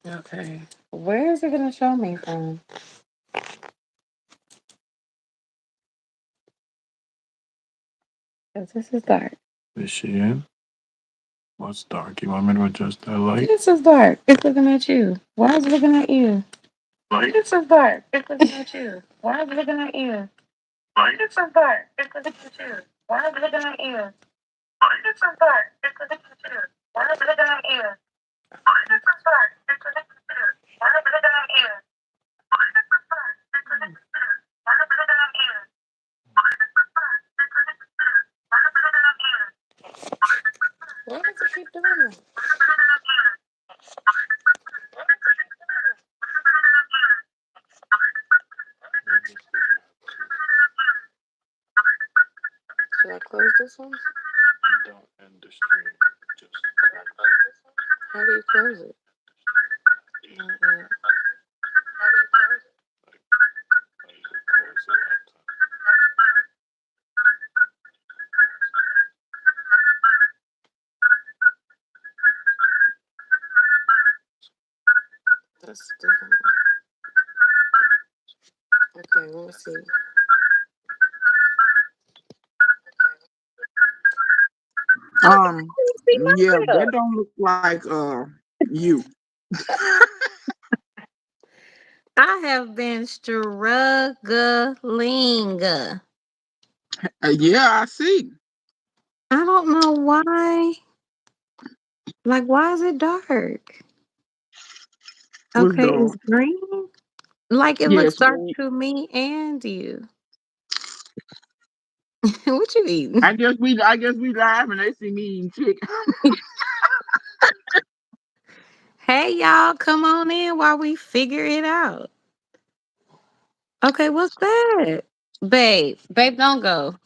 Okay. Where is it gonna show me from? 'Cause this is dark. Is she in? What's dark? You want me to adjust that light? This is dark. It's looking at you. Why is it looking at you? Light? This is dark. It's looking at you. Why is it looking at you? Light? This is dark. It's looking at you. Why is it looking at you? This is dark. It's looking at you. Why is it looking at you? This is dark. It's looking at you. Why is it looking at you? This is dark. It's looking at you. Why is it looking at you? This is dark. It's looking at you. Why is it looking at you? Why does it keep doing that? Should I close this one? Don't end the stream. Just How do you close it? Mm-mm. how you could close the laptop. That's different. Okay, let me see. Um, Let me see yeah, that myself. don't look like you. I have been struggling. Yeah, I see. I don't know why. Like, why is it dark? What's Okay, it's dog? green. Like, it looks Yes, dark to me and you. What you eating? I guess we live and they see me eating chicken. Hey, y'all, come on in while we figure it out. Okay, what's that? Babe, don't go.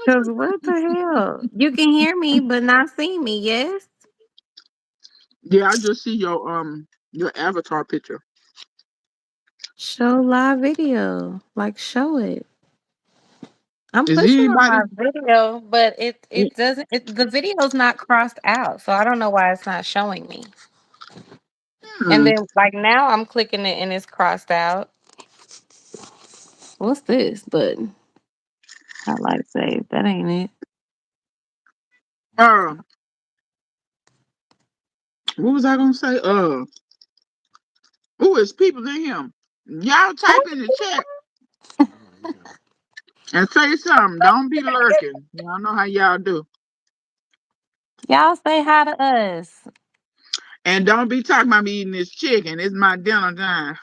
Because what the hell? You can hear me, but not see me, yes? Yeah, I just see your avatar picture. Show live video. Like, show it. I'm Is pushing on anybody? my video, but it doesn't. The video's not crossed out, so I don't know why it's not showing me. And Hmm. then, like now, I'm clicking it and it's crossed out. What's this button? Highlight save. That ain't it. Uh, what was I gonna say? Who is people in him? Y'all type in the chat Oh, yeah. and say something. Don't be lurking. Y'all know how y'all do. Y'all say hi to us. And don't be talking about me eating this chicken. It's my dinner time.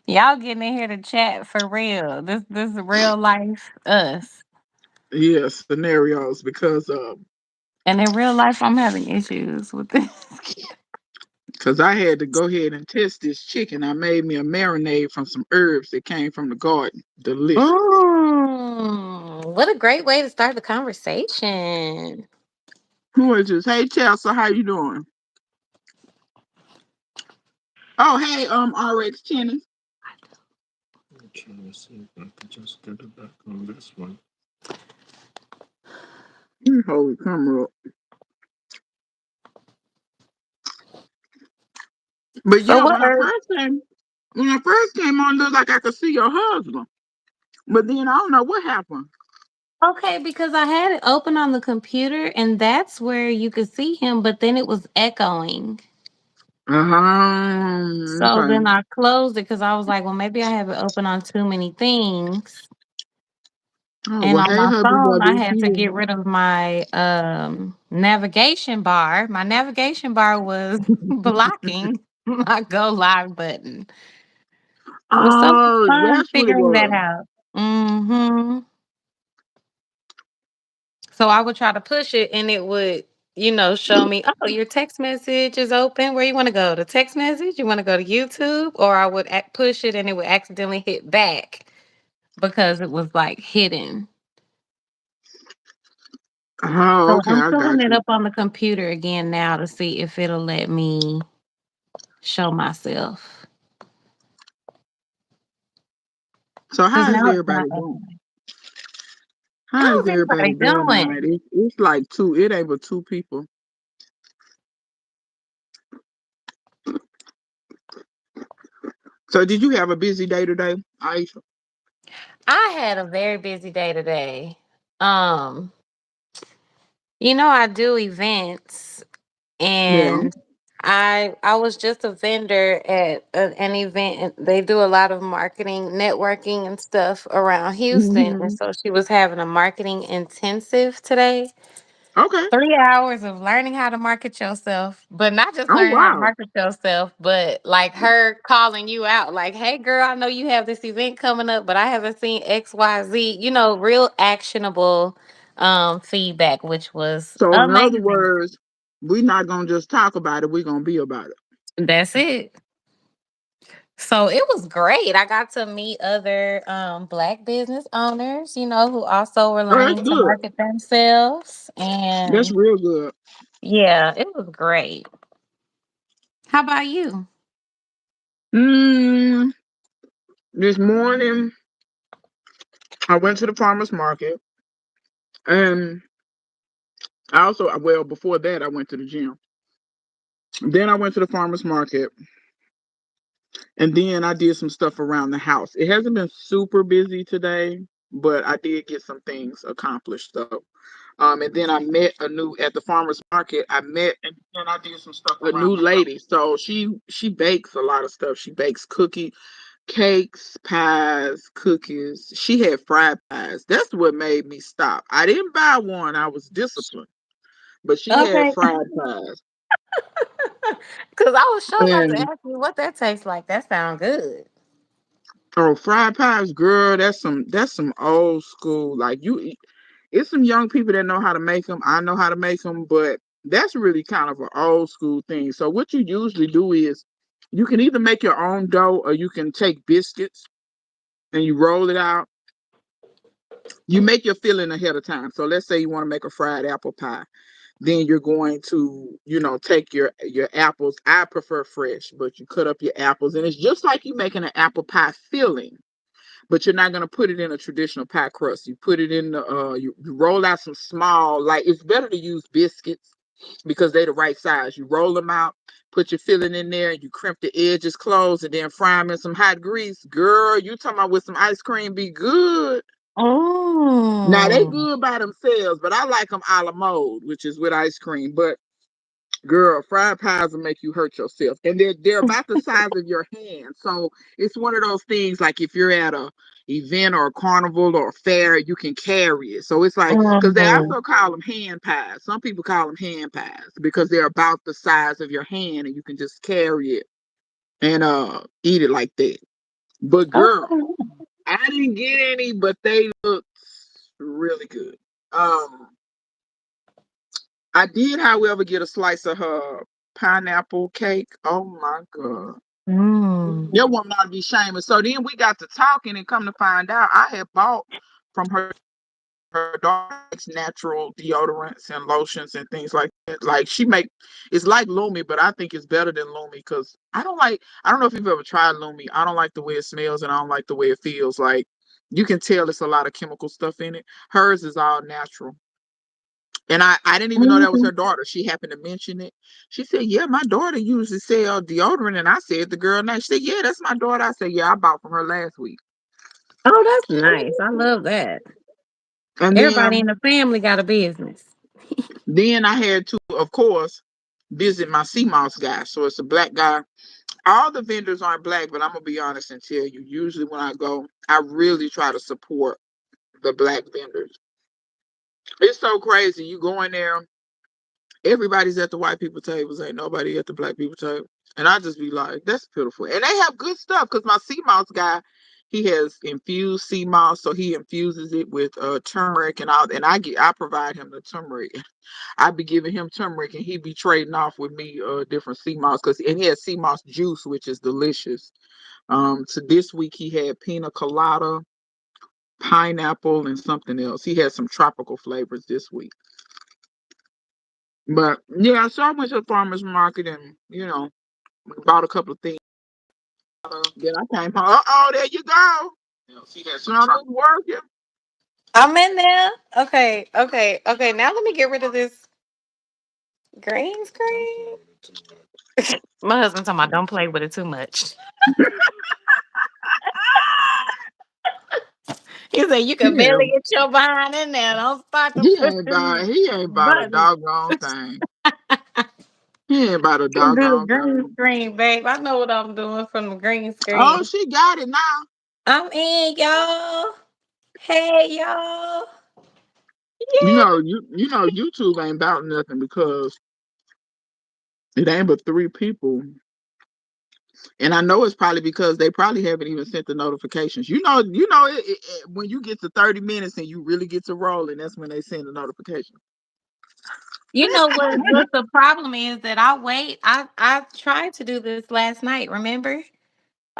Y'all getting in here to chat for real. This is real life us. Yeah, scenarios because And in real life, I'm having issues with this. I had to go ahead and test this chicken. I made me a marinade from some herbs that came from the garden. Delicious. What a great way to start the conversation. Who is this? Hey Chelsea, how you doing? Oh hey, RX Chenny. I'm trying to see if I can just get it back on this one. Let me hold the camera up. But So yeah, what herb? when I first came on, it looked like I could see your husband. But then I don't know what happened. Okay, because I had it open on the computer and that's where you could see him, but then it was echoing. So then Okay. I closed it because I was like, well, maybe I have it open on too many things. Oh And well, on hey my hubby phone, I bubby. had to get rid of my navigation bar. My navigation bar was blocking my go live button. It was so much Oh, fun that's what it figuring that was. out. So I would try to push it and it would, show me, oh, your text message is open. Where you want to go? The text message? You want to go to YouTube? Or I would push it and it would accidentally hit back because it was like hidden. Oh, So okay, I'm I pulling got it you. up on the computer again now to see if it'll let me show myself. So Because how is now it's not everybody doing? opening. How is How's everybody everybody doing doing? tonight? It's like two. It ain't but two people. So did you have a busy day today, Aisha? I had a very busy day today. Um, I do events, Yeah. and I was just a vendor at an event. And they do a lot of marketing, networking, and stuff around Houston, and Hmm. so she was having a marketing intensive today. Okay. 3 hours of learning how to market yourself, but not just Oh learning how to wow. market yourself, but like her calling you out, like, hey, girl, I know you have this event coming up, but I haven't seen XYZ, real actionable feedback, which was So in other amazing. words, we're not gonna just talk about it. We're gonna be about it. That's it. So it was great. I got to meet other black business owners, who also were Oh, that's learning to good. market themselves. That's And real good. yeah, it was great. How about you? Mm, this morning I went to the farmers market, and I also before that I went to the gym. Then I went to the farmers market, and then I did some stuff around the house. It hasn't been super busy today, but I did get some things accomplished though. And then I met a new at the farmers market. I met and I did some stuff a new lady. So she bakes a lot of stuff. She bakes cakes, pies, cookies. She had fried pies. That's what made me stop. I didn't buy one. I was disciplined, but she had Okay. fried pies. Cause I was sure about to And ask you what that tastes like. That sound good. oh, fried pies, girl, that's some old school. Like it's some young people that know how to make them. I know how to make them, but that's really kind of an old school thing. So what you usually do is you can either make your own dough or you can take biscuits and you roll it out. You make your filling ahead of time. So let's say you want to make a fried apple pie. Then you're going to, take your apples. I prefer fresh, but you cut up your apples, and it's just like you making an apple pie filling, but you're not going to put it in a traditional pie crust. You put it in the you roll out some small, like it's better to use biscuits because they're the right size. You roll them out, put your filling in there, you crimp the edges closed, and then fry them in some hot grease. Girl, you talking about with some ice cream be good. Now they Oh. good by themselves, but I like them a la mode, which is with ice cream. But girl, fried pies will make you hurt yourself. And they're about the size of your hand. So it's one of those things like if you're at a event or a carnival or a fair, you can carry it. So it's like because they Mhm. also call them hand pies. Some people call them hand pies because they're about the size of your hand and you can just carry it and eat it like that. But girl, Okay. I didn't get any, but they look really good. Um I did, however, get a slice of her pineapple cake. Oh my God. Mm. That woman ought to be shameless. So then we got to talking and come to find out I had bought from her daughter makes natural deodorants and lotions and things like that. Like she make it's like Lumi, but I think it's better than Lumi because I don't know if you've ever tried Lumi. I don't like the way it smells and I don't like the way it feels. Like you can tell it's a lot of chemical stuff in it. Hers is all natural. And I didn't even know that was Mhm. her daughter. She happened to mention it. She said, yeah, my daughter usually sell deodorant. And I said, the girl name. She said, yeah, that's my daughter. I said, yeah, I bought from her last week. Oh, that's nice. I love that. And Everybody in then the family got a business. then I had to, of course, visit my sea moss guy. So it's a black guy. All the vendors aren't black, but I'm gonna be honest and tell you, usually when I go, I really try to support the black vendors. It's so crazy. You go in there, everybody's at the white people tables, ain't nobody at the black people table. And I just be like, that's pitiful. And they have good stuff because my sea moss guy, he has infused sea moss, so he infuses it with turmeric and all. And I provide him the turmeric. I be giving him turmeric, and he be trading off with me different sea moss and he has sea moss juice, which is delicious. So this week he had pina colada, pineapple, and something else. He had some tropical flavors this week. But yeah, so I went to the farmer's market and, bought a couple of things. Then I came home. Uh oh, there you go. She had some working. I'm in there. Okay, okay, okay. Now let me get rid of this green Don't screen. play with it too much. My husband talking about don't play with it too much. He said you can Yeah, barely get your behind in there. Don't start to he push ain't about them he ain't about a buttons. doggone thing. He ain't about a You do the doggone green thing. screen, babe. I know what I'm doing from the green Oh, screen. she got it now. I'm in, y'all. Hey, y'all. Yeah. You know YouTube ain't about nothing because it ain't but three people. And I know it's probably because they probably haven't even sent the notifications. When you get to 30 minutes and you really get to rolling, that's when they send the notification. You know what the problem is that I wait. I tried to do this last night, remember?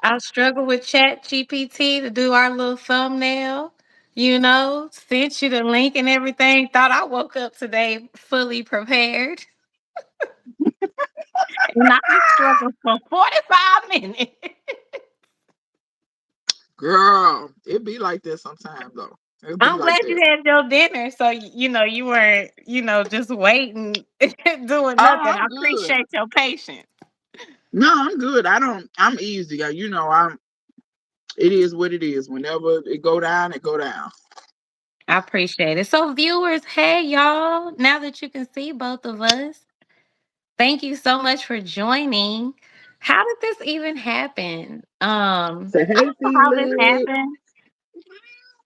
I struggled with Chat GPT to do our little thumbnail. Sent you the link and everything. Thought I woke up today fully prepared. And I struggled for 45 minutes. Girl, it be like that sometimes though. It be I'm like glad you that. had your dinner. So, you weren't, just waiting, doing Oh, nothing. I I'm good. appreciate your patience. No, I'm good. I'm easy. It is what it is. Whenever it go down, it go down. I appreciate it. So, viewers, hey, y'all. Now that you can see both of us, thank you so much for joining. How did this even happen? Say I hey, don't know how this seedling. happened.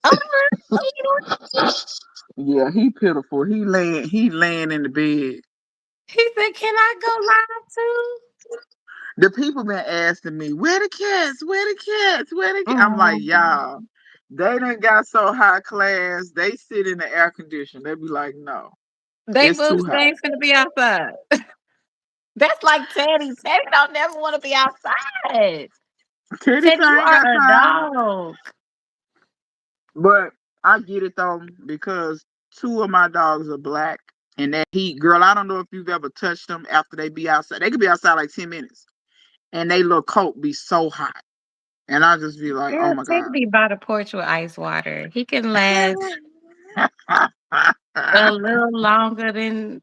Oh, look, Yeah, he pitiful. He laying in the bed. he said, "Can I go live too?" The people been asking me, where the cats? Where the cats? Where the cats? I'm like, y'all, Mhm. they done got so high class, they sit in the air condition. They be like, no, They it's too books hot. they ain't finna be outside. That's like Teddy. Teddy don't never want to be outside. Teddy say Teddy, you I ain't are got a time. dog. But I get it though, because two of my dogs are black. And that heat, girl, I don't know if you've ever touched them after they be outside. They could be outside like 10 minutes. And they little coat be so hot. And I just be like, oh Girl, my Teddy God. be by the porch with ice water. He can last a little longer than,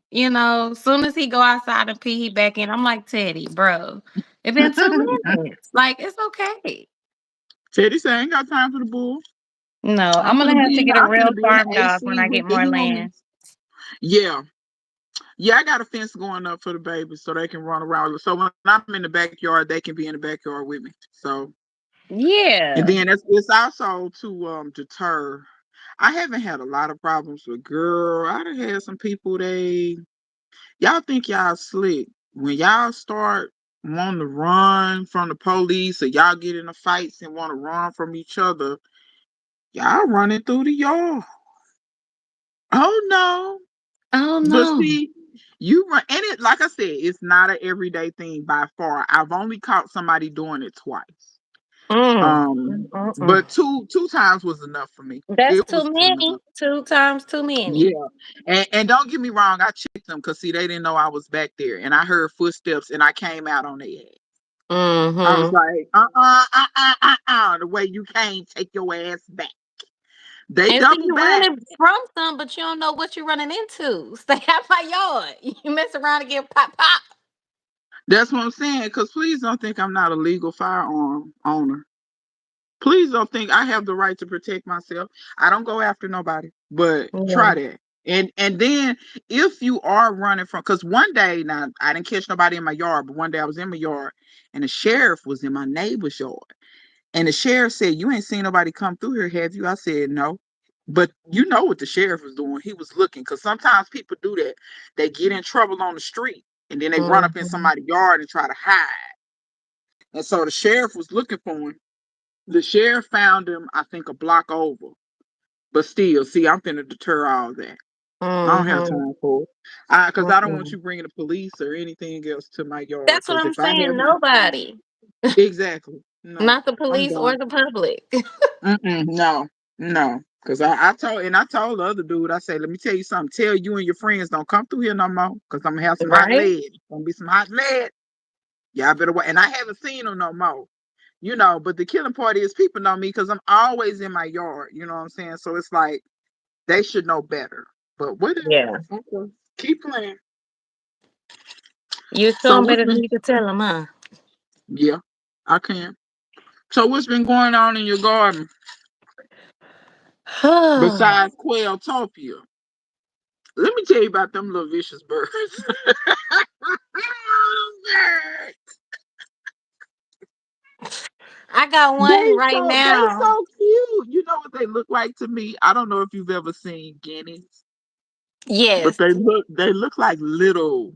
soon as he go outside and pee, he back in. I'm like, Teddy, bro, it been 2 minutes. Like, it's okay. Teddy say I ain't got time for the bull. No, I'm I'm gonna gonna have be to in get a I'm real gonna be in the farm dog when AC I get with the more humans. land. Yeah. Yeah, I got a fence going up for the babies so they can run around. So when I'm in the backyard, they can be in the backyard with me. So, and Yeah. then it's also to deter. I haven't had a lot of problems with, girl. I done had some people, y'all think y'all slick. When y'all start wanting to run from the police, or y'all get into fights and want to run from each other, y'all running through the yard. Oh no. Oh But no. see, you run, and it, like I said, it's not an everyday thing by far. I've only caught somebody doing it twice. Mm. Um, Mm-mm. but two times was enough for me. That's It too was many. enough. 2 times too many. Yeah, and don't get me wrong, I checked them because see, they didn't know I was back there, and I heard footsteps, and I came out on their ass. I was Mm-hmm. like, the way you came, take your ass back. They And see, double you back. running from some, but you don't know what you're running into. Stay out my yard. You mess around and get pop pop. That's what I'm saying. Because please don't think I'm not a legal firearm owner. Please don't think I have the right to protect myself. I don't go after nobody, but Yeah. try that. And then if you are running from, because one day, now I didn't catch nobody in my yard, but one day I was in my yard and the sheriff was in my neighbor's yard. And the sheriff said, "You ain't seen nobody come through here, have you?" I said, "No." But you know what the sheriff was doing. He was looking, because sometimes people do that. They get in trouble on the street and then they run up in Mm-hmm. somebody's yard and try to hide. And so the sheriff was looking for him. The sheriff found him, I think, a block over. But still, see, I'm finna deter all that. I don't have Mm-hmm. time for it. Because I don't want Mm-hmm. you bringing the police or anything else to my yard. That's what Because I'm if I saying. have Nobody, exactly, no, not the I'm police or done. the public. No, no. Because I told the other dude, I said, let me tell you something. Tell you and your friends don't come through here no more. Because I'm gonna have some hot Right? lead. Gonna be some hot lead. Y'all better wait. And I haven't seen them no more. But the killing part is people know me because I'm always in my yard. You know what I'm saying? So it's like They should know better. But whatever. Yeah. Okay. Keep playing. You So told what's better than been you could tell them, huh? yeah, I can. So what's been going on in your garden besides Quailtopia? Let me tell you about them little vicious birds. I got one right They now. so cute. You know what they look like to me? I don't know if you've ever seen guineas, Yes. but they look like little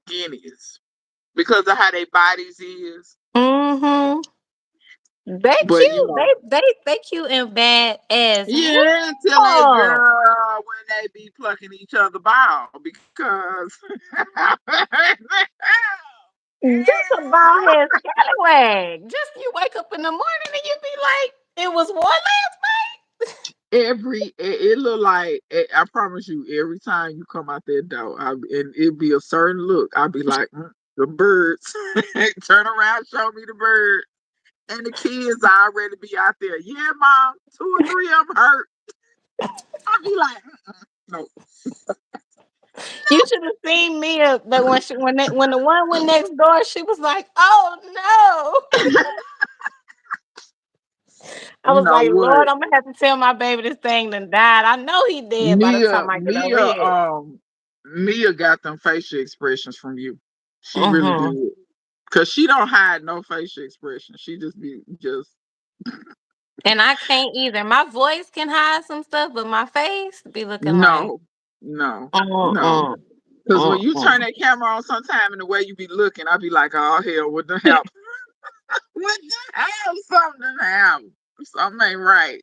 guineas because of how their bodies is. Mm-hmm. They But you cute. know, They cute and bad as yeah, until that hell. girl when they be plucking each other ball because Just a bald head scallywag. Just you wake up in the morning and you be like, it was one last it look like I promise you every time you come out that door and it be a certain look I'll be like the birds turn around show me the bird and the kids already be out there yeah mom 2 or 3 of them hurt I'll be like no You should have seen Mia that when the one went next door, she was like, "Oh no!" I you was know like, what "Lord, I'm gonna have to tell my baby this thing done died. I know he dead by the Mia time I get over Mia here." Mia got them facial expressions from you she really Mm-hmm. did because she don't hide no facial expression she just be just And I can't either. My voice can hide some stuff, but my face be looking like, no no no. uh-uh, Because when you uh-uh. turn that camera on sometime and the way you be looking, I be like, oh, hell, what the hell? What the hell? Something happened. Something ain't right.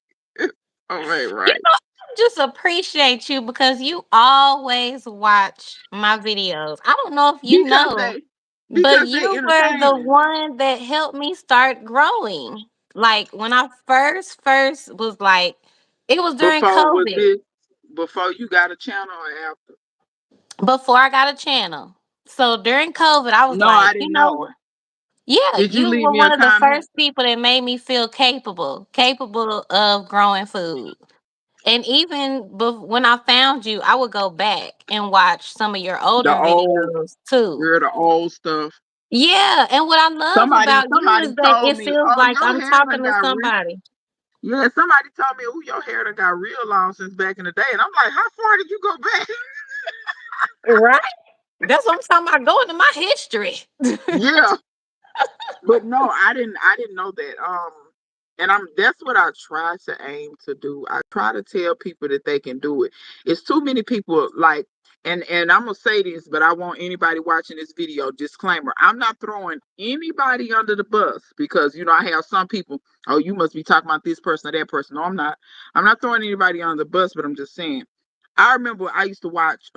Something ain't You right. know, I just appreciate you because you always watch my videos. I don't know if you Because know, they, but because they you were the entertaining. one that helped me start growing. Like when I first was like, it was during Before was COVID, this, before you got a channel or after? before I got a channel. So during COVID, I was No, I like, you didn't know know. what? Yeah, Did you you leave were me a one of the comment? first people that made me feel capable of growing food. And even when I found you, I would go back and watch some of your The older old, videos too. girl, the old stuff. Yeah, and what I love about you is Somebody that told it me, feels oh, like your I'm hair done talking to got real. somebody. Yeah, somebody told me, oh, your hair done got real long since back in the day. And I'm like, how far did you go back? Right? That's what I'm talking about. Going to my history. Yeah, but no, I didn't know that. And that's what I try to aim to do. I try to tell people that they can do it. It's too many people like and I'm gonna say this, but I want anybody watching this video, disclaimer. I'm not throwing anybody under the bus because I have some people, oh, you must be talking about this person or that person. No, I'm not. I'm not throwing anybody under the bus, but I'm just saying. I remember I used to watch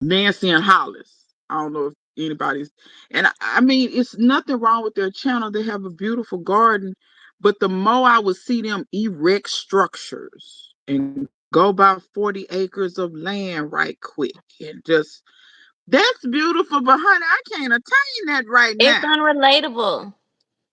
Nancy and Hollis. I don't know if anybody's, and I mean, it's nothing wrong with their channel. They have a beautiful garden, but the more I would see them erect structures and go about 40 acres of land right quick and just that's beautiful, but honey, I can't attain that right It's now. unrelatable.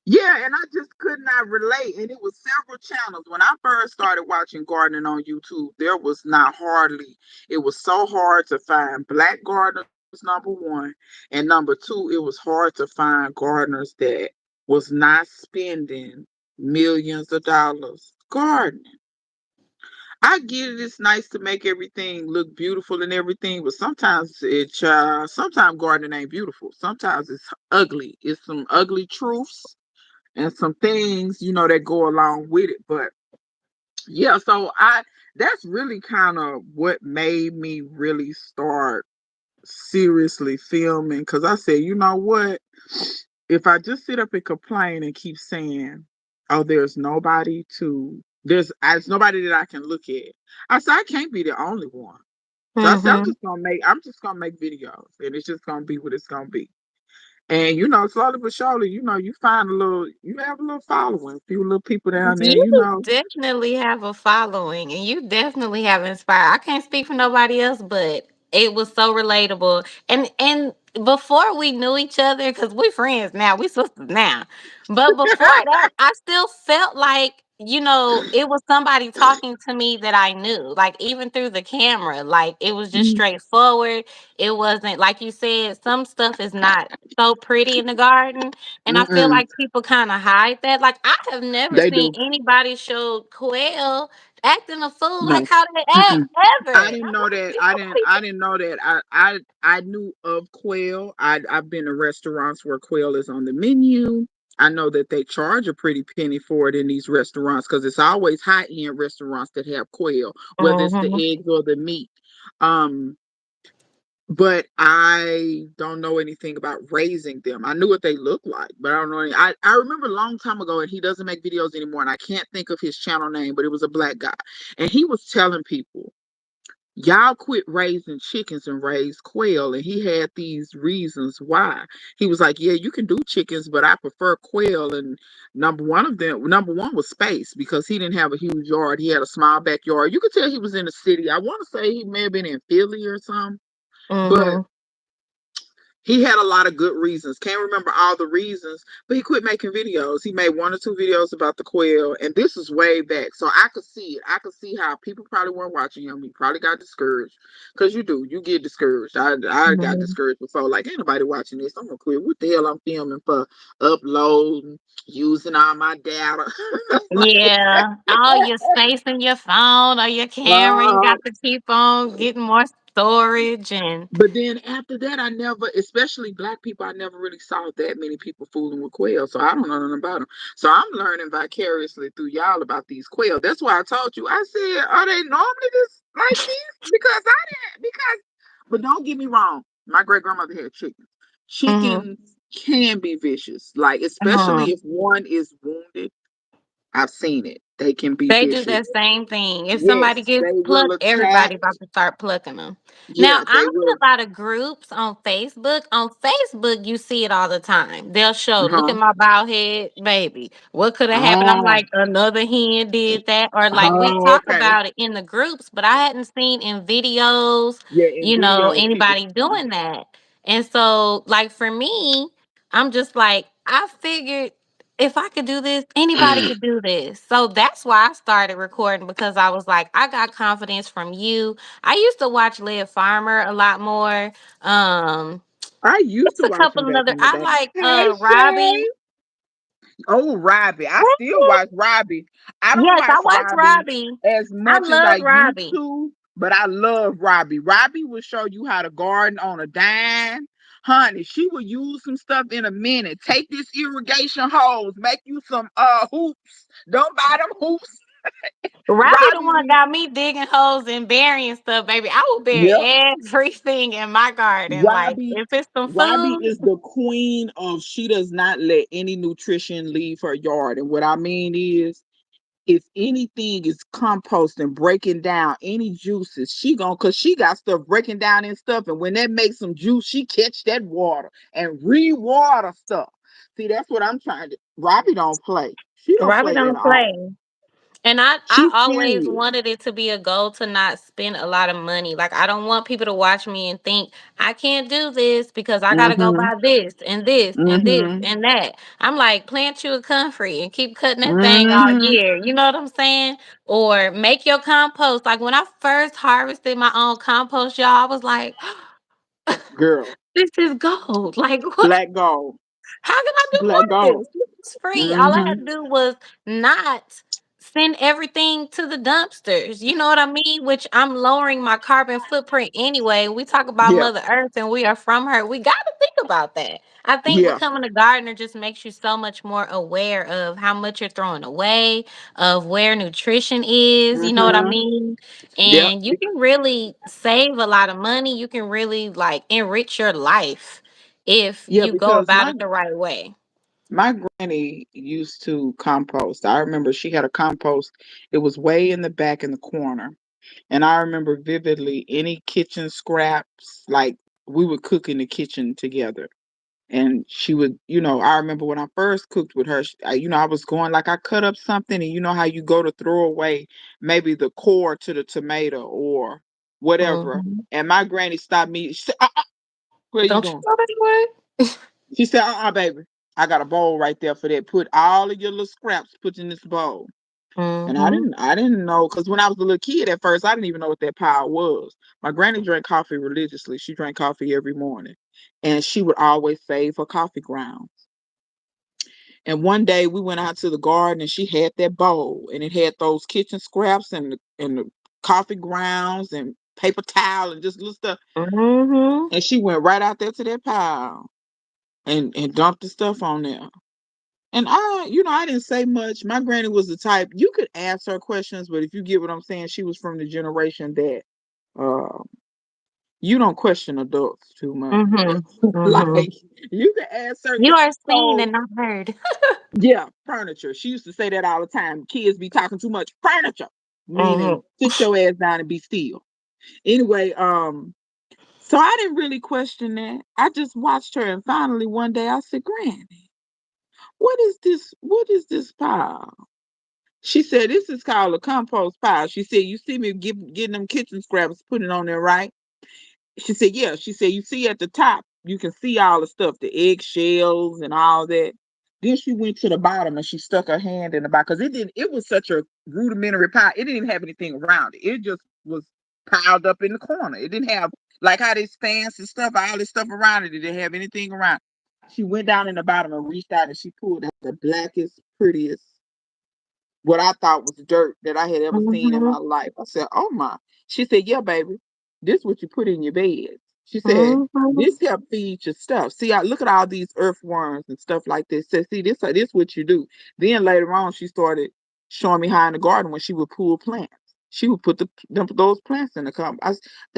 Yeah, and I just could not relate. And it was several channels. When I first started watching gardening on YouTube, there was not hardly, it was so hard to find black gardeners, number one. And number two, it was hard to find gardeners that was not spending millions of dollars gardening. I get it, it's nice to make everything look beautiful and everything, but sometimes gardening ain't beautiful. Sometimes it's ugly. It's some ugly truths and some things that go along with it. But yeah, so I that's really kind of what made me really start seriously filming because I said, you know what, if I just sit up and complain and keep saying, oh, there's nobody that I can look at, I said I can't be the only one. So I said Hmm. I'm just gonna make videos and it's just gonna be what it's gonna be. And slowly but surely, you have a little following, a few little people down there, You definitely have a following and you definitely have inspired. I can't speak for nobody else, but it was so relatable. And before we knew each other, because we friends now, we sisters now. But before that, I still felt like it was somebody talking to me that I knew, like even through the camera, like it was just Mm, straightforward. It wasn't like you said, some stuff is not so pretty in the garden. And I feel mm-mm. like people kind of hide that. Like I have never They seen do. anybody show Quail acting a fool like No. how they act Mm-mm. ever. I I'm didn't know like, that. you I know, didn't. people. I didn't know that. I knew of Quail. I've been to restaurants where Quail is on the menu. I know that they charge a pretty penny for it in these restaurants because it's always high end restaurants that have Quail, whether it's the Mhm. eggs or the meat. Um, but I don't know anything about raising them. I knew what they look like, but I don't know. I remember a long time ago, and he doesn't make videos anymore, and I can't think of his channel name, but it was a black guy, and he was telling people, y'all quit raising chickens and raise quail. And he had these reasons why. He was like, yeah, you can do chickens, but I prefer quail. And number one was space because he didn't have a huge yard. He had a small backyard. You could tell he was in the city. I want to say he may have been in Philly or something. But Mhm. he had a lot of good reasons. Can't remember all the reasons, but he quit making videos. He made one or two videos about the quail, and this was way back. So I could see it. I could see how people probably weren't watching him. He probably got discouraged. Because you get discouraged. I got Mhm. discouraged before. Like, ain't nobody watching this. I'm gonna quit. What the hell I'm filming for? Uploading, using all my data. Like, Yeah, all your space in your phone or your camera, you uh, got to keep on getting more storage and But then after that, I never, especially black people, I never really saw that many people fooling with quail. So I don't know nothing about them. So I'm learning vicariously through y'all about these quail. That's why I told you. I said, are they normally this like this? Because I didn't. But don't get me wrong. My great grandmother had chickens. mhm, Chickens can be vicious, like especially mhm. if one is wounded. I've seen it. They can be They do vicious. that same thing. If somebody Yes, gets they will plucked, attack. everybody about to start plucking them. Now, Yeah, I'm they in will. a lot of groups on Facebook. On Facebook, you see it all the time. They'll show, look at Uh-huh. my bald head, baby. What could have happened? I'm Oh, like, another hen did that. Or like we oh, talk okay. about it in the groups, but I hadn't seen in videos, Yeah, in videos, people. anybody doing that. And so, like for me, I'm just like, I figured if I could do this, anybody could do this. So that's why I started recording because I was like, I got confidence from you. I used to watch Liv Farmer a lot more. Um, I used it's to a watch them couple of back other. in the I day. like Hey, Robbie. Shay. Oh, Robbie. I still watch Robbie. I don't Yes, I watch watch Robbie Robbie. as I much as I love used Robbie. to, but I love Robbie. Robbie will show you how to garden on a dime. Honey, she will use some stuff in a minute. Take this irrigation hose, make you some hoops. Don't buy them hoops. Robbie the Robbie one be got me digging holes and burying stuff, baby. I will bury Yep. everything in my garden. Like Robbie if it's some Robbie food, is the queen of she does not let any nutrition leave her yard. And what I mean is if anything is composting, breaking down any juices, she gonna cause she got stuff breaking down and stuff. And when that makes some juice, she catch that water and re-water stuff. See, that's what I'm trying to. Robbie don't play. She don't Robbie play at don't all. play. And I She's always serious. wanted it to be a goal to not spend a lot of money. Like I don't want people to watch me and think I can't do this because I gotta go Mm-hmm. buy this and this and this Mm-hmm. and that. I'm like, plant you a comfrey and keep cutting that thing all Mm-hmm. year. You know what I'm saying? Or make your compost. Like when I first harvested my own compost, y'all, I was like, Girl. this is gold. Like what? Black gold. How can I do more Black of gold. this? This is free. All I had Mm-hmm. to do was not send everything to the dumpsters. You know what I mean? Which I'm lowering my carbon footprint anyway. We talk about Yeah. Mother Earth and we are from her. We got to think about that. I think Yeah. becoming a gardener just makes you so much more aware of how much you're throwing away, of where nutrition is. You know what I Mm-hmm. mean? Yep. And you can really save a lot of money. You can really like enrich your life if Yeah, you go because about my it the right way. my granny used to compost. I remember she had a compost. It was way in the back in the corner. And I remember vividly any kitchen scraps, like we would cook in the kitchen together. And she would, I remember when I first cooked with her, I was going like I cut up something, and you know how you go to throw away maybe the core to the tomato or whatever. Mhm. And my granny stopped me. She said, what are you Don't you doing? know that word? She said, baby, I got a bowl right there for that. Put all of your little scraps, put in this bowl. And Mm-hmm. I didn't know, because when I was a little kid at first, I didn't even know what that pile was. My granny drank coffee religiously. She drank coffee every morning, and she would always save her coffee grounds. And one day we went out to the garden, and she had that bowl, and it had those kitchen scraps and the coffee grounds and paper towel and just little stuff. Mm-hmm. And she went right out there to that pile and dumped the stuff on there. And I didn't say much. My granny was the type you could ask her questions, but if you get what I'm saying, she was from the generation that uh, you don't question adults too much. Mm-hmm. Mm-hmm. Like you can ask certain You things. are seen So and not heard. yeah, furniture. She used to say that all the time. Kids be talking too much. Furniture, meaning Mm-hmm. sit your ass down and be still. Anyway, so I didn't really question that. I just watched her, and finally one day I said, "Granny, what is this? What is this pile?" She said, "This is called a compost pile." She said, "You see me getting them kitchen scraps, putting it on there, right?" She said, "Yeah." She said, "You see at the top, you can see all the stuff, the eggshells and all that." Then she went to the bottom and she stuck her hand in the bottom, because it was such a rudimentary pile. It didn't even have anything around it. It just was piled up in the corner. It didn't have like how this fancy stuff, all this stuff around it. It didn't have anything around. She went down in the bottom and reached out and she pulled out the blackest, prettiest, what I thought was dirt that I had ever seen in Mm-hmm. my life. I said, "Oh my." She said, "Yeah, baby, this what you put in your bed." She said, Mm-hmm. "This help feed your stuff. See, I look at all these earthworms and stuff like this. Said, see, this what you do." Then later on, she started showing me how in the garden when she would pull plants. She would put those plants in the cup.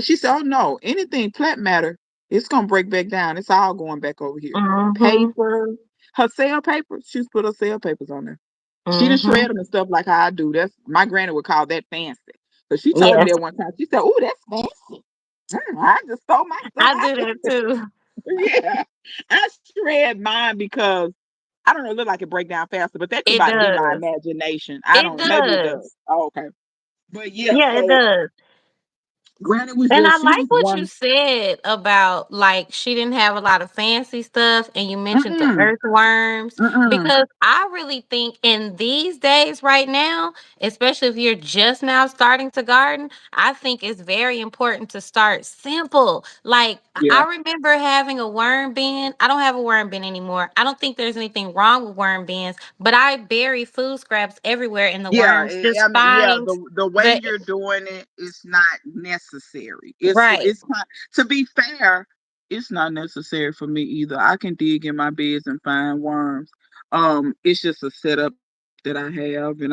She said, "Oh no, anything plant matter, it's gonna break back down. It's all going back over here. Mm-hmm. Paper, her sale papers. She's put her sale papers on there. She didn't Mm-hmm. shred them and stuff like how I do. That's my granny would call that fancy. So she told me Yes, that one time. She said, "Oh, that's fancy. I just stole my stuff." I do that too. Yeah, I shred mine because I don't know. It look like it break down faster, but that could It be my does. imagination. I It don't. Maybe it does. does. Oh, okay. But yeah, Yeah, it so does. granny was And I just she like was what you one. said about like she didn't have a lot of fancy stuff, and you mentioned the Mm-mm, earthworms, mm-mm. because I really think in these days right now, especially if you're just now starting to garden, I think it's very important to start simple. Like Yeah, I remember having a worm bin. I don't have a worm bin anymore. I don't think there's anything wrong with worm bins, but I bury food scraps everywhere and the yeah. worms just I mean, yeah. find The way the you're doing it is not necessary. right. It's not. To be fair, it's not necessary for me either. I can dig in my beds and find worms. It's just a setup that I have, and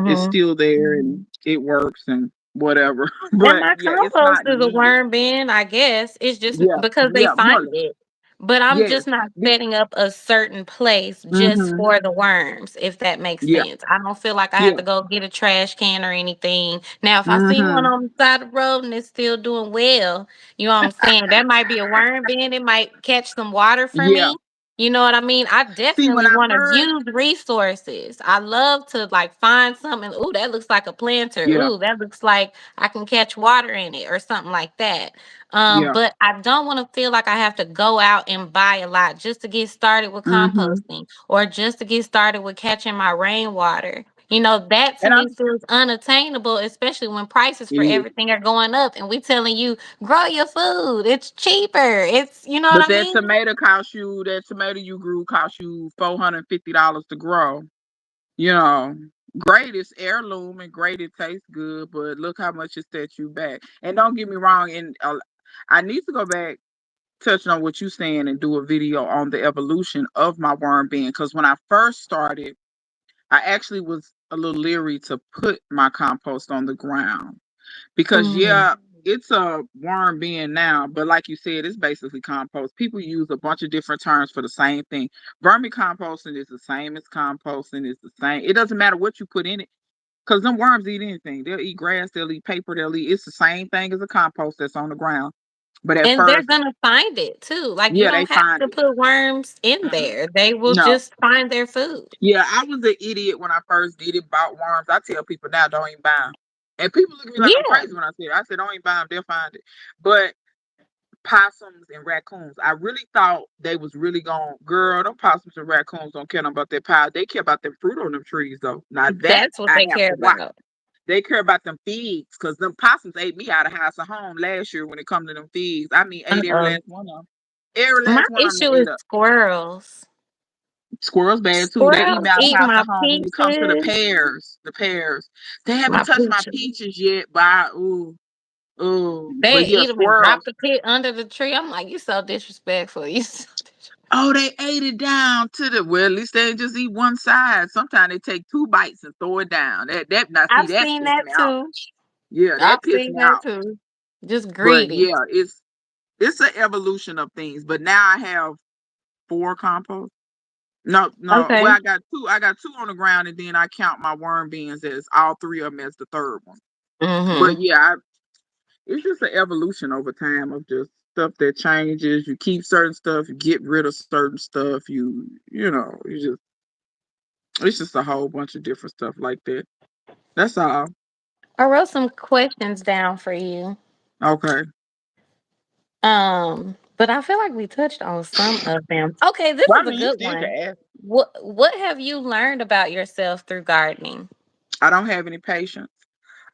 it's still Mhm. there and it works and whatever. But And my yeah, it's not compost is a needed. worm bin, I guess. It's just Yeah, because they yeah, find really. it. But I'm Yes. just not setting up a certain place just Mm-hmm. for the worms, if that makes Yeah, sense. I don't feel like I have yeah. to go get a trash can or anything. Now, if I see one Mm-hmm. on the side of the road and it's still doing well, you know what I'm saying? That might be a worm bin. It might catch some water for Yeah. me. You know what I mean? I See, when definitely I want to first, use resources. I love to like find something. Ooh, that looks like a planter. yeah, Ooh, that looks like I can catch water in it or something like that. yeah. But I don't want to feel like I have to go out and buy a lot just to get started with Mm-hmm. composting or just to get started with catching my rainwater. You know, that to And me feels unattainable, especially when prices it for is. everything are going up and we telling you grow your food. It's cheaper. It's you know what But I mean? that tomato you grew cost you $450 to grow. You know, great, it's heirloom and great, it tastes good, but look how much it set you back. And don't get me wrong, and I need to go back, touching on what you're saying, and do a video on the evolution of my worm bin. Because when I first started, I actually was a little leery to put my compost on the ground because Mm. yeah, it's a worm bin now, but like you said, it's basically compost. People use a bunch of different terms for the same thing. Vermicomposting is the same as composting. It's the same. It doesn't matter what you put in it, because them worms eat anything. They'll eat grass. They'll eat paper. They'll eat. It's the same thing as a compost that's on the ground. But at And they're first, gonna find it too. Like you yeah, they don't have find to it. put worms in Mm-mm. there. They will No. just find their food. Yeah, I was an idiot when I first did it. Bought worms. I tell people now, don't even buy them. And people look at me like I'm Yeah. crazy when I say it. I said, don't even buy them. They'll find it. But possums and raccoons. I really thought they was really going, girl, them possums and raccoons don't care nothing about their pie. They care about them fruit on them trees though. Now that That's what I they have care to watch. about. They care about them figs because them possums ate me out of house and home last year when it come to them figs. I mean, ate every Uh-oh. last one of them. Every My last one of them issue they is ate up. squirrels. Squirrels bad too. They eat Squirrels me out of eat house my and home when it comes to the peaches. pears. The pears. They haven't My touched my peaches. peaches yet, but ooh, ooh. They But yeah, eat them and drop squirrels. the pit under the tree. I'm like, you so disrespectful. You so Oh, they ate it down to the well. At least they didn't just eat one side. Sometimes they take two bites and throw it down. That now see I've that seen pissed that me off. too. Yeah, I've that pissed seen me that off. too. Just But greedy. yeah, it's an evolution of things. But now I have four compost. No, no. Okay. Well, I got two. I got two on the ground, and then I count my worm bins as all three of them as the third one. But Mm-hmm. yeah, it's just an evolution over time of just stuff that changes. You keep certain stuff, you get rid of certain stuff. It's just a whole bunch of different stuff like that. That's all. I wrote some questions down for you. Okay. But I feel like we touched on some of them. Okay, this Well, is I a mean, you good still can one. ask. What have you learned about yourself through gardening? I don't have any patience.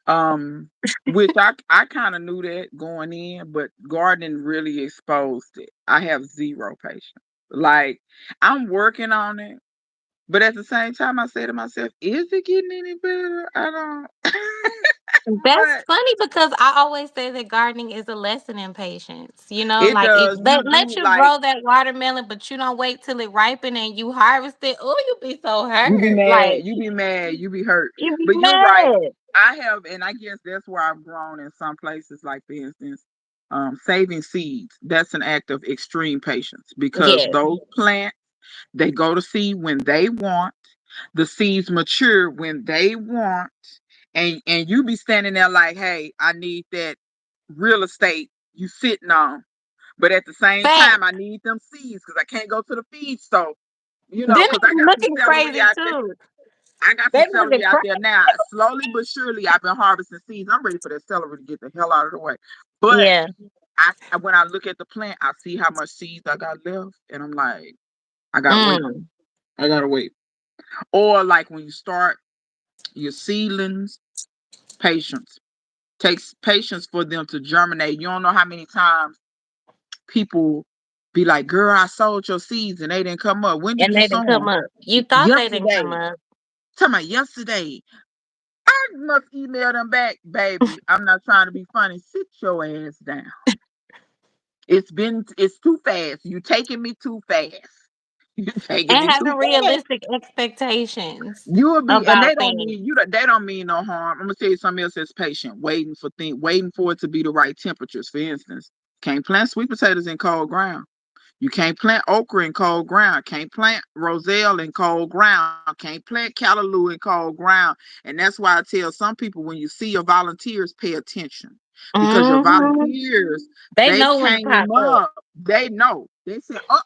Um, which I kind of knew that going in, but gardening really exposed it. I have zero patience. Like I'm working on it, but at the same time, I say to myself, "Is it getting any better?" I don't. That's But funny because I always say that gardening is a lesson in patience. You know, it like it does. let you Like grow that watermelon, but you don't wait till it ripen and you harvest it. Oh, you be so you be hurt. mad, Like you be mad, you be hurt. you be But you're right. mad. I have, and I guess that's where I've grown in some places. Like for instance, saving seeds. That's an act of extreme patience because Yes. those plants they go to seed when they want. The seeds mature when they want, and you be standing there like, hey, I need that real estate you sitting on. But at the same Fact. time, I need them seeds because I can't go to the feed store, Then because they I be got some looking celery crazy out there. too. I got They some be looking celery out there crazy. now. Slowly but surely, I've been harvesting seeds. I'm ready for that celery to get the hell out of the way. But Yeah. when I look at the plant, I see how much seeds I got left, and I'm like, I gotta wait. Mm. I gotta wait. Or like when you start your seedlings, patience. Takes patience for them to germinate. You don't know how many times people be like, "Girl, I sowed your seeds and they didn't come up. When did And you they sow didn't come them? up. You thought they didn't come Yesterday." up. Talking about yesterday. I must email them back, baby. I'm not trying to be funny. Sit your ass down. It's too fast. You taking me too fast. You taking And me too having fast. realistic expectations You will be, and about things. they don't mean no harm. I'm gonna tell you something else that's patient, waiting for it to be the right temperatures. For instance, can't plant sweet potatoes in cold ground. You can't plant okra in cold ground. Can't plant roselle in cold ground. Can't plant callaloo in cold ground. And that's why I tell some people when you see your volunteers, pay attention because your Hmm. volunteers They they know when to pop came up. up. They know. They said, "Oh,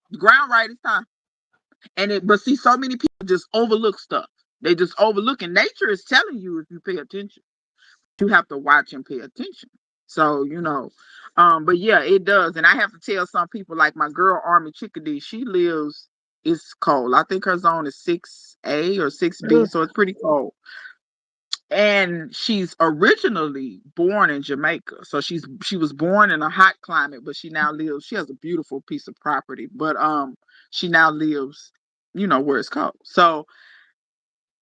the ground right. It's time." But see, so many people just overlook stuff. They just overlook, and nature is telling you if you pay attention. You have to watch and pay attention. So but yeah, it does. And I have to tell some people, like my girl Army Chickadee, she lives. It's cold. I think her zone is 6A or 6B, Ugh. so it's pretty cold. And she's originally born in Jamaica, so she was born in a hot climate, but she now lives. She has a beautiful piece of property, but she now lives, where it's cold. So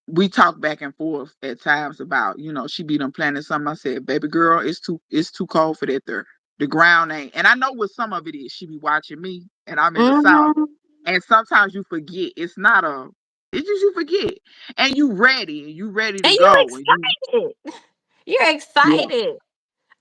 we talk back and forth at times about, she be done planting something. I said, baby girl, it's too cold for that there. The ground ain't. And I know what some of it is. She be watching me, and I'm in the South. Hmm. And sometimes you forget. It's just you forget. And you ready to And you're go. And you excited. You're yeah, excited.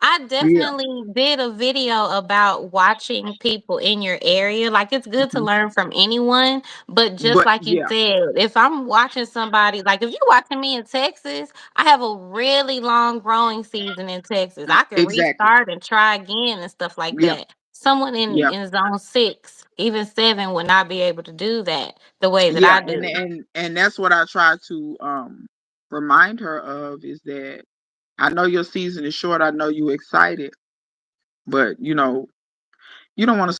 I yeah. definitely did a video about watching people in your area. Like it's good to Mhm. learn from anyone, but just But like you yeah, said, if I'm watching somebody, like if you're watching me in Texas, I have a really long growing season in Texas. I can exactly. restart and try again and stuff like Yeah, that. Someone yeah. in zone 6, even 7 would not be able to do that the way that Yeah, I and do. and and that's what I try to remind her of is that I know your season is short. I know you excited, but You don't want to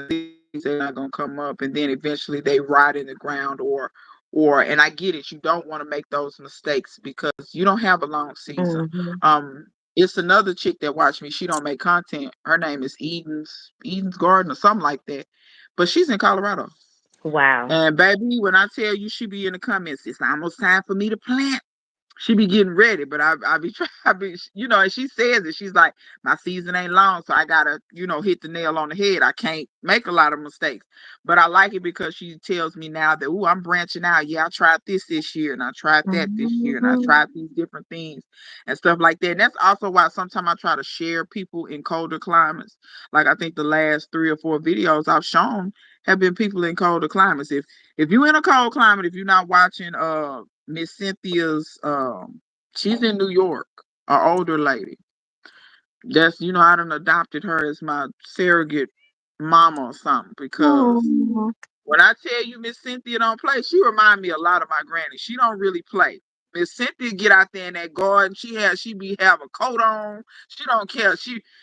things they're not gonna come up, and then eventually they rot in the ground, or and I get it. You don't want to make those mistakes because you don't have a long season. Hmm. It's another chick that watched me. She don't make content. Her name is Eden's Garden or something like that, but she's in Colorado. Wow. And baby, when I tell you, she be in the comments, it's almost time for me to plant. She be getting ready, but I be trying, I be, and she says it. She's like, my season ain't long, so I gotta, hit the nail on the head. I can't make a lot of mistakes, but I like it because she tells me now that, oh, I'm branching out. Yeah, I tried this year, and I tried that this year, and I Hmm. tried these different things and stuff like that. And that's also why sometimes I try to share people in colder climates. Like I think the last 3 or 4 videos I've shown have been people in colder climates. If you in a cold climate, if you're not watching, Miss Cynthia's, she's in New York, an older lady. That's, I done adopted her as my surrogate mama or something because Hmm. when I tell you Miss Cynthia don't play, she remind me a lot of my granny. She don't really play. Miss Cynthia get out there in that garden. She be have a coat on. She don't care.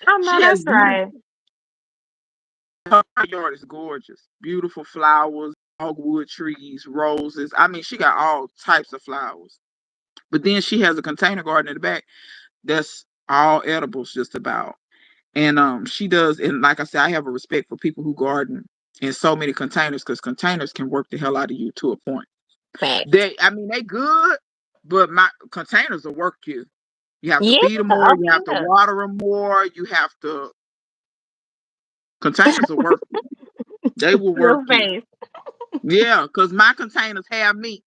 I She know has that's beautiful. right. Her yard is gorgeous. Beautiful flowers, dogwood trees, roses. I mean, she got all types of flowers. But then she has a container garden in the back that's all edibles just about. And she does, and like I said, I have a respect for people who garden in so many containers because containers can work the hell out of you to a point. Fact. I mean, they good, but my containers will work you. You have to Yeah. feed them more. Oh You have to yeah. water them more. You have to. Containers will work you. They will work Your you. face. Yeah, because my containers have me.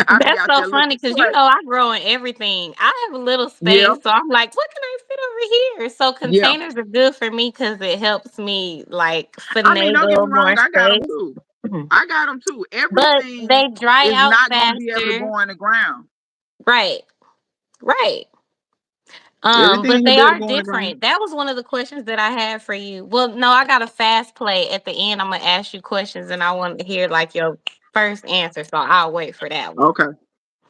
I be That's out so there funny looking because crazy. I grow in everything. I have a little Yep, space, so I'm like, what can I fit over here? So yeah. containers are good for me because it helps me like I mean, don't get me finagle wrong. more I got them space. too. I got them too. But Everything they dry is out not gonna be able to faster. go in the ground. Right. Right. But Everything will they be able to are go in the ground. different. That was one of the questions that I had for you. Well, no, I got a fast play at the end. I'm gonna ask you questions, and I want to hear like your first answer. So I'll wait for that one. Okay.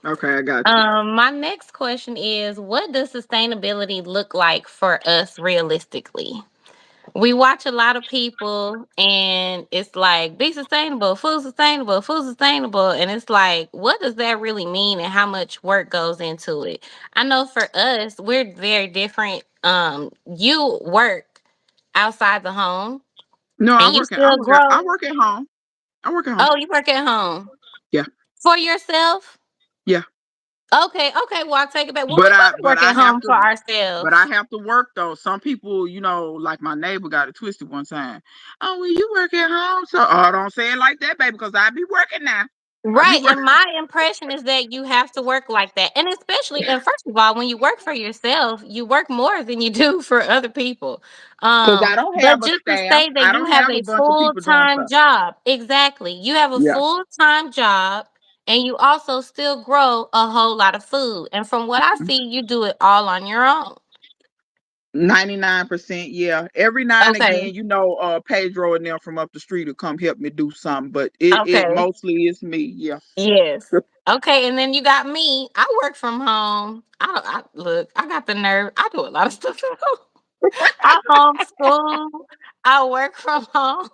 Okay, I got you. My next question is, what does sustainability look like for us realistically? We watch a lot of people and it's like food sustainable. And it's like, what does that really mean and how much work goes into it? I know for us, we're very different. You work outside the home No, and you still I grow. work at home. I work at home. Oh, you work at home Yeah. for yourself? Yeah. Okay, okay. Well, I'll take it back. Well, we But I both but work I at have home for to but I ourselves. have to work though. Some people, like my neighbor got it twisted one time. Oh, well, you work at home. So don't say it like that, baby, because I be working now. I be Right. working And my impression is that you have to work like that. And especially, and first of all, when you work for yourself, you work more than you do for other people. because I don't But have a just to staff. say that I you don't have have a a bunch of full people doing time stuff. job. Exactly. You have a Yeah. full time job and you also still grow a whole lot of food. And from what I see, you do it all on your own. 99%, yeah. Every now and Okay. again, Pedro and them from up the street will come help me do something, but it Okay. mostly is me, yeah. Yes. Okay, and then you got me. I work from home. I look. I got the nerve. I do a lot of stuff at home. I homeschool. I work from home.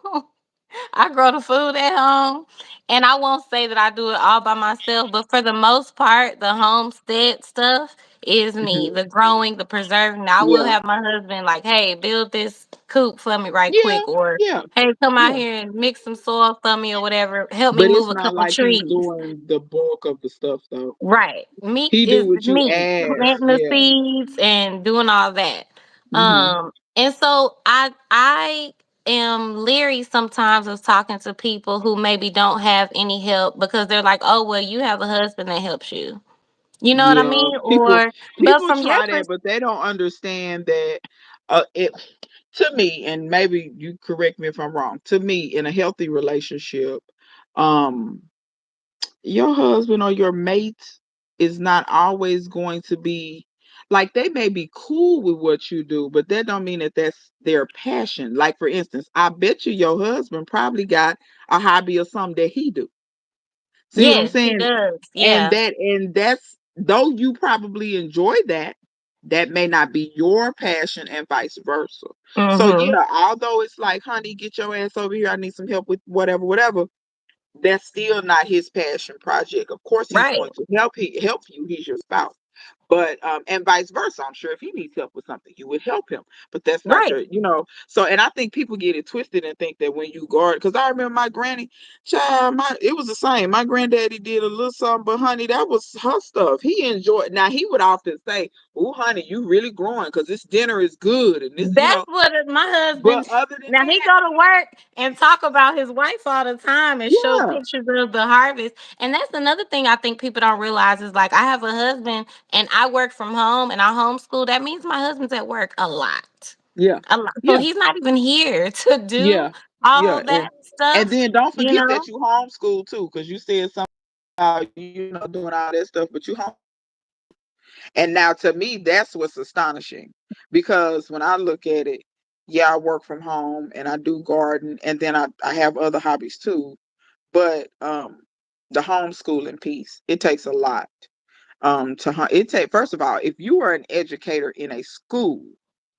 I grow the food at home. And I won't say that I do it all by myself, but for the most part, the homestead stuff is me. Mhm. The growing, the preserving. I will Yeah. have my husband like, hey, build this coop for me right Yeah. quick. Or Yeah. hey, come out Yeah. here and mix some soil for me or whatever. Help me But move it's a not couple like he's trees. doing the bulk of the stuff though. Right. Meat He do is what you me. ask. Planting the Yeah. seeds and doing all that. Hmm. And so I am leery sometimes of talking to people who maybe don't have any help because they're like, oh well, you have a husband that helps you. You know what I Yeah. mean? People Or but people from your try that, but they don't understand that it to me, and maybe you correct me if I'm wrong. To me, in a healthy relationship, um your husband or your mate is not always going to be like they may be cool with what you do, but that don't mean that that's their passion. Like for instance, I bet you your husband probably got a hobby or something that he do. See what I'm yes, he saying? does. And Yeah. that's though you probably enjoy that, that may not be your passion and vice versa. So Mm-hmm. yeah, although it's like, honey, get your ass over here. I need some help with whatever, whatever. That's still not his passion project. Of course, he's Right. going to help you. He's your spouse. But and vice versa. I'm sure if he needs help with something, you would help him. But that's not Right. your, So, and I think people get it twisted and think that when you guard, because I remember my granny, child, it was the same. My granddaddy did a little something, but honey, that was her stuff. He enjoyed. Now he would often say, "Oh, honey, you really growing because this dinner is good," and That's what my But husband. other than Now he that, go to work and talk about his wife all the time and show yeah, pictures of the harvest. And that's another thing I think people don't realize is like I have a husband and I work from home and I homeschool. That means my husband's at work a lot. yeah, A lot. So yeah, he's not even here to do yeah, yeah, all and that stuff, then don't you forget know? that you homeschool too, because you said something about doing all that stuff, but you homeschool. And now to me, that's what's astonishing, because when I look at it, yeah, I work from home and I do garden, and then I have other hobbies too. But the homeschooling piece, it takes a lot. It take First of all, if you are an educator in a school,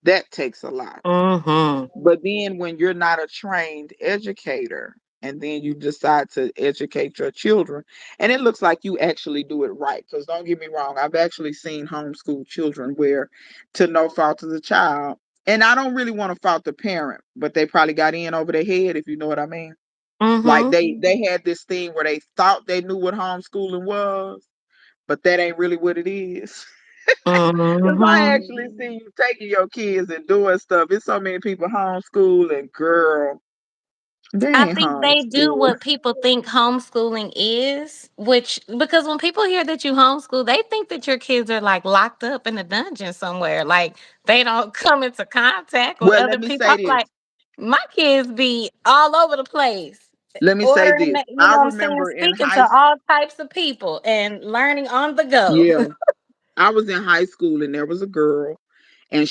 that takes a lot. Mm-hmm. But then when you're not a trained educator and then you decide to educate your children, and it looks like you actually do it right. Because don't get me wrong, I've actually seen homeschool children where, to no fault of the child, and I don't really want to fault the parent, but they probably got in over their head, if you know what I mean. Like Mm-hmm. they had this thing where they thought they knew what homeschooling was, but that ain't really what it is. Because I Mm-hmm. actually see you taking your kids and doing stuff. It's so many people homeschooling, girl. They I ain't think they do homeschool. what people think homeschooling is, which because when people hear that you homeschool, they think that your kids are like locked up in a dungeon somewhere. Like they don't come into contact with Well, other let me people. say I'm this. like, my kids be all over the place. Let me say Ordering, this. you I know what I'm saying? remember in Speaking high to school. all types of people and learning on the go. Yeah, I was in high school and there was a girl, and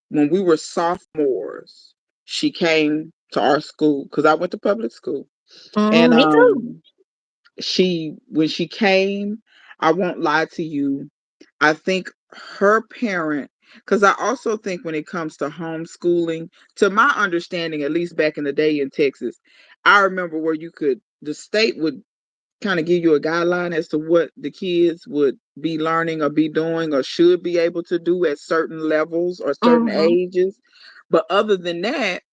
when we were sophomores, she came to our school because I went to public school. And Me too. when she came, I won't lie to you, I think her parent, because I also think when it comes to homeschooling, to my understanding, at least back in the day in Texas, I remember where the state would kind of give you a guideline as to what the kids would be learning or be doing or should be able to do at certain levels or certain Hmm. ages. But other than that,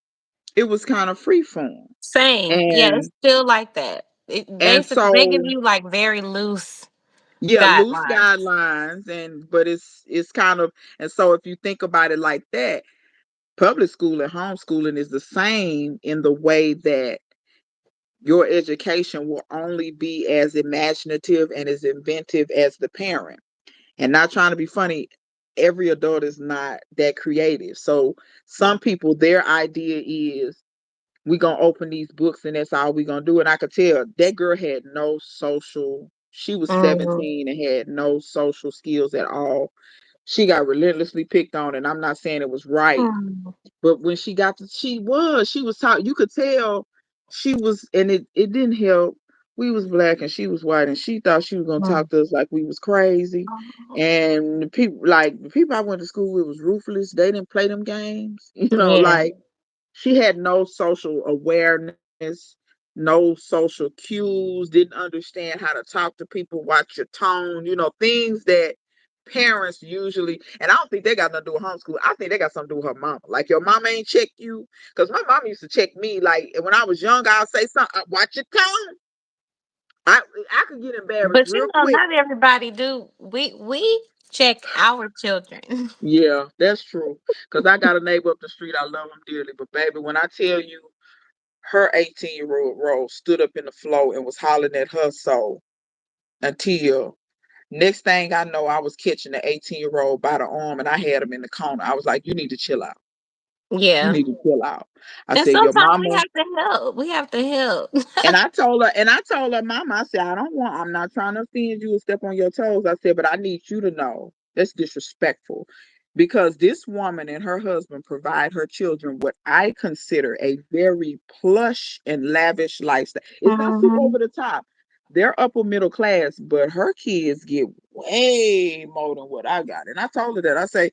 it was kind of free form. Same. Yeah, it's And still like that. and Basically, they give so you like very loose yeah, loose guidelines. guidelines, but it's kind of, and so if you think about it like that, public school and homeschooling is the same in the way that your education will only be as imaginative and as inventive as the parent. And not trying to be funny, every adult is not that creative. So some people, their idea is, we gonna open these books and that's all we gonna do. And I could tell that girl had no social. She was Hmm. 17 and had no social skills at all. She got relentlessly picked on, and I'm not saying it was right, Hmm. but when she was taught. You could tell she was, and it didn't help. We was black and she was white, and she thought she was gonna talk to us like we was crazy. And the people I went to school with was ruthless. They didn't play them games, Yeah. like she had no social awareness, no social cues, didn't understand how to talk to people, watch your tone, things that parents usually, and I don't think they got nothing to do with homeschool. I think they got something to do with her mama. Like your mama ain't check you, because my mom used to check me. Like when I was young, I'll say something, watch your tone. I could get embarrassed But real quick. not everybody do. We check our children. Yeah, that's true. Because I got a neighbor up the street. I love him dearly. But baby, when I tell you, her 18-year-old stood up in the floor and was hollering at her soul until next thing I know, I was catching the 18-year-old by the arm and I had him in the corner. I was like, you need to chill out. You Yeah. need to chill out. I And said, your sometimes we mama. have to help. We have to help. And I told her, mama, I said, I'm not trying to offend you or step on your toes. I said, but I need you to know that's disrespectful, because this woman and her husband provide her children what I consider a very plush and lavish lifestyle. It's not super Hmm. over the top. They're upper middle class, but her kids get way more than what I got. And I told her that. I say,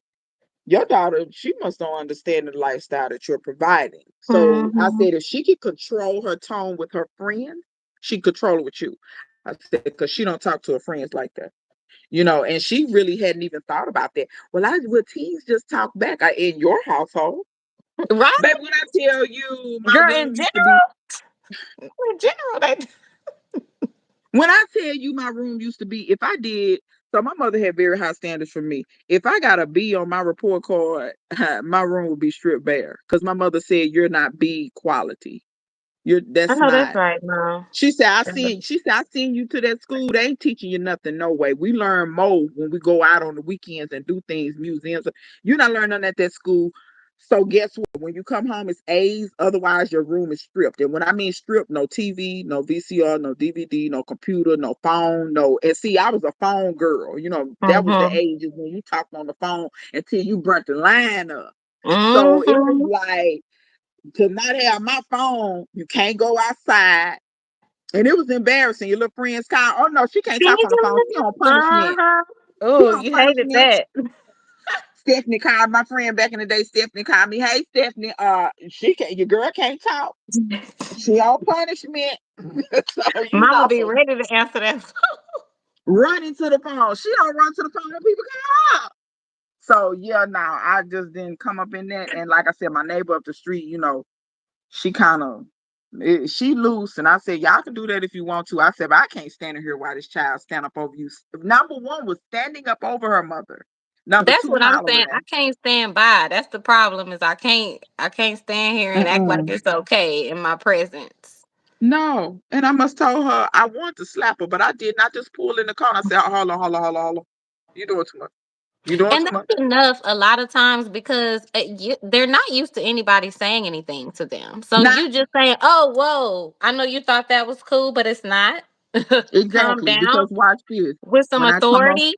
your daughter, she must don't understand the lifestyle that you're providing. So I Mm-hmm. said, if she could control her tone with her friends, she control it with you. I said, because she don't talk to her friends like that. And she really hadn't even thought about that. Well, teens just talk back in your household. Right? But when I tell you my Girl, room used to be in general, they When I tell you my room used to be, if I did, so my mother had very high standards for me. If I got a B on my report card, my room would be stripped bare because my mother said you're not B quality. I That's know that's not. right, Mom. She said I seen you to that school. They ain't teaching you nothing, no way. We learn more when we go out on the weekends and do things, museums. You're not learning nothing at that school. So guess what? When you come home, it's A's. Otherwise, your room is stripped. And when I mean stripped, no TV, no VCR, no DVD, no computer, no phone, no. And see, I was a phone girl. That was the Mm-hmm. ages when you talked on the phone until you burnt the line up. So it was Mm-hmm. like to not have my phone, you can't go outside. And it was embarrassing. Your little friends call, oh no, she can't talk on the phone. She on punishment. Uh-huh. She Oh, on you hated punishment. that. Stephanie called my friend back in the day. Stephanie called me. Hey Stephanie, your girl can't talk. She on punishment. So Mama be ready to answer that. running to the phone. She don't run to the phone when people call. So yeah, now I just didn't come up in that. And like I said, my neighbor up the street, she kind of she loose, and I said, y'all can do that if you want to. I said, but I can't stand in here while this child stand up over you. Number one was standing up over her mother. Number That's two, what I'm saying. I hollering. can't stand by. That's the problem is I can't stand here and act like Mm-mm. it's okay in my presence. No. And I must tell her I want to slap her, but I did not just pull in the car. I said, hold on, hold on, hold on, hold on. You doing too much. You doing And too much. that's enough a lot of times because they're not used to anybody saying anything to them. So Not you just saying, "Oh, whoa, I know you thought that was cool, but it's not." Calm exactly down because watch this. with some When I come on authority.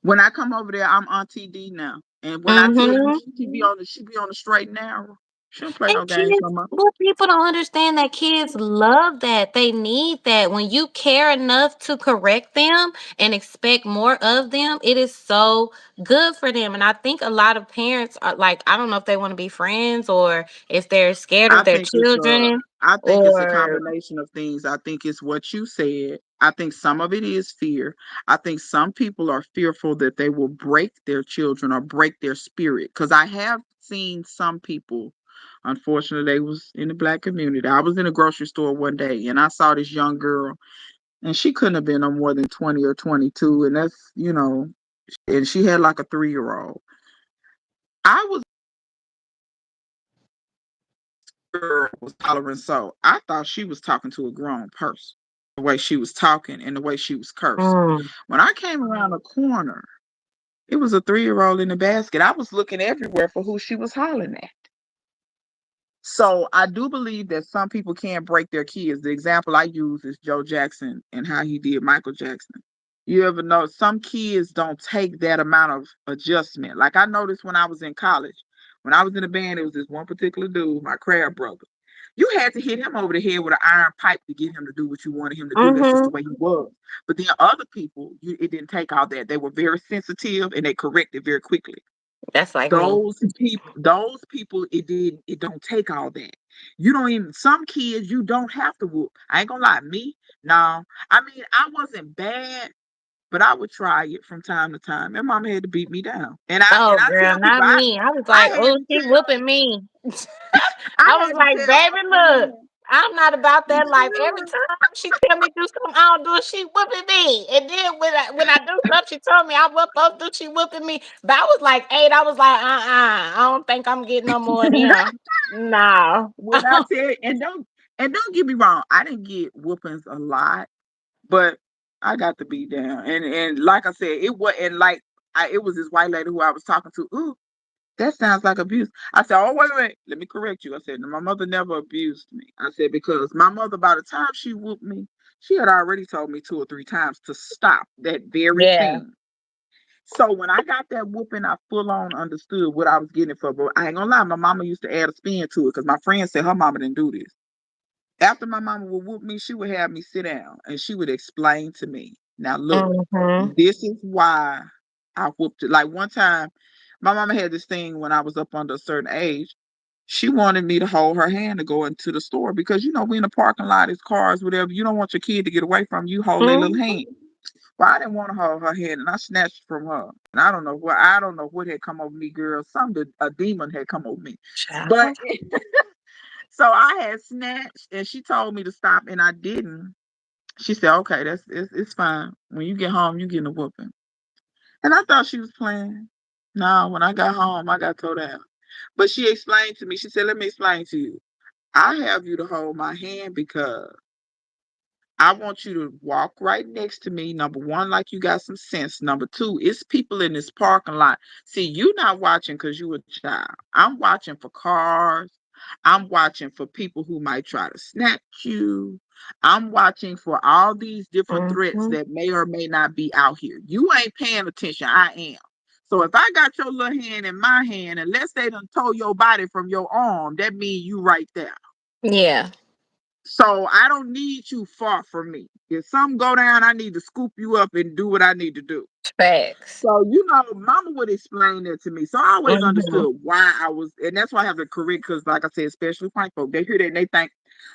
when I come over there, I'm Auntie D now. And when I tell you Mm-hmm. she be on the straight and narrow. She don't play And no games kids, no more. what people don't understand that kids love that. They need that. When you care enough to correct them and expect more of them, it is so good for them. And I think a lot of parents are like, I don't know if they want to be friends or if they're scared I of their think it's a children I think it's a or combination of things. I think it's what you said. I think some of it is fear. I think some people are fearful that they will break their children or break their spirit. Because I have seen some people, unfortunately, they was in the black community. I was in a grocery store one day and I saw this young girl, and she couldn't have been no more than 20 or 22. And and she had like a 3-year-old. I was girl was hollering, so I thought she was talking to a grown person. The way she was talking and the way she was cursing. mm, When I came around the corner, it was a 3-year-old in the basket. I was looking everywhere for who she was hollering at. So I do believe that some people can't break their kids. The example I use is Joe Jackson and how he did Michael Jackson. You ever know some kids don't take that amount of adjustment? Like I noticed when I was in college, when I was in a band, it was this one particular dude, my crab brother. You had to hit him over the head with an iron pipe to get him to do what you wanted him to do. That's just the mm-hmm. way he was. But then other people, it didn't take all that. They were very sensitive and they corrected very quickly. That's like me. Those people, it don't take all that. You don't even some kids you don't have to whoop. I ain't gonna lie, me, no. I mean, I wasn't bad, but I would try it from time to time. And mama had to beat me down. And I Oh, and I girl, tell people not me. I was I like, had oh, to she tell whooping me. I I was had to like, tell my baby, look, friend. I'm not about that life. Every time she tell me do something I don't do, it, she whooping me. And then when I do something, she told me I whoop up, do she whooping me. But I was like 8. I was like, I don't think I'm getting no more of them. No. When I tell and don't get me wrong, I didn't get whoopings a lot, but I got to beat down. And like I said, it was and like it was this white lady who I was talking to. Ooh, that sounds like abuse. I said, oh, wait, wait, let me correct you. I said, no, my mother never abused me. I said, because my mother, by the time she whooped me, she had already told me 2 or 3 times to stop that very Yeah. thing. So when I got that whooping, I full on understood what I was getting for. But I ain't gonna lie, my mama used to add a spin to it because my friend said her mama didn't do this. After my mama would whoop me, she would have me sit down and she would explain to me. Now look, Mhm. this is why I whooped it. Like one time, my mama had this thing when I was up under a certain age. She wanted me to hold her hand to go into the store because we in the parking lot, it's cars, whatever. You don't want your kid to get away from you. Hold their little Mhm. hand. But I didn't want to hold her hand, and I snatched from her. And I don't know what had come over me, girl. A demon had come over me. But Child. so I had snatched, and she told me to stop, and I didn't. She said, "Okay, it's fine. When you get home, you getting a whooping." And I thought she was playing. No, when I got home, I got told out. But she explained to me. She said, "Let me explain to you. I have you to hold my hand because I want you to walk right next to me. Number one, like you got some sense. Number two, it's people in this parking lot. See, you not watching because you a child. I'm watching for cars. I'm watching for people who might try to snatch you. I'm watching for all these different threats Mhm. that may or may not be out here. You ain't paying attention. I am. So if I got your little hand in my hand, unless they done tow your body from your arm, that means you right there. Yeah. So I don't need you far from me. If something go down, I need to scoop you up and do what I need to do. Facts. So, Mama would explain that to me. So I always Mhm. understood why I was, and that's why I have the correct, because like I said, especially white folk, they hear that and they think,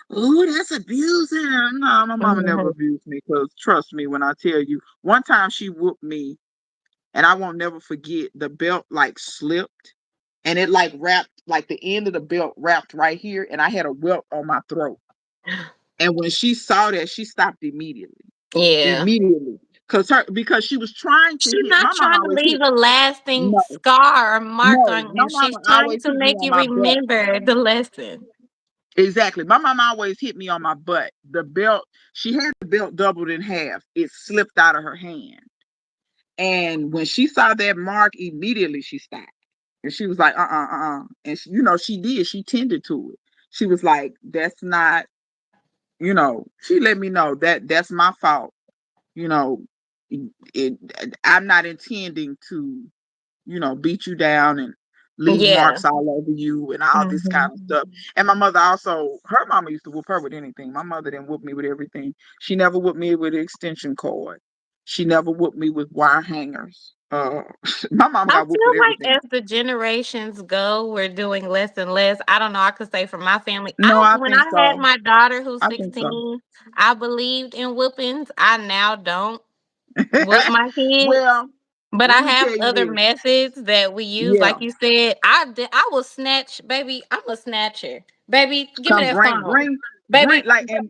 oh, that's abusing. No, my mama never Mhm. abused me, because trust me when I tell you, one time she whooped me, and I won't never forget, the belt like slipped and it like wrapped, like the end of the belt wrapped right here, and I had a welt on my throat. And when she saw that, she stopped immediately. Yeah. Immediately. Because she was trying to She's hit. not My mom trying to always leave hit. a lasting No, scar or mark no. on My you. She's mama trying always to hit me make on you my butt. remember the lesson. Exactly. My mama always hit me on my butt. The belt, she had the belt doubled in half. It slipped out of her hand. And when she saw that mark, immediately she stopped. And she was like, And she did. She tended to it. She was like, that's not, she let me know that that's my fault. you know, it, I'm not intending to, beat you down and leave Yeah. marks all over you and all this kind of Mhm. stuff. And my mother also, her mama used to whoop her with anything. My mother didn't whoop me with everything. She never whooped me with an extension cord. She never whooped me with wire hangers. My mama I got whooped with feel like everything. as the generations go, we're doing less and less. I don't know. I could say for my family, No, I I when think I had so. my daughter who's I think so. 16, I believed in whoopings. I now don't whoop my kids. Well, But I let me have tell you other this. methods that we use. Yeah, Like you said, I will snatch, baby. I'm a snatcher, baby. Give me come that phone, bring baby. like, and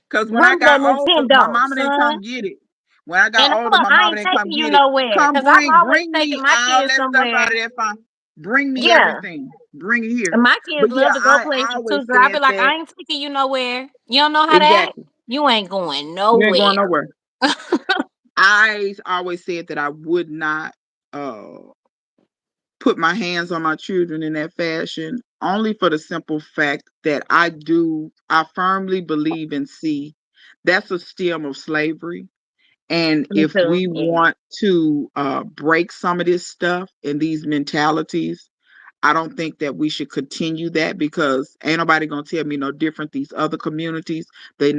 because when I Run that got older, my Nintendo, mama didn't son. come get it. When I got And older, look, my I mama ain't didn't come taking you get it. nowhere Come because I've always bring taken me my all kids that stuff somewhere. out of that phone. Bring me Yeah, everything. Bring it here. and my But kids yeah, love to go I places too. always Girl, I be said like, that. I ain't taking you nowhere. You don't know how to act. Exactly. You ain't going You ain't going nowhere. nowhere. I always said that I would not uh put my hands on my children in that fashion, only for the simple fact that I firmly believe and see that's a stem of slavery. And Me if too. we Yeah. want to break some of this stuff and these mentalities, I don't think that we should continue that, because ain't nobody gonna tell me no different. These other communities, they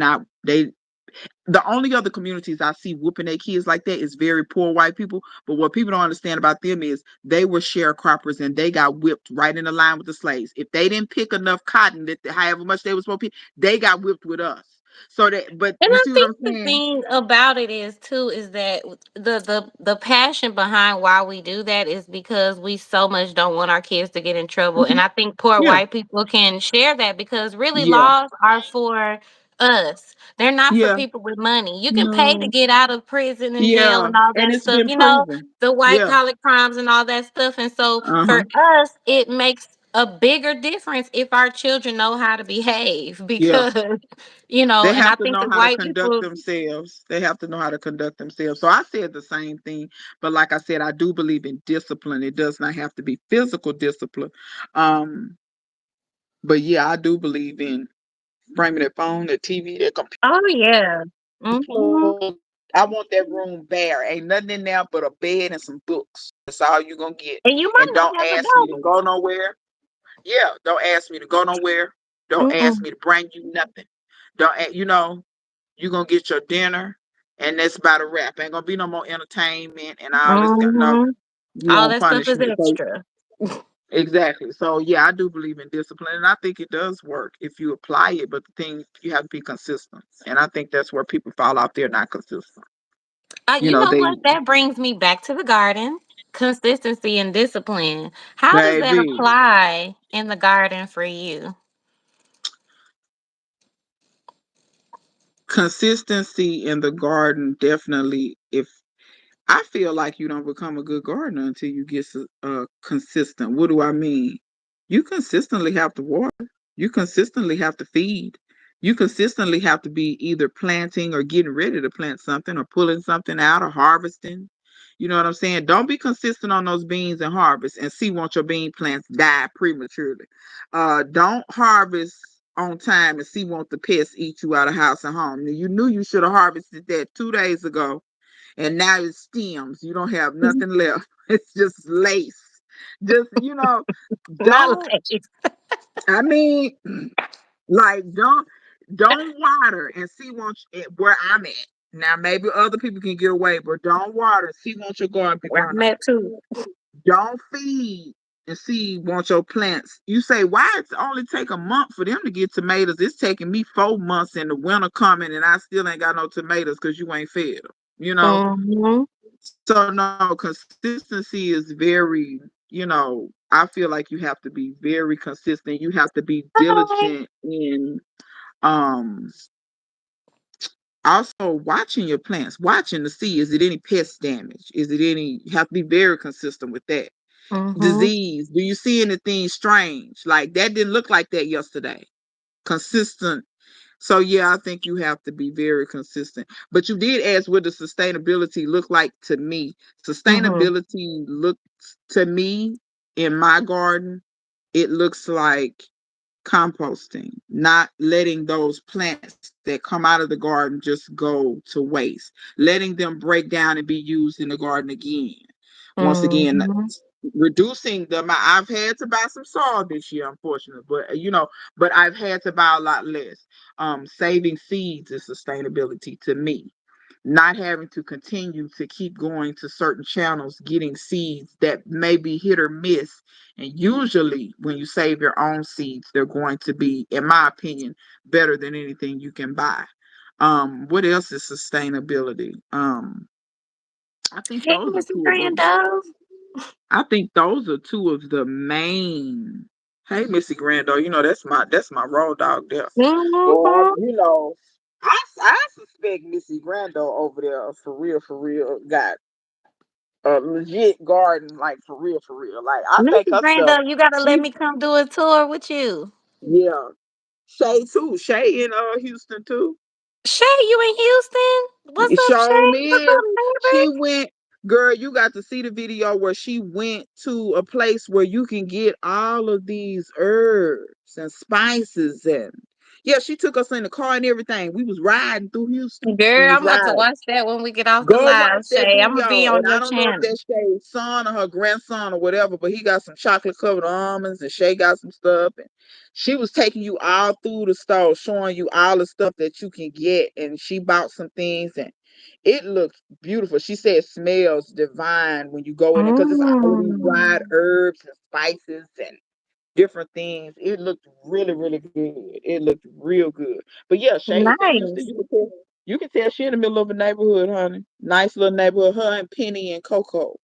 the only other communities I see whooping their kids like that is very poor white people. But what people don't understand about them is they were sharecroppers and they got whipped right in the line with the slaves. If they didn't pick enough cotton, that however much they were supposed to pick, they got whipped with us. So that, but And you I see what think I'm the saying? thing about it is too is that the passion behind why we do that is because we so much don't want our kids to get in trouble. And Mhm. I think poor Yeah, white people can share that because really yeah, laws are for us. They're not for yeah. people with money. You can pay to No, get out of prison and jail yeah, and all and that it's stuff, been you know, proven. the white Yeah, collar crimes and all that stuff. And so for uh-huh. us, it makes a bigger difference if our children know how to behave Yeah. because you know, They and I have to think know the how to white conduct people. themselves. They have to know how to conduct themselves. So I said the same thing, but like I said, I do believe in discipline. It does not have to be physical discipline. Um, but yeah, I do believe in bringing that phone, that TV, that Oh yeah. computer. Mhm. I want that room bare. Ain't nothing in there but a bed and some books. That's all you're gonna get. And you And might don't not have to ask me to go. go nowhere. Yeah, don't ask me to go nowhere. Don't ask Mm-mm. me to bring you nothing. Don't you're gonna get your dinner, and that's about a wrap. Ain't gonna be no more entertainment and all this stuff. No, Mm-hmm. you All on that stuff is punishment. So extra. exactly. So yeah, I do believe in discipline, and I think it does work if you apply it. But the thing, you have to be consistent, and I think that's where people fall off. They're not consistent. You know They what? That brings me back to the garden. Consistency and discipline. How does that baby. apply in the garden for you? Consistency in the garden definitely. If I feel like you don't become a good gardener until you get consistent. What do I mean? You consistently have to water. You consistently have to feed. You consistently have to be either planting or getting ready to plant something or pulling something out or harvesting. You know what I'm saying? Don't be consistent on those beans and harvest and see want your bean plants die prematurely. Don't harvest on time and see want the pests eat you out of house and home. You knew you should have harvested that 2 days ago, and now it stems. You don't have nothing left. It's just lace. Just Not don't. like I mean, like don't water and see where I'm at. Now maybe other people can get away, but don't water. See want your garden be where growing. I'm at too. Don't feed and see want your plants. You say why it's only take a month for them to get tomatoes? It's taking me 4 months and the winter coming, and I still ain't got no tomatoes because you ain't fed them. You know. Mm-hmm. So no, consistency is very, I feel like you have to be very consistent. You have to be Okay. diligent in um also watching your plants, watching to see is it any pest damage? Is it any you have to be very consistent with that. Mm-hmm. Disease. Do you see anything strange? Like that didn't look like that yesterday. Consistent. So yeah, I think you have to be very consistent. But you did ask what does sustainability look like to me. Mm-hmm. Sustainability looks to me in my garden, it looks like composting, not letting those plants that come out of the garden just go to waste, letting them break down and be used in the garden again. Once again, Mm-hmm. reducing them. I've had to buy some soil this year, unfortunately, but but I've had to buy a lot less. Saving seeds is sustainability to me. Not having to continue to keep going to certain channels, getting seeds that may be hit or miss. And usually, when you save your own seeds, they're going to be, in my opinion, better than anything you can buy. What else is sustainability? I think Hey, those are Mrs. two of the Brando. I think those are two of the main. Hey, Missy Grando, that's my road dog there. Boy, Mm-hmm. I suspect Missy Grando over there for real got a legit garden, like for real. Like I think Mrs. her stuff. Brando, you gotta let She me come do a tour with you. yeah. Shay too. Shay in Houston too. Shay, you in Houston? What's It up, sure Shay? What's is. up, She neighbor? went, girl, you got to see the video where she went to a place where you can get all of these herbs and spices and yeah, she took us in the car and everything. We was riding through Houston. We Girl, was I'm about to riding. watch that when we get off the Go watch live, that Shay. I'm gonna be video. on And I your don't know if channel. that's Shay's son or her grandson or whatever, but he got some chocolate covered almonds and Shay got some stuff. And she was taking you all through the store, showing you all the stuff that you can get. And she bought some things and it looks beautiful. She said it smells divine when you go in there because it's all of these dried Mm. herbs and spices and different things. It looked really, really good. It looked real good. But yeah, Shay is in Houston. Nice. You can tell she in the middle of a neighborhood, honey. Nice little neighborhood. Her and Penny and Coco.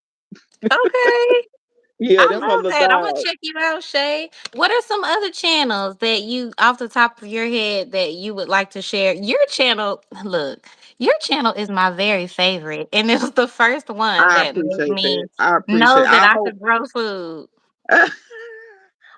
Okay. Yeah, I them her love little that. I'm gonna dogs. check you out, Shay. What are some other channels that you, off the top of your head, that you would like to share? Your channel, look, your channel is my very favorite, and it was the first one I that made appreciate me that. I appreciate. know that I I hope. could grow food.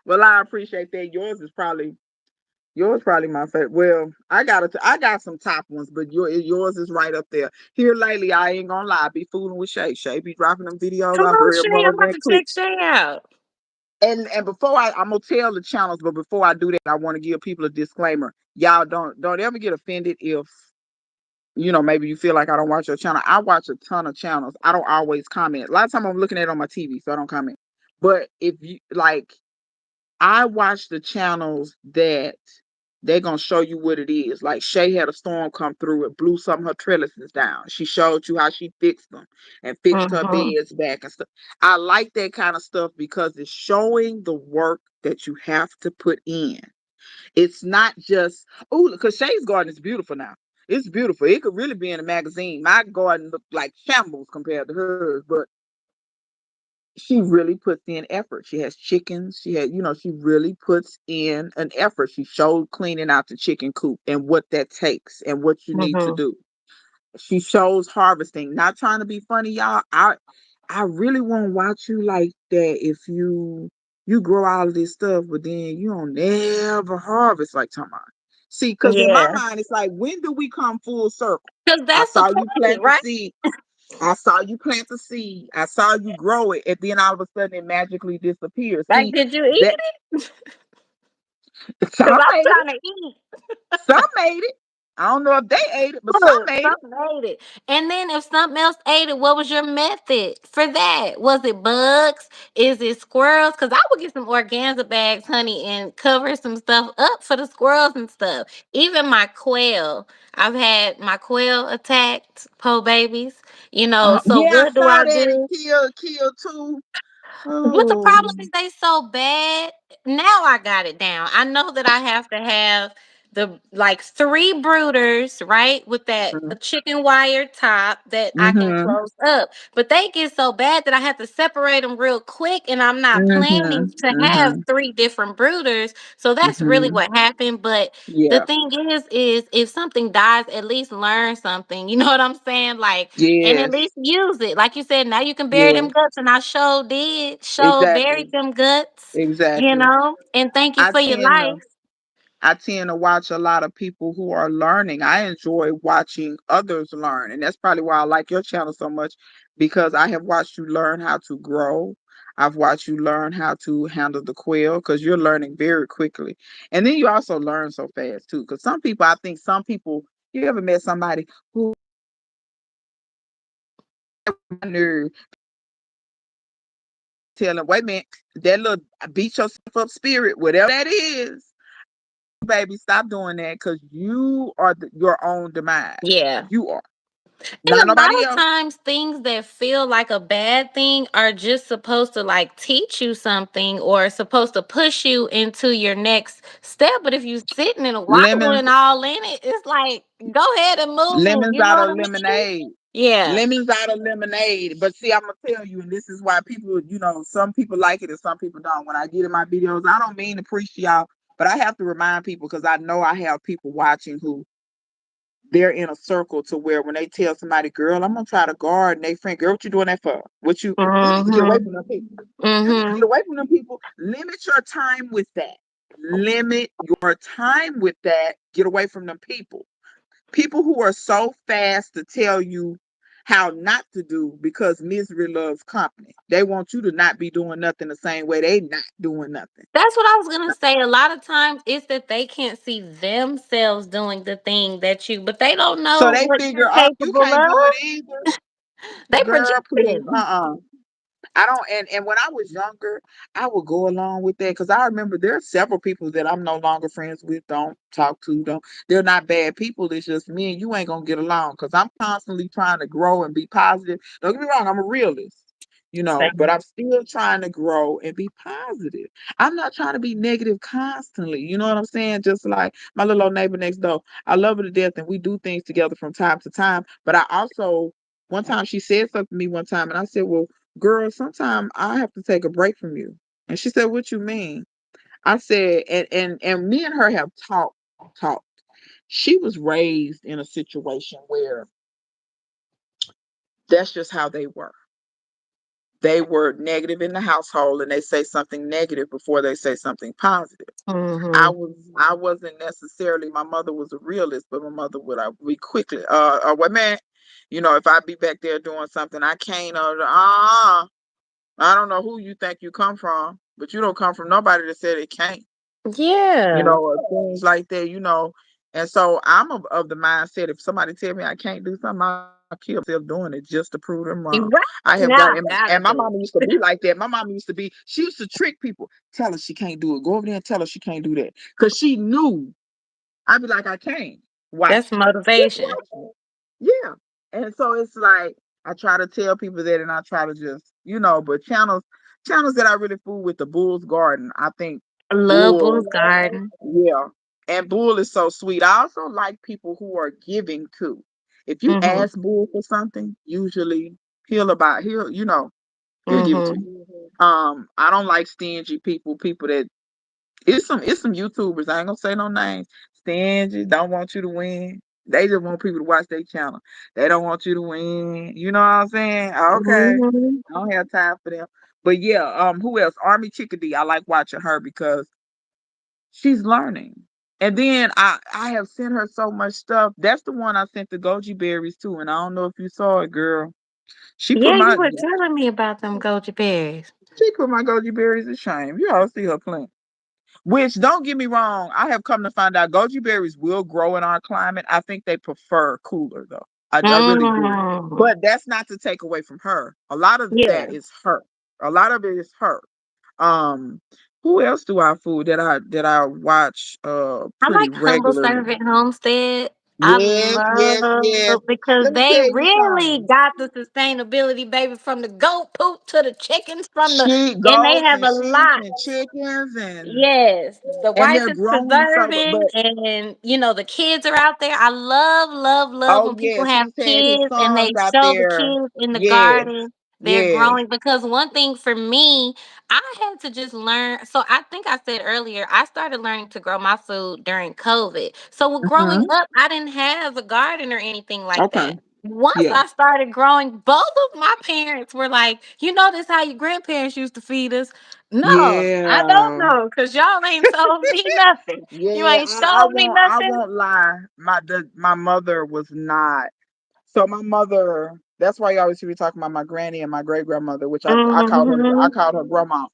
Well, I appreciate that. Yours probably my favorite. Well, I got some top ones, but yours is right up there. Here lately, I ain't gonna lie, I be fooling with Shay. Shay be dropping them videos. Come I on, hurry up Shay. I'm on about that to click. check Shay out. And before I'm gonna tell the channels, but before I do that, I want to give people a disclaimer. Y'all don't ever get offended if maybe you feel like I don't watch your channel. I watch a ton of channels. I don't always comment. A lot of time I'm looking at it on my TV, so I don't comment. But if you like, I watch the channels that They're gonna show you what it is. Like Shay had a storm come through, it blew some of her trellises down. She showed you how she fixed them and fixed her Mhm. beds back and stuff. I like that kind of stuff because it's showing the work that you have to put in. It's not just, oh, because Shay's garden is beautiful now. It's beautiful. It could really be in a magazine. My garden looked like shambles compared to hers, but she really puts in effort. She has chickens. She really puts in an effort. She showed cleaning out the chicken coop and what that takes and what you need to Mhm. do. She shows harvesting. Not trying to be funny, y'all. I really won't watch you like that if you grow all of this stuff, but then you don't never harvest like talking about. See, because in my Yeah. mind, it's like, when do we come full circle? Because I that's the saw you point, plant the right? seed. I saw you plant the seed. I saw you grow it, and then all of a sudden it magically disappears. Like, See, did you eat that it? Because some I'm made it. trying to eat. Some made it. I don't know if they ate it, but some Look, made it. something ate it. And then if something else ate it, what was your method for that? Was it bugs? Is it squirrels? Because I would get some organza bags, honey, and cover some stuff up for the squirrels and stuff. Even my quail. I've had my quail attacked, po babies. So Yeah, I what do saw I that. It do? killed two. But the Oh. problem is they so bad. Now I got it down. I know that I have to have the like three brooders, right? With that chicken wire top that I can Mm-hmm. close up. But they get so bad that I have to separate them real quick, and I'm not Mm-hmm. planning to have Mm-hmm. three different brooders. So that's really Mm-hmm. what happened. But the Yeah. thing is if something dies, at least learn something. You know what I'm saying? Like, and at Yes. least use it. Like you said, now you can bury them Yes. guts, and I sure did, sure buried Exactly. them guts, Exactly. and thank you I for your tend to life. I tend to watch a lot of people who are learning. I enjoy watching others learn. And that's probably why I like your channel so much, because I have watched you learn how to grow. I've watched you learn how to handle the quail because you're learning very quickly. And then you also learn so fast too. Because I think some people, you ever met somebody who nerve tell them, wait a minute, that little beat yourself up spirit, whatever that is, baby, stop doing that because you are your own demise. Yeah. You are. And Not a lot nobody of else. times things that feel like a bad thing are just supposed to like teach you something or supposed to push you into your next step. But if you sitting and Lemons, wallowing all in it, it's like go ahead and move. lemons You know out what of I mean? lemonade. Yeah. Lemons out of lemonade. But see, I'm gonna tell you, and this is why people, some people like it and some people don't. When I get in my videos, I don't mean to preach to y'all, but I have to remind people because I know I have people watching who they're in a circle to where when they tell somebody, girl, I'm gonna try to garden, they friend, girl, what you doing that for? You need to get away Mhm. from them people. You need to get Mhm. away from them people. Limit your time with that. Limit your time with that. Get away from them people. People who are so fast to tell you how not to do because misery loves company. They want you to not be doing nothing the same way they not doing nothing. That's what I was gonna say. A lot of times it's that they can't see themselves doing the thing that but they don't So know they what figure, you're oh, you capable can't do it of. either. They Girl, please. projecting. I don't, and when I was younger, I would go along with that because I remember there are several people that I'm no longer friends with, don't talk to, don't. They're not bad people. It's just me and you ain't gonna get along because I'm constantly trying to grow and be positive. Don't get me wrong, I'm a realist, but Same. I'm still trying to grow and be positive. I'm not trying to be negative constantly. You know what I'm saying? Just like my little old neighbor next door. I love her to death and we do things together from time to time. But I also one time she said something to me one time and I said, well, girl, sometimes I have to take a break from you. And she said, what you mean? I said, and me and her have talked. She was raised in a situation where that's just how they were. They were negative in the household and they say something negative before they say something positive. Mhm. I wasn't necessarily, my mother was a realist, but my mother would we quickly wait man, if I be back there doing something I can't I don't know who you think you come from, but you don't come from nobody that said it can't, Yeah. or things like that. And so I'm of the mindset if somebody tell me I can't do something, I'll kill myself doing it just to prove them wrong. Right I have now, done I it, gotta and my do mama used to be like that. My mama used to be, she used to trick people, tell her she can't do it. Go over there and tell her she can't do that. Because she knew. I'd be like, I can't That's watch it. Just motivation. watch it. Yeah. And so it's like I try to tell people that, and I try to just, but channels that I really fool with the Bull's Garden. I think I love Bull, Bull's Garden. yeah. And Bull is so sweet. I also like people who are giving too. If you Mhm. ask Bull for something, usually he'll give it to Mhm. you. I don't like stingy people, people that it's some YouTubers, I ain't gonna say no names. Stingy, don't want you to win. They just want people to watch their channel. They don't want you to win. You know what I'm saying? Okay. Mhm. I don't have time for them. But yeah, who else? Army Chickadee. I like watching her because she's learning. And then I have sent her so much stuff. That's the one I sent the goji berries to, and I don't know if you saw it, girl. She put Yeah, you my were telling me about them goji berries. she put my goji berries to shame. You ought to see her plant. Which, don't get me wrong, I have come to find out goji berries will grow in our climate. I think they prefer cooler though. I really do. Mm. But that's not to take away from her. A lot of that Yeah. is her. A lot of it is her. Um, who else do I food that I watch I pretty like Humble regularly? Servant Homestead. I Yes, yes, yes. love because Let me they tell you really something. got the sustainability, baby, from the goat poop to the chickens from the, Sheep, and they goats, have and a sheep, lot. and chickens, Yes, the and wife they're is growing so. preserving, But and the kids are out there. I love, love, love oh when people yes, have he said his kids and they sons out show the there. kids in the Yes, garden. They're yes. growing because one thing for me, I had to just learn. So I think I said earlier, I started learning to grow my food during COVID. So with growing Hmm. up, I didn't have a garden or anything like Okay. that. Once Yeah. I started growing, both of my parents were like, this how your grandparents used to feed us. No, I don't Yeah. know, cause y'all ain't told me nothing. You Yeah. ain't I showed me won't. I nothing. won't lie. My mother was not. So my mother. That's why you always hear me talking about my granny and my great grandmother, which I called her. I Hmm. called her grandma.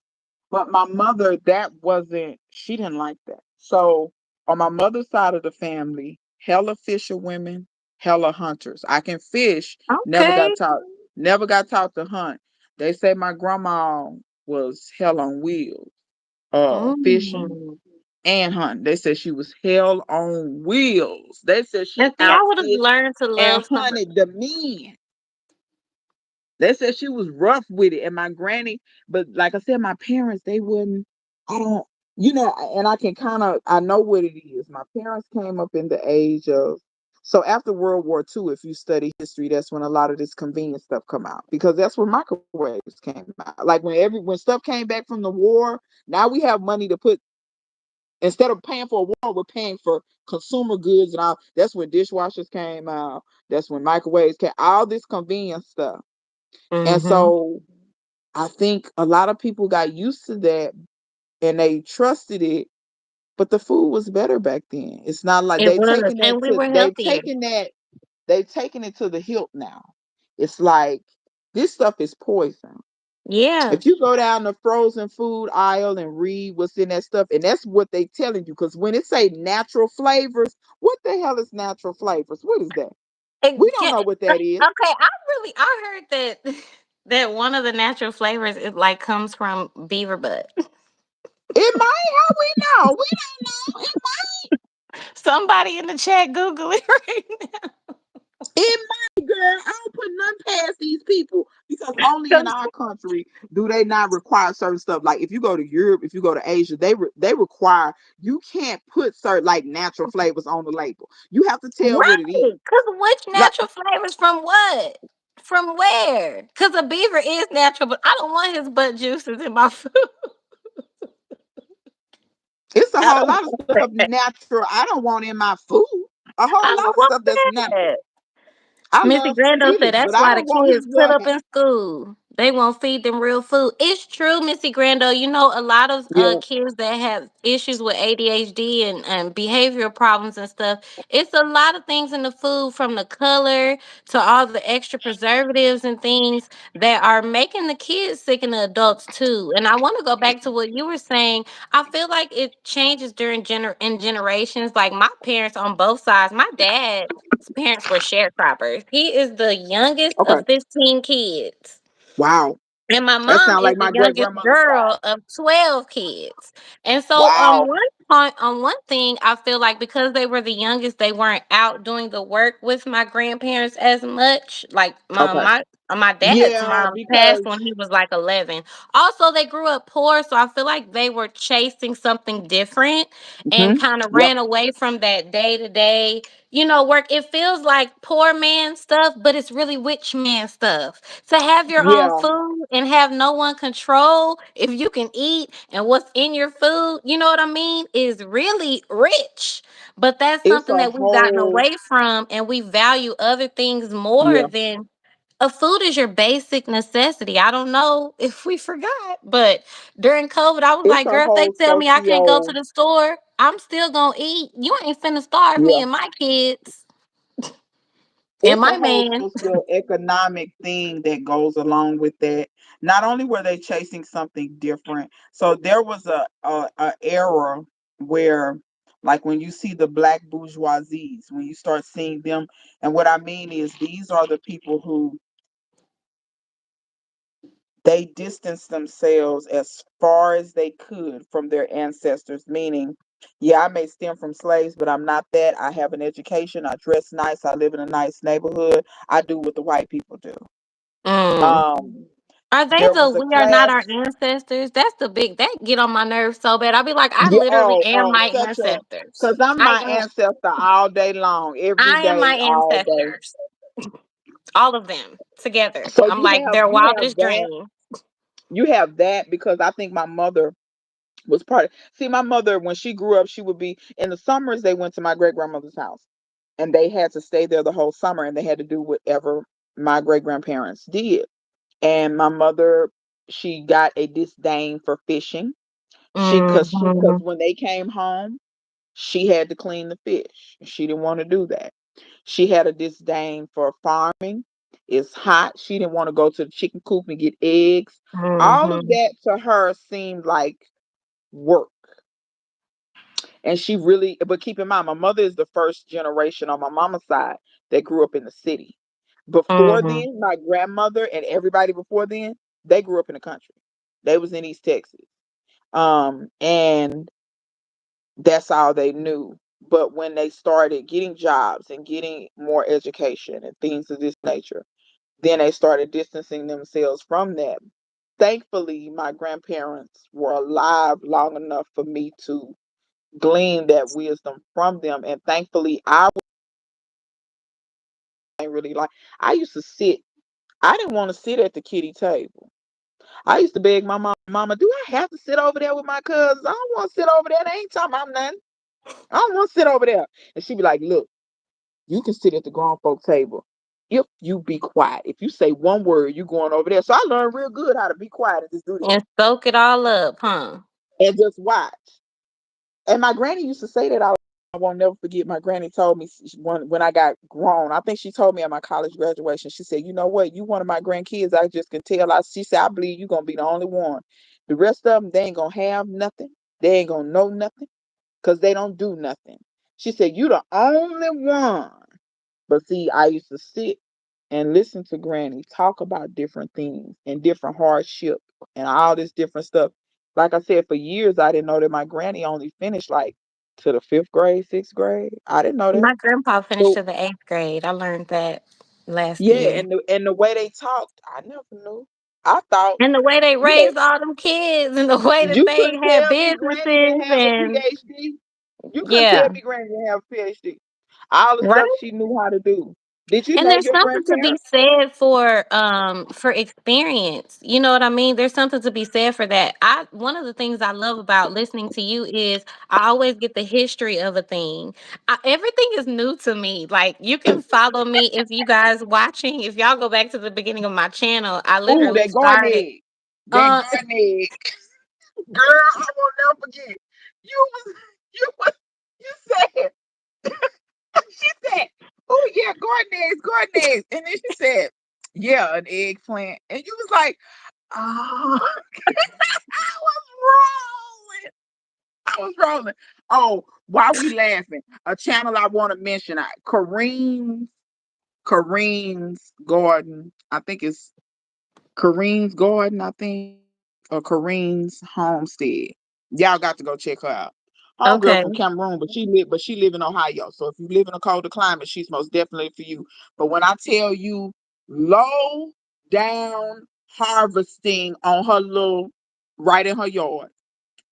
But my mother, that wasn't. She didn't like that. So on my mother's side of the family, hella fisher women, hella hunters. I can fish. Never got Okay. taught. Never got taught to hunt. They say my grandma was hell on wheels, fishing Mm. and hunting. They said she was hell on wheels. They said And she see, I would have outfished learned to and love somebody. hunted the men. They said she was rough with it. And my granny, but like I said, my parents, they wouldn't, I don't, and I can I know what it is. My parents came up in the age of, so after World War II, if you study history, that's when a lot of this convenience stuff come out because that's when microwaves came out. Like when stuff came back from the war, now we have money to put, instead of paying for a war, we're paying for consumer goods and all. That's when dishwashers came out. That's when microwaves came, all this convenience stuff. And Hmm. so I think a lot of people got used to that and they trusted it, but the food was better back then. It's not like It was, and we were healthier. they've taken it to the hilt now. It's like this stuff is poison. Yeah. If you go down the frozen food aisle and read what's in that stuff, and that's what they telling you, because when it say natural flavors, what the hell is natural flavors? What is that? We don't know what that is. Okay, I heard that that one of the natural flavors is like comes from beaver butt. It might, how we know? We don't know. Somebody in the chat Google it right now. It might, girl. I don't put none past these people because only in 'Cause our country do they not require certain stuff. Like if you go to Europe, if you go to Asia, they require, you can't put certain like natural flavors on the label. You have to tell what it is. right, because which Like natural flavors from what? From where? Because a beaver is natural, but I don't want his butt juices in my food. it's a I whole don't lot of want stuff that. natural I don't want in my food. A whole I lot don't of want stuff that's natural. that. I Missy love Grando said spinach, but that's I why the don't want his kids put up butt. in school. They won't feed them real food. It's true, Missy Grando. A lot of Yeah. kids that have issues with ADHD and behavioral problems and stuff. It's a lot of things in the food, from the color to all the extra preservatives and things that are making the kids sick and the adults too. And I want to go back to what you were saying. I feel like it changes in generations. Like my parents on both sides. My dad parents were sharecroppers. He is the youngest Okay. of 15 kids. Wow. And my That mom sounds is like the my great youngest grandmother's girl side. of 12 kids. And so Wow. On one thing, I feel like because they were the youngest, they weren't out doing the work with my grandparents as much. Like Okay. my dad's Yeah, mom passed because when he was like 11. Also, they grew up poor, so I feel like they were chasing something different and mhm, kind of yep, ran away from that day to day, work. It feels like poor man stuff, but it's really rich man stuff. To have your own yeah, food and have no one control if you can eat and what's in your food, you know what I mean, is really rich. But that's it's something a that we've gotten whole away from, and we value other things more yeah, than a food is your basic necessity. I don't know if we forgot, but during COVID, I was it's like, a girl, if they whole tell me I can't go to socio the store, I'm still gonna eat. You ain't finna starve me yeah, and my kids and it's a my whole man. socioeconomic thing that goes along with that. Not only were they chasing something different, so there was a era where, like when you see the black bourgeoisies, when you start seeing them, and what I mean is these are the people who they distanced themselves as far as they could from their ancestors, meaning, yeah, I may stem from slaves, but I'm not that. I have an education, I dress nice, I live in a nice neighborhood, I do what the white people do. Mm. Um, Are they there the was a we are not class, our ancestors? That's the big that get on my nerves so bad. I'll be like, I yeah, literally am my such a, ancestors. because I'm I my am ancestor all day long, every I am my day, all day. ancestors. All of them together. So I'm like their you have wildest that, dream. because I think my mother was part of. See, my mother, when she grew up, she would be in the summers. They went to my great grandmother's house, and they had to stay there the whole summer, and they had to do whatever my great grandparents did. And my mother, she got a disdain for fishing. Because Hmm. when they came home, she had to clean the fish. She didn't want to do that. She had a disdain for farming. It's hot. She didn't want to go to the chicken coop and get eggs. All of Hmm. that to her seemed like work. And she really, but keep in mind, my mother is the first generation on my mama's side that grew up in the city. Before Hmm. then, my grandmother and everybody before then, they grew up in the country. They was in East Texas. And that's all they knew. But when they started getting jobs and getting more education and things of this nature, then they started distancing themselves from that. Thankfully, my grandparents were alive long enough for me to glean that wisdom from them. And thankfully, I ain't really like, I used to sit, I didn't want to sit at the kitty table. I used to beg my mama, do I have to sit over there with my cousins? I don't want to sit over there. They ain't talking about nothing. I don't want to sit over there. And she'd be like, look, you can sit at the grown folk table if you be quiet. If you say one word, you going over there. So I learned real good how to be quiet and just do this And soak it all up, huh? and just watch. And my granny used to say that. I won't never forget. My granny told me when I got grown. I think she told me at my college graduation. She said, "You know what? You one of my grandkids. I just can tell." She said, "I believe you're gonna be the only one. The rest of them, they ain't gonna have nothing. They ain't gonna know nothing because they don't do nothing." She said, "You the only one." But see, I used to sit and listen to Granny talk about different things and different hardship and all this different stuff. Like I said, for years I didn't know that my granny only finished like to the fifth grade, sixth grade. I didn't know that. My grandpa finished So to the eighth grade. I learned that last yeah, year. and the way they talked, I never knew. I thought, And the way they yeah, raised all them kids and the way that you they couldn't had tell me Granny didn't businesses have a and PhD. You couldn't yeah, tell me Granny didn't have a PhD. All the right. stuff she knew how to do. Did you And know there's your something to be grandparents? said for experience. You know what I mean? There's something to be said for that. I One of the things I love about listening to you is I always get the history of a thing. Everything is new to me. Like you can follow me if you guys watching. If y'all go back to the beginning of my channel, I Ooh, literally that garden started. egg. That Uh, garden egg. Girl, I will never forget. You was, you said, she said, oh yeah, garden eggs. And then she said, yeah, an eggplant. And you was like, oh, I was rolling. I was rolling. Oh, why we laughing? A channel I want to mention, Kareem's Garden. I think it's Kareem's Garden, I think, or Kareem's Homestead. Y'all got to go check her out. homegirl Okay. from Cameroon, but she live in Ohio. So if you live in a colder climate, she's most definitely for you. But when I tell you low down harvesting on her little right in her yard,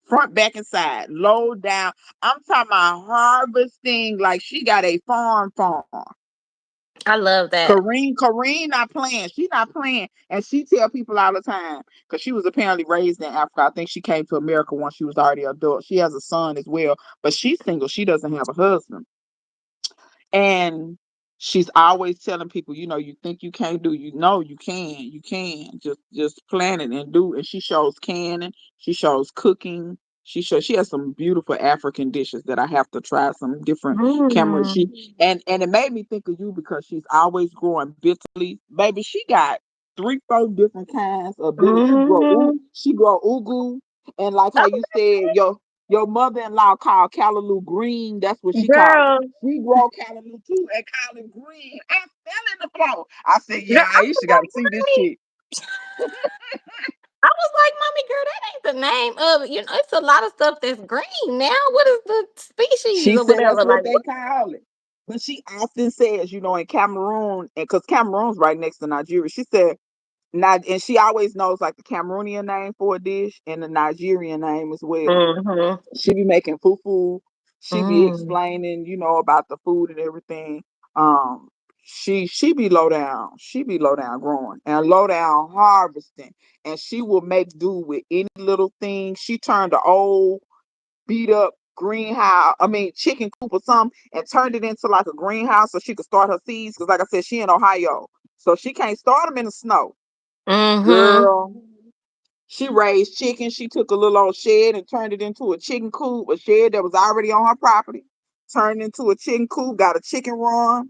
front, back, and side, low down. I'm talking about harvesting like she got a farm. I love that. Corrine not playing. She not playing. And she tell people all the time, because she was apparently raised in Africa. I think she came to America once she was already adult. She has a son as well, but she's single. She doesn't have a husband. And she's always telling people, you think you can't do, you can just plan it and do. And she shows canning, she shows cooking, she has some beautiful African dishes that I have to try, some different camera. Mm. And it made me think of you because she's always growing bitter leaf. Baby, she got 3 4 different kinds of bitter. Hmm. She grow ugu, and like how you said, your mother-in-law called callaloo green. That's what she called it. Girl, We grow callaloo too and call it green. I fell in the floor. I said, girl, yeah, I was Aisha got to like, see this mommy, shit. I was like, mommy, girl, that ain't the name of it. It's a lot of stuff that's green now. What is the species She or said that's whatever? what Like, they what? call it. But she often says, in Cameroon, and because Cameroon's right next to Nigeria, she said, not, and she always knows like the Cameroonian name for a dish and the Nigerian name as well. Mm-hmm. She be making fufu. She be Mm. explaining, about the food and everything. Um, she be low down. She be low down growing and low down harvesting. And she will make do with any little thing. She turned the old beat up chicken coop or something, and turned it into like a greenhouse so she could start her seeds. Because like I said, she in Ohio, so she can't start them in the snow. Mm-hmm. Girl, she raised chickens. She took a little old shed and turned it into a chicken coop, a shed that was already on her property. Turned into a chicken coop, got a chicken run.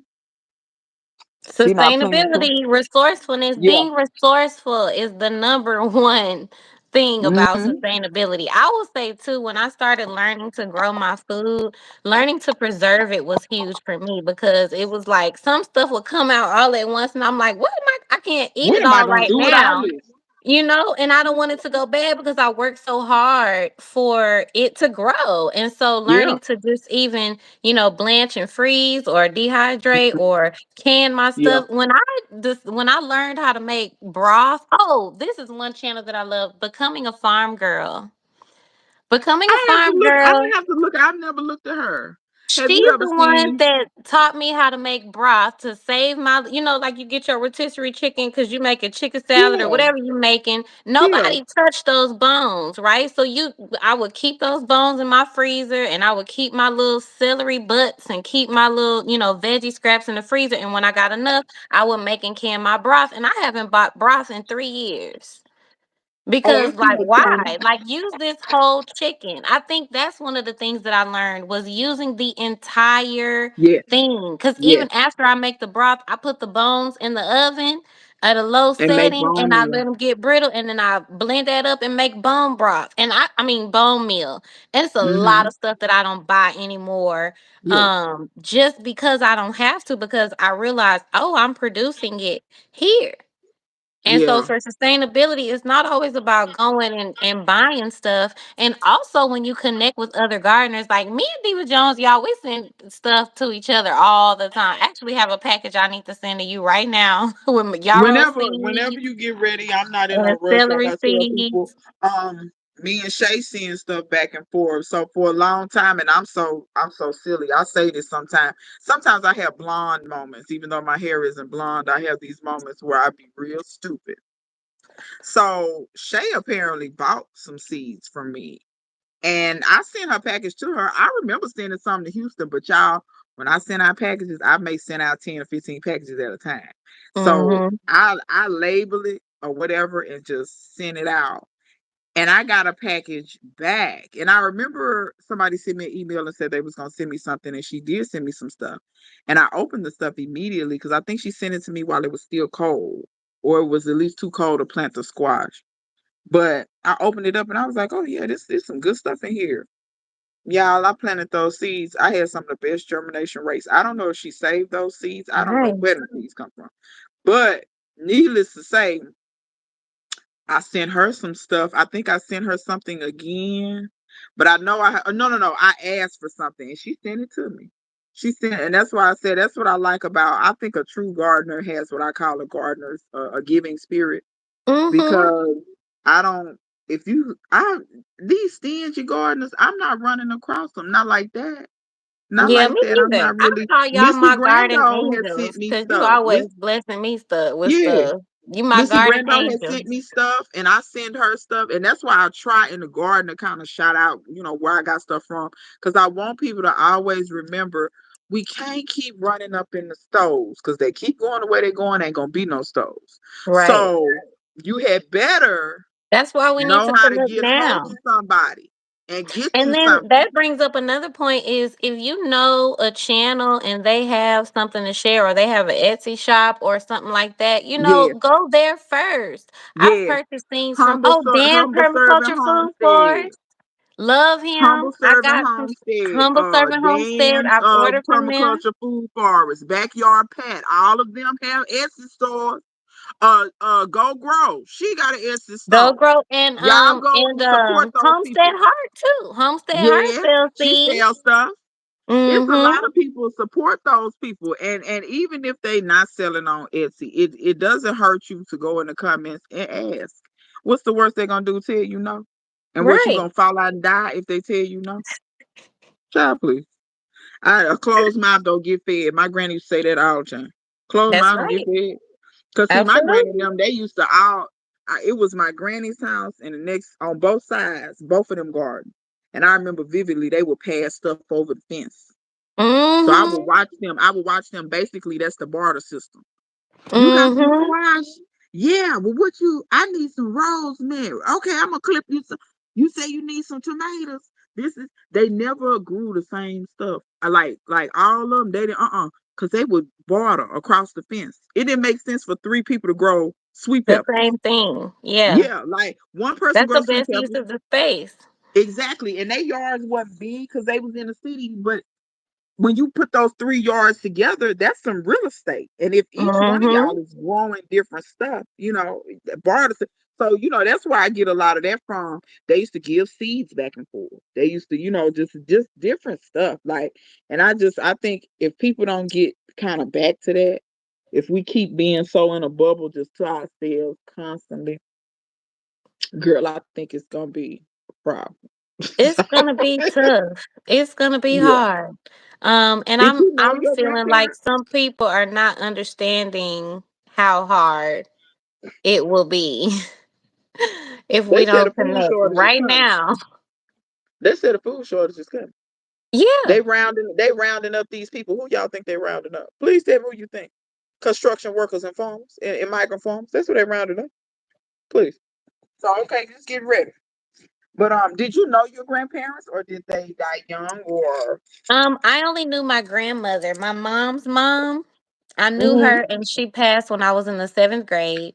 She not playing too. Sustainability, resourcefulness, Yeah. being resourceful is the number one thing about Mm-hmm. sustainability. I will say too, when I started learning to grow my food, learning to preserve it was huge for me because it was like some stuff would come out all at once and I'm like, what am I can't eat What it am I all gonna right do with all now. this? And I don't want it to go bad because I worked so hard for it to grow. And so Yeah. learning to just even, blanch and freeze or dehydrate or can my Yeah. stuff. When I learned how to make broth, oh, this is one channel that I love, Becoming a Farm Girl. Becoming a I have to Farm look. I'm Girl. gonna have to look. I've never looked at her. Have you She's ever the one seen? that taught me how to make broth to save like you get your rotisserie chicken because you make a chicken salad or Yeah. whatever you're making. Yeah. Nobody touched those bones, right? So I would keep those bones in my freezer and I would keep my little celery butts and keep my little, veggie scraps in the freezer. And when I got enough, I would make and can my broth. And I haven't bought broth in 3 years. Oh, I Because see like what why? channel. Like use this whole chicken. I think that's one of the things that I learned was using the entire Yes. thing. Cause even Yes. after I make the broth, I put the bones in the oven at a low And make setting bone and I meal. let them get brittle and then I blend that up and make bone broth. And I mean bone meal. And it's a lot Mm-hmm. of stuff that I don't buy anymore. Yeah. Just because I don't have to, because I realize, oh, I'm producing it here. And so Yeah. for sustainability, it's not always about going and buying stuff. And also when you connect with other gardeners, like me and Deva Jones, y'all, we send stuff to each other all the time. Actually have a package I need to send to you right now with my yarrow Whenever seeds you get ready, I'm not in and no rush. Like celery I tell people, seeds. me and Shay seeing stuff back and forth. So for a long time, and I'm so silly. I say this sometimes. Sometimes I have blonde moments, even though my hair isn't blonde. I have these moments where I be real stupid. So Shay apparently bought some seeds from me. And I sent her package to her. I remember sending something to Houston, but y'all, when I send out packages, I may send out 10 or 15 packages at a time. So Mm-hmm. I label it or whatever and just send it out. And I got a package back. And I remember somebody sent me an email and said they was gonna send me something, and she did send me some stuff. And I opened the stuff immediately because I think she sent it to me while it was still cold, or it was at least too cold to plant the squash. But I opened it up and I was like, oh yeah, this is some good stuff in here. Y'all, I planted those seeds. I had some of the best germination rates. I don't know if she saved those seeds. I don't know where Nice. the seeds come from. But needless to say, I sent her some stuff. I think I sent her something again. But I know no. I asked for something and she sent it to me. She sent, and that's why I said that's what I like about. I think a true gardener has what I call a gardener's a giving spirit Mm-hmm. because I don't. If you, I these stingy gardeners, I'm not running across them. Not like that. Not Yeah, like me that. I'm neither. not I really. call y'all Missy my garden Grando has sent angels me because you stuff. always blessing me stuff with Yeah. stuff. You my Missy garden Grando has sent angels. me stuff and I send her stuff. And that's why I try in the garden to kind of shout out, where I got stuff from. Because I want people to always remember we can't keep running up in the stoves because they keep going the way they're going, ain't gonna be no stoves. Right. So you had better That's why we need know to how to connect get hold now. to somebody and get And you then something. that brings up another point is if you know a channel and they have something to share or they have an Etsy shop or something like that, Yes, go there first. I've yes. purchased things from Dan Humble serving Permaculture Food homestead. Forest. Love Humble him. I Serving got some Homestead, Humble Serving Homestead. Dan's I've ordered from them. Permaculture Food Forest, Backyard Pet. All of them have Etsy stores. Go Grow. She got an Etsy Go store. Grow Y'all go and support those Homestead people. Heart too. Homestead Heart Yes, sells she seeds. sells stuff. It's a lot Mm-hmm. of people support those people, and even if they not selling on Etsy, it doesn't hurt you to go in the comments and ask. What's the worst they're gonna do? Tell you no, and what you Right. gonna fall out and die if they tell you no? Child, please. A closed mouth don't get fed. My granny used to say that all the time. Closed That's mouth don't get right. fed. Cause see, my granny and Absolutely. them, they used to all. It was my granny's house and the next on both sides, both of them gardens. And I remember vividly they would pass stuff over the fence. So I would Mm-hmm. watch them. I would watch them. Basically, that's the barter system. You got some Mm-hmm. squash? Yeah. Well, I need some rosemary. Okay, I'm gonna clip you some. You say you need some tomatoes. They never grew the same stuff. I like all of them. They didn't because they would barter across the fence. It didn't make sense for three people to grow sweet The peppers. same thing. Yeah. Yeah, like one person That's the grows sweet best use peppers. of the space. Exactly. And their yards wasn't big because they was in the city, but when you put those 3 yards together, that's some real estate. And if each one of Mm-hmm. y'all is growing different stuff, barter. So, that's where I get a lot of that from. They used to give seeds back and forth. They used to, just different stuff. Like, and I think if people don't get kind of back to that, if we keep being so in a bubble just to ourselves constantly, girl, I think it's gonna be a problem. It's So, gonna be tough. It's gonna be yeah. hard. And Did you know I'm your feeling like grandparents? some people are not understanding how hard it will be if They we said a don't food connect shortage is right coming. now. They said a food shortage is coming. Yeah. They rounding up these people. Who y'all think they rounding up? Please tell me who you think. Construction workers and farmers and migrant farmers. That's what they rounding up. Please. So okay, just get ready. But did you know your grandparents or did they die young or I only knew my grandmother, my mom's mom. I knew hmm her and she passed when I was in the seventh grade.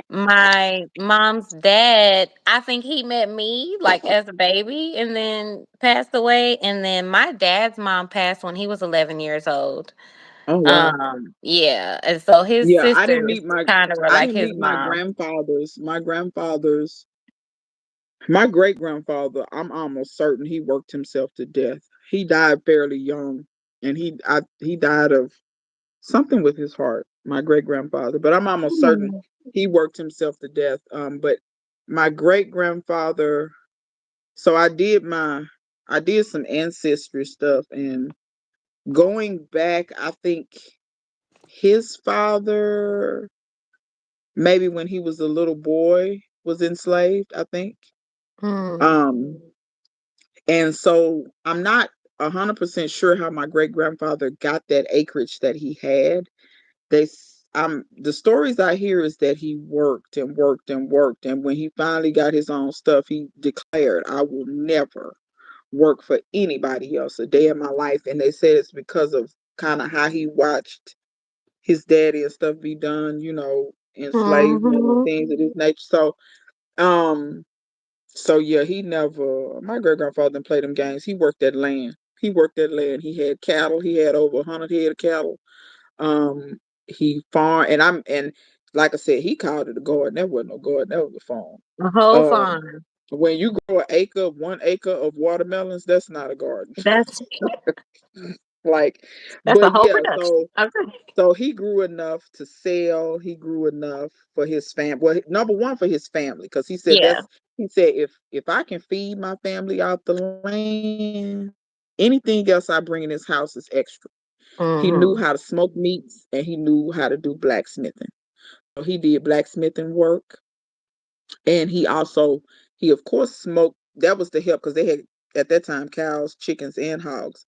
My mom's dad, I think he met me like as a baby and then passed away. And then my dad's mom passed when he was 11 years old. oh wow. Yeah. And so his Yeah, I didn't sisters meet my kind of were I like didn't his meet my mom. grandfathers. My great grandfather, I'm almost certain he worked himself to death. He died fairly young and he died of something with his heart, my great grandfather, but I'm almost certain Hmm. he worked himself to death. But my great grandfather, so I did some ancestry stuff and going back, I think his father, maybe when he was a little boy, was enslaved, I think. Hmm. Um, and so I'm not 100% sure how my great grandfather got that acreage that he had. The stories I hear is that he worked and worked and worked, and when he finally got his own stuff, he declared, "I will never work for anybody else a day in my life." And they said it's because of kind of how he watched his daddy and stuff be done, enslavement and Hmm. things of this nature. Um, so yeah, he never. My great grandfather didn't play them games. He worked that land. He worked that land. He had cattle. He had over 100 head of cattle. He farmed, and like I said, he called it a garden. That wasn't no garden. That was a farm. A whole Um, farm. When you grow 1 acre of watermelons, that's not a garden. That's Like, that's a but whole yeah, production. Okay. so he grew enough to sell. He grew enough for his family. Well, number one for his family, because he said Yeah. that's he said if I can feed my family out the land, anything else I bring in this house is extra. He knew how to Mm-hmm. smoke meats and he knew how to do blacksmithing. So he did blacksmithing work, and he of course smoked. That was to help because they had at that time cows, chickens, and hogs.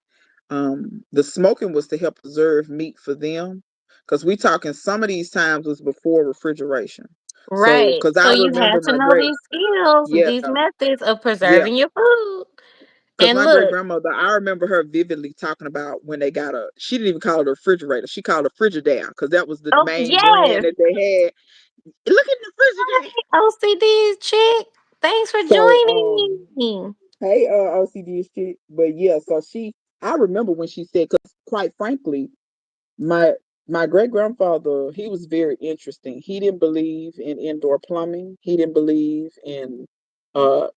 The smoking was to help preserve meat for them, because we talking some of these times was before refrigeration. So Right. because So I you remember had to my know great these skills, yeah these methods of yeah preserving your food. because And my great look, grandmother, I remember her vividly talking about when they got she didn't even call it a refrigerator, she called it a Frigidaire because that was the oh main brand yes, that they had. Look at the Frigidaire. OCD chick. Thanks for So joining me. hey, OCD shit. But yeah, so I remember when she said, because quite frankly, my my great grandfather, he was very interesting. He didn't believe in indoor plumbing. He didn't believe in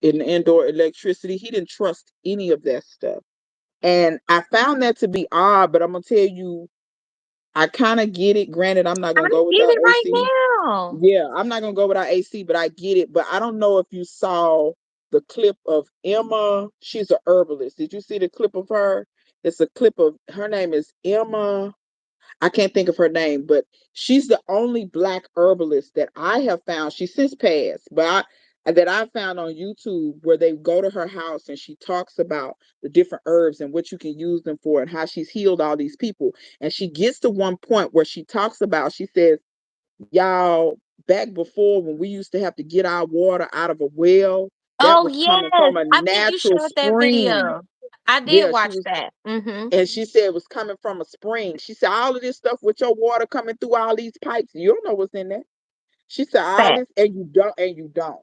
indoor electricity. He didn't trust any of that stuff. And I found that to be odd, but I'm gonna tell you, I kind of get it. Granted, I'm not I gonna go get without it right AC. now. Yeah, I'm not gonna go without AC, but I get it. But I don't know if you saw the clip of Emma. She's a herbalist. Did you see the clip of her? It's a clip of her name is Emma. I can't think of her name, but she's the only black herbalist that I have found. She's since passed, but that I found on YouTube where they go to her house and she talks about the different herbs and what you can use them for and how she's healed all these people. And she gets to one point where she talks about, she says, y'all, back before when we used to have to get our water out of a well, that Oh was coming yes, from a I think you natural shared that spring. video. I did Yeah, she watch was, that. Mm-hmm. and she said it was coming from a spring. She said all of this stuff with your water coming through all these pipes, you don't know what's in there. She said all Fact. this, and you don't,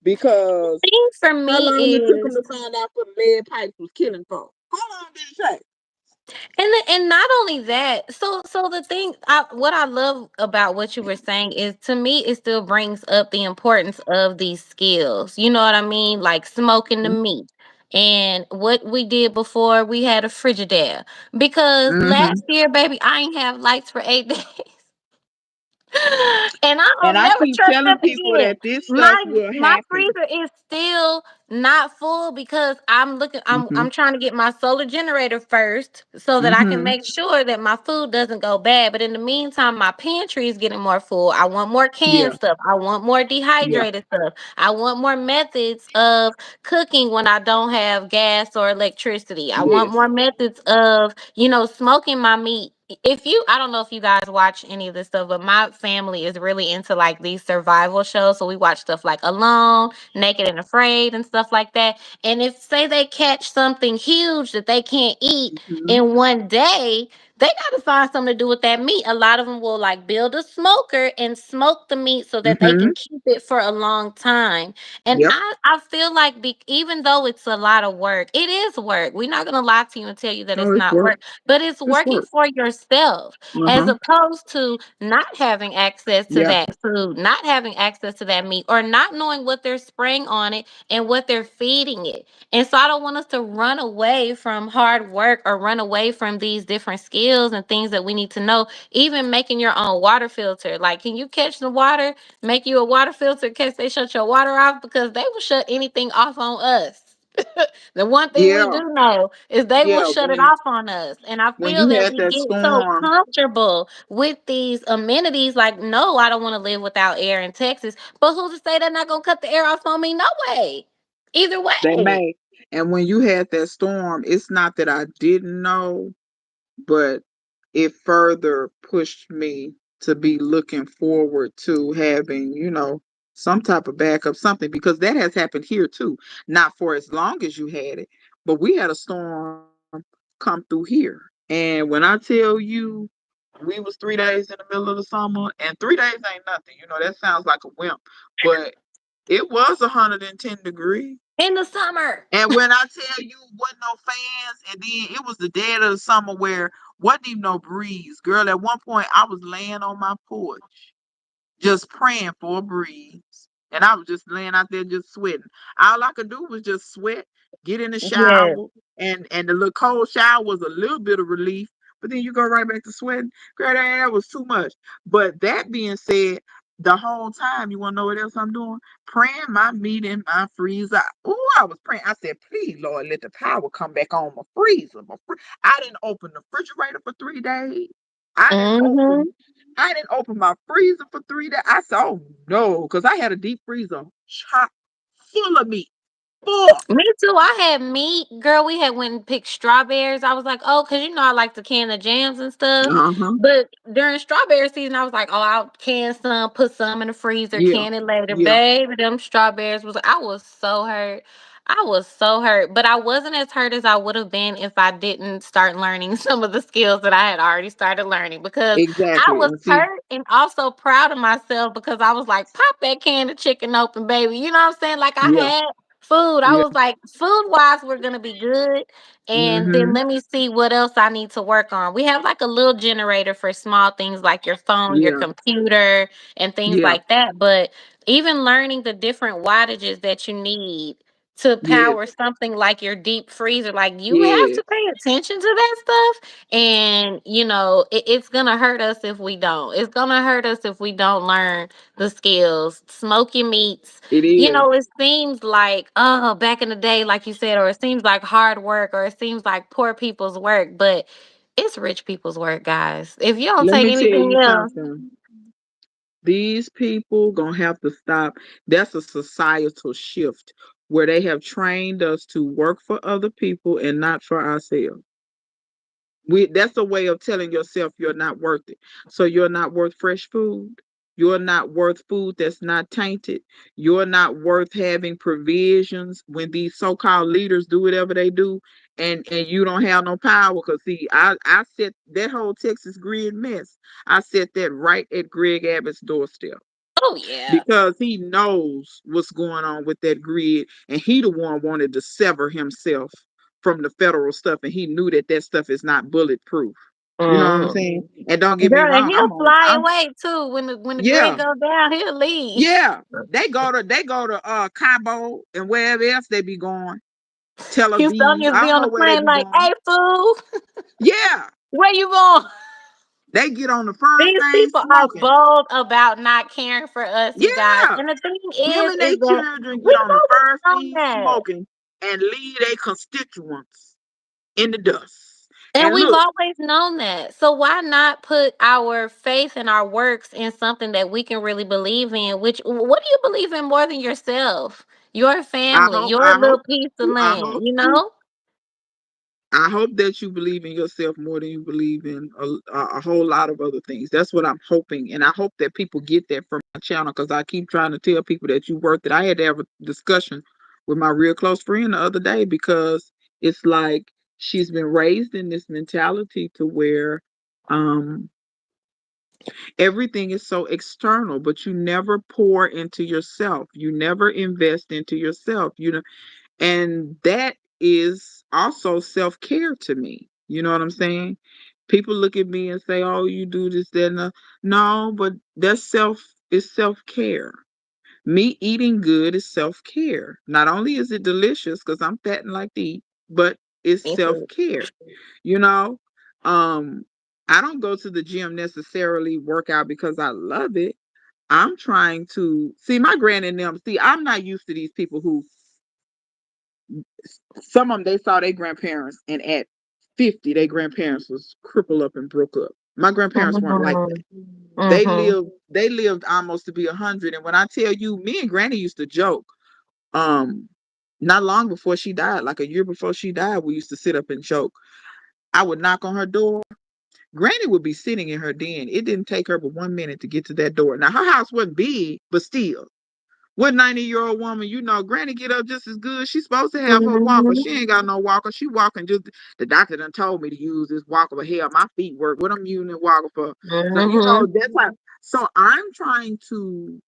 because Thing for how me long it took them is to find out for the lead pipes was killing folks? How long did it take? and not only that, so the thing what I love about what you were saying is, to me, it still brings up the importance of these skills. You know what I mean? Like smoking the meat. And what we did before we had a Frigidaire. Because Mm-hmm. last year, baby, I ain't have lights for 8 days. And I And don't I never keep trust telling them people again. that this stuff My will my happen. freezer is still not full because I'm looking. I'm Mm-hmm. trying to get my solar generator first so that I can Mm-hmm. make sure that my food doesn't go bad. But in the meantime, my pantry is getting more full. I want more canned Yeah. stuff. I want more Yeah. dehydrated stuff. I want more methods of cooking when I don't have gas or electricity. I want Yes. more methods of, smoking my meat. If you I don't know if you guys watch any of this stuff, but my family is really into like these survival shows. So we watch stuff like Alone, Naked and Afraid, and stuff like that. And if say they catch something huge that they can't eat Mm-hmm. in one day, they got to find something to do with that meat. A lot of them will like build a smoker and smoke the meat so that they Mm-hmm. can keep it for a long time. And Yep. I feel like, even though it's a lot of work, it is work. We're not going to lie to you and tell you that Oh, it's it's not work. work, but it's It's working work. for yourself, as Uh-huh. opposed to not having access to Yeah. that food, not having access to that meat, or not knowing what they're spraying on it and what they're feeding it. And so I don't want us to run away from hard work or run away from these different skills and things that we need to know. Even making your own water filter. Like, can you catch the water, make you a water filter in case they shut your water off? Because they will shut anything off on us. The one thing we Yeah. do know is they will Yeah. shut it off on us. And I When feel you that had we that get so storm, comfortable with these amenities. Like, no, I don't want to live without air in Texas. But who's to say they're not going to cut the air off on me? No way. Either they way. may. And when you had that storm, it's not that I didn't know, but it further pushed me to be looking forward to having, some type of backup, something, because that has happened here too. Not for as long as you had it, but we had a storm come through here. And when I tell you, we was 3 days in the middle of the summer, and 3 days ain't nothing. That sounds like a wimp, but it was 110 degrees. In the summer. And when I tell you wasn't no fans, and then it was the dead of the summer where wasn't even no breeze. Girl, at one point I was laying on my porch just praying for a breeze. And I was just laying out there just sweating. All I could do was just sweat, get in the Yeah. shower, and the little cold shower was a little bit of relief. But then you go right back to sweating. Girl, that was too much. But that being said, the whole time, you want to know what else I'm doing? Praying my meat in my freezer. Ooh, I was praying. I said, please, Lord, let the power come back on my freezer. I didn't open the refrigerator for 3 days. I didn't Mm-hmm. open I didn't open my freezer for 3 days. I said, oh no, because I had a deep freezer chock full of meat. Full. Me too. I had meat, girl. We had went and picked strawberries. I was like, oh, because I like to can the jams and stuff. Uh-huh. But during strawberry season, I was like, oh, I'll can some, put some in the freezer, Yeah. can it later. Yeah. Baby, them strawberries I was so hurt. I was so hurt. But I wasn't as hurt as I would have been if I didn't start learning some of the skills that I had already started learning, because I Exactly. was And see, hurt and also proud of myself, because I was like, pop that can of chicken open, baby. You know what I'm saying? Like I yeah, had food. I yeah. was like, food wise, we're gonna be good. And then Mm-hmm. let me see what else I need to work on. We have like a little generator for small things like your phone, your Yeah. computer, and things Yeah. like that. But even learning the different wattages that you need to Yes. power something like your deep freezer, like you have Yes. to pay attention to that stuff. And it's gonna hurt us if we don't. It's gonna hurt us if we don't learn the skills. Smoking meats, It is. it seems like, oh, back in the day, like you said, or it seems like hard work, or it seems like poor people's work, but it's rich people's work, guys. If you don't Let take me tell anything you else, something. These people gonna have to stop. That's a societal shift where they have trained us to work for other people and not for ourselves. That's a way of telling yourself you're not worth it. So you're not worth fresh food. You're not worth food that's not tainted. You're not worth having provisions when these so-called leaders do whatever they do, and you don't have no power. Because see, I set that whole Texas grid mess. I set that right at Greg Abbott's doorstep oh yeah. because he knows what's going on with that grid, and he the one wanted to sever himself from the federal stuff, and he knew that that stuff is not bulletproof. You know what I'm Mm. saying? And don't get me Girl, and wrong, he'll fly away too. When the grid yeah, goes down, he'll leave. yeah. They go to Cabo and wherever else they be going, Tel Aviv. Houstonians I be don't on know the where they plane be like, going. hey fool, Yeah, where you going? they get on the first These thing people are smoking. bold about not caring for us, you guys. Yeah, And the thing them is and their that children get we've on the always first known thing that. smoking and leave their constituents in the dust. And And we've look, always known that. So why not put our faith and our works in something that we can really believe in? Which, what do you believe in more than yourself? Your I family, hope, your I hope, little piece of I land, hope, you know? I hope that you believe in yourself more than you believe in a whole lot of other things. That's what I'm hoping, and I hope that people get that from my channel because I keep trying to tell people that you worth it. I had to have a discussion with my real close friend the other day because it's like she's been raised in this mentality to where um everything is so external, but you never pour into yourself. You never invest into yourself. And that is also self-care to me. You know what I'm saying? People look at me and say, "Oh, you do this, that, and the-" No, but that's is self-care. Me eating good is self-care. Not only is it delicious because I'm fat and like to eat, but it's Me too. self-care. You know, um, I don't go to the gym necessarily work out because I love it. I'm trying to see my grand and them. See, I'm not used to these people who some of them they saw their grandparents and at 50 their grandparents was crippled up and broke up. My grandparents weren't like that. Mm-hmm. They Mm-hmm. lived almost to be 100. And when I tell you, me and Granny used to joke. Um, Not long before she died, like a year before she died, we used to sit up and joke. I would knock on her door. Granny would be sitting in her den. It didn't take her but 1 minute to get to that door. Now her house wasn't big, but still, what 90-year-old woman, Granny get up just as good. She's supposed to have her walker. Mm-hmm. She ain't got no walker. She walking just, the doctor done told me to use this walker, but hell, my feet work. What I'm using the walker for? So, Mm-hmm. that's why. So I'm trying to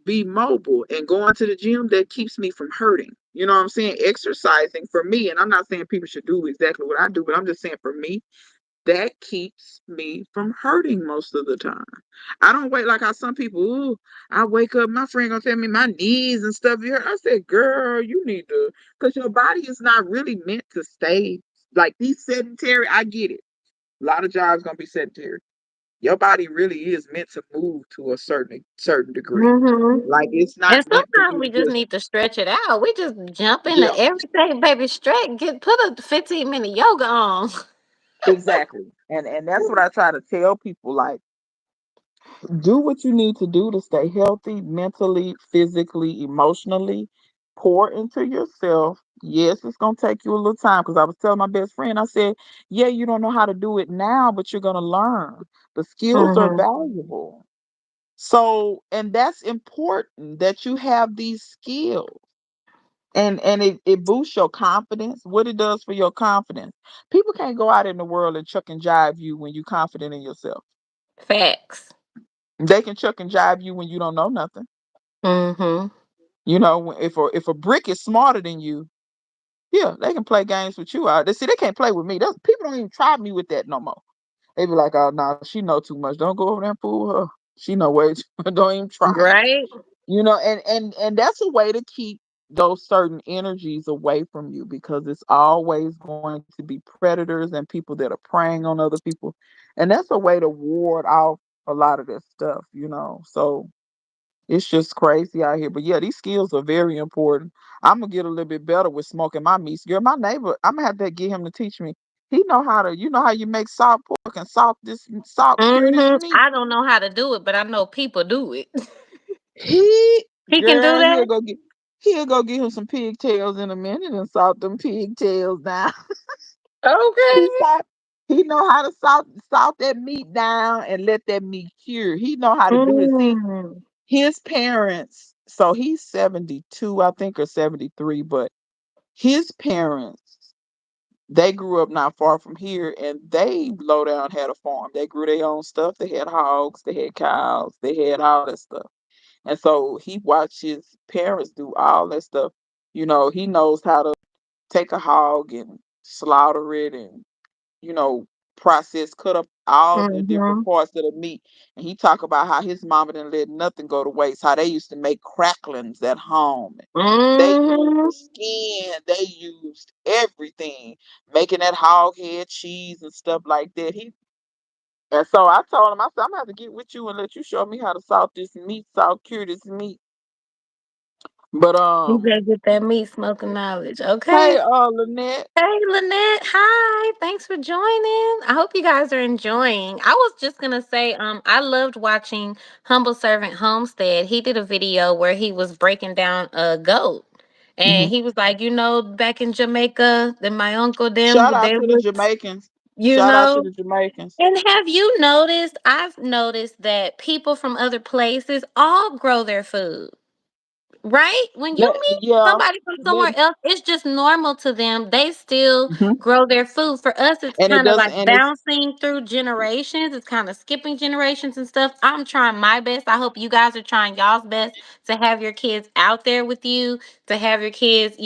be mobile and going to the gym that keeps me from hurting. You know what I'm saying? Exercising for me, and I'm not saying people should do exactly what I do, but I'm just saying for me, that keeps me from hurting most of the time. I don't wait like how some people, ooh, I wake up, my friend gonna tell me my knees and stuff. You hurt. I said, girl, you need to, because your body is not really meant to stay like these sedentary. I get it. A lot of jobs gonna be sedentary. Your body really is meant to move to a certain degree. Mm-hmm. Like it's not And meant for sometimes you we to just just need to stretch it out. We just jump into yeah, everything, baby. Stretch, put a 15-minute yoga on. exactly. And that's what I try to tell people. Like, do what you need to do to stay healthy mentally, physically, emotionally. Pour into yourself. Yes, it's gonna take you a little time because I was telling my best friend, I said, yeah, you don't know how to do it now, but you're gonna learn. The skills are Mm-hmm. valuable. So, and that's important that you have these skills. And it boosts your confidence. What it does for your confidence. People can't go out in the world and chuck and jive you when you're confident in yourself. Facts. They can chuck and jive you when you don't know nothing. Mm-hmm. You know, if a brick is smarter than you, yeah, they can play games with you out. They see they can't play with me. Those people don't even try me with that no more. They be like, oh no, she know too much. Don't go over there and fool her. She know way too don't even try it. Right? You know, and that's a way to keep those certain energies away from you because it's always going to be predators and people that are preying on other people. And that's a way to ward off a lot of that stuff, you know. So it's just crazy out here. But yeah, these skills are very important. I'm gonna get a little bit better with smoking my meats. Girl, my neighbor, I'm gonna have to get him to teach me. He know how to, you know how you make salt pork and salt cure this Mm-hmm. meat. I don't know how to do it, but I know people do it. He He can do girl, that? he'll go get him some pigtails in a minute and salt them pigtails down. he Okay. salt, he know how to salt that meat down and let that meat cure. He know how to do this. See, Mm. his parents, so he's 72, I think, or 73, but his parents, they grew up not far from here and they low down had a farm. They grew their own stuff. They had hogs, they had cows, they had all that stuff. And so he watched his parents do all that stuff. You know, he knows how to take a hog and slaughter it and, you know, process, cut up all the different Mm-hmm. parts of the meat. And he talk about how his mama didn't let nothing go to waste, how they used to make cracklings at home. They used Mm-hmm. the skin, they used everything, making that hog head cheese and stuff like that. He and so I told him, I said, I'm gonna have to get with you and let you show me how to salt this meat, salt cure this meat. But You better get that meat smoking knowledge. Okay. hey, Lynette. Hey, Lynette. Hi. Thanks for joining. I hope you guys are enjoying. I was just gonna say, I loved watching Humble Servant Homestead. He did a video where he was breaking down a goat. And Hmm. he was like, back in Jamaica, then my uncle them, Shout out they to the was, Jamaicans. you Shout out to know. the Jamaicans. And have you noticed? I've noticed that people from other places all grow their food. Right? When you meet Yeah, somebody from let, somewhere else, it's just normal to them. They still mhm. grow their food. For us, it's And it kind of doesn't, like and it's bouncing through generations. It's kind of skipping generations and stuff. I'm trying my best. I hope you guys are trying y'all's best to have your kids out there with you, to have your kids,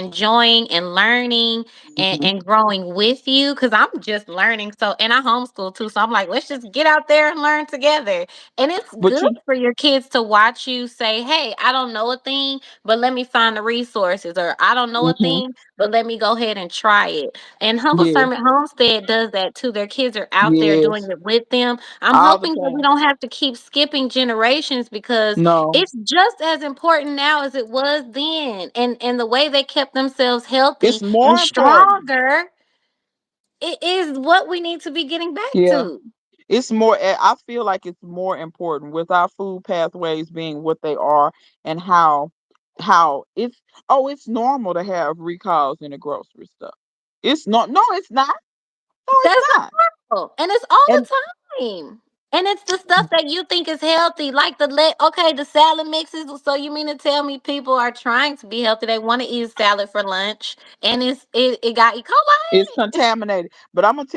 enjoying and learning mhm. and growing with you. Cause I'm just learning. So, and I homeschool too. So I'm like, let's just get out there and learn together. And it's But good you, for your kids to watch you say, hey, I don't know a thing, but let me find the resources. Or I don't know a hmm, thing, but let me go ahead and try it. And Humble yeah, Sermon Homestead does that too. Their kids are out there doing yes, it with them. I'm all the hoping that we time. don't have to keep skipping generations because No, it's just as important now as it was then. And the way they kept themselves healthy it's more and important. stronger, it is what we need to be getting back Yeah, to. it's more. I feel like it's more important with our food pathways being what they are and how it's it's normal to have recalls in the grocery stuff. It's not. No, it's not. No, it's That's not. normal, and it's all And the time. And it's the stuff that you think is healthy, like the salad mixes. So you mean to tell me people are trying to be healthy? They want to eat salad for lunch, and it got E. it's coli. contaminated. But I'm gonna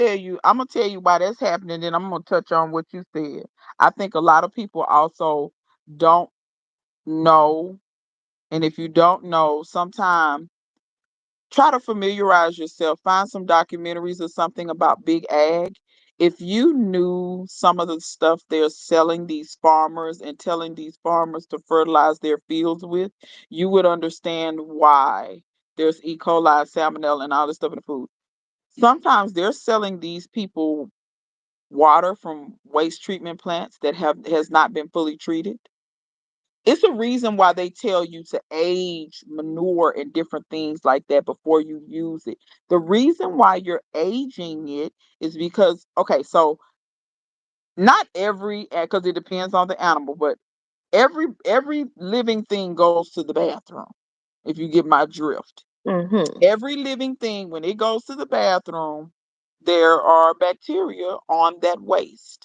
tell you why that's happening. Then I'm gonna touch on what you said. I think a lot of people also don't know, and if you don't know, sometimes try to familiarize yourself. Find some documentaries or something about big ag, If you knew some of the stuff they're selling these farmers and telling these farmers to fertilize their fields with, you would understand why there's E. coli, salmonella, and all this stuff in the food. Sometimes they're selling these people water from waste treatment plants that have has not been fully treated. It's a reason why they tell you to age manure and different things like that before you use it. The reason why you're aging it is because, okay, so not every, because it depends on the animal, but every living thing goes to the bathroom. If you get my drift, Mhm. every living thing when it goes to the bathroom, there are bacteria on that waste.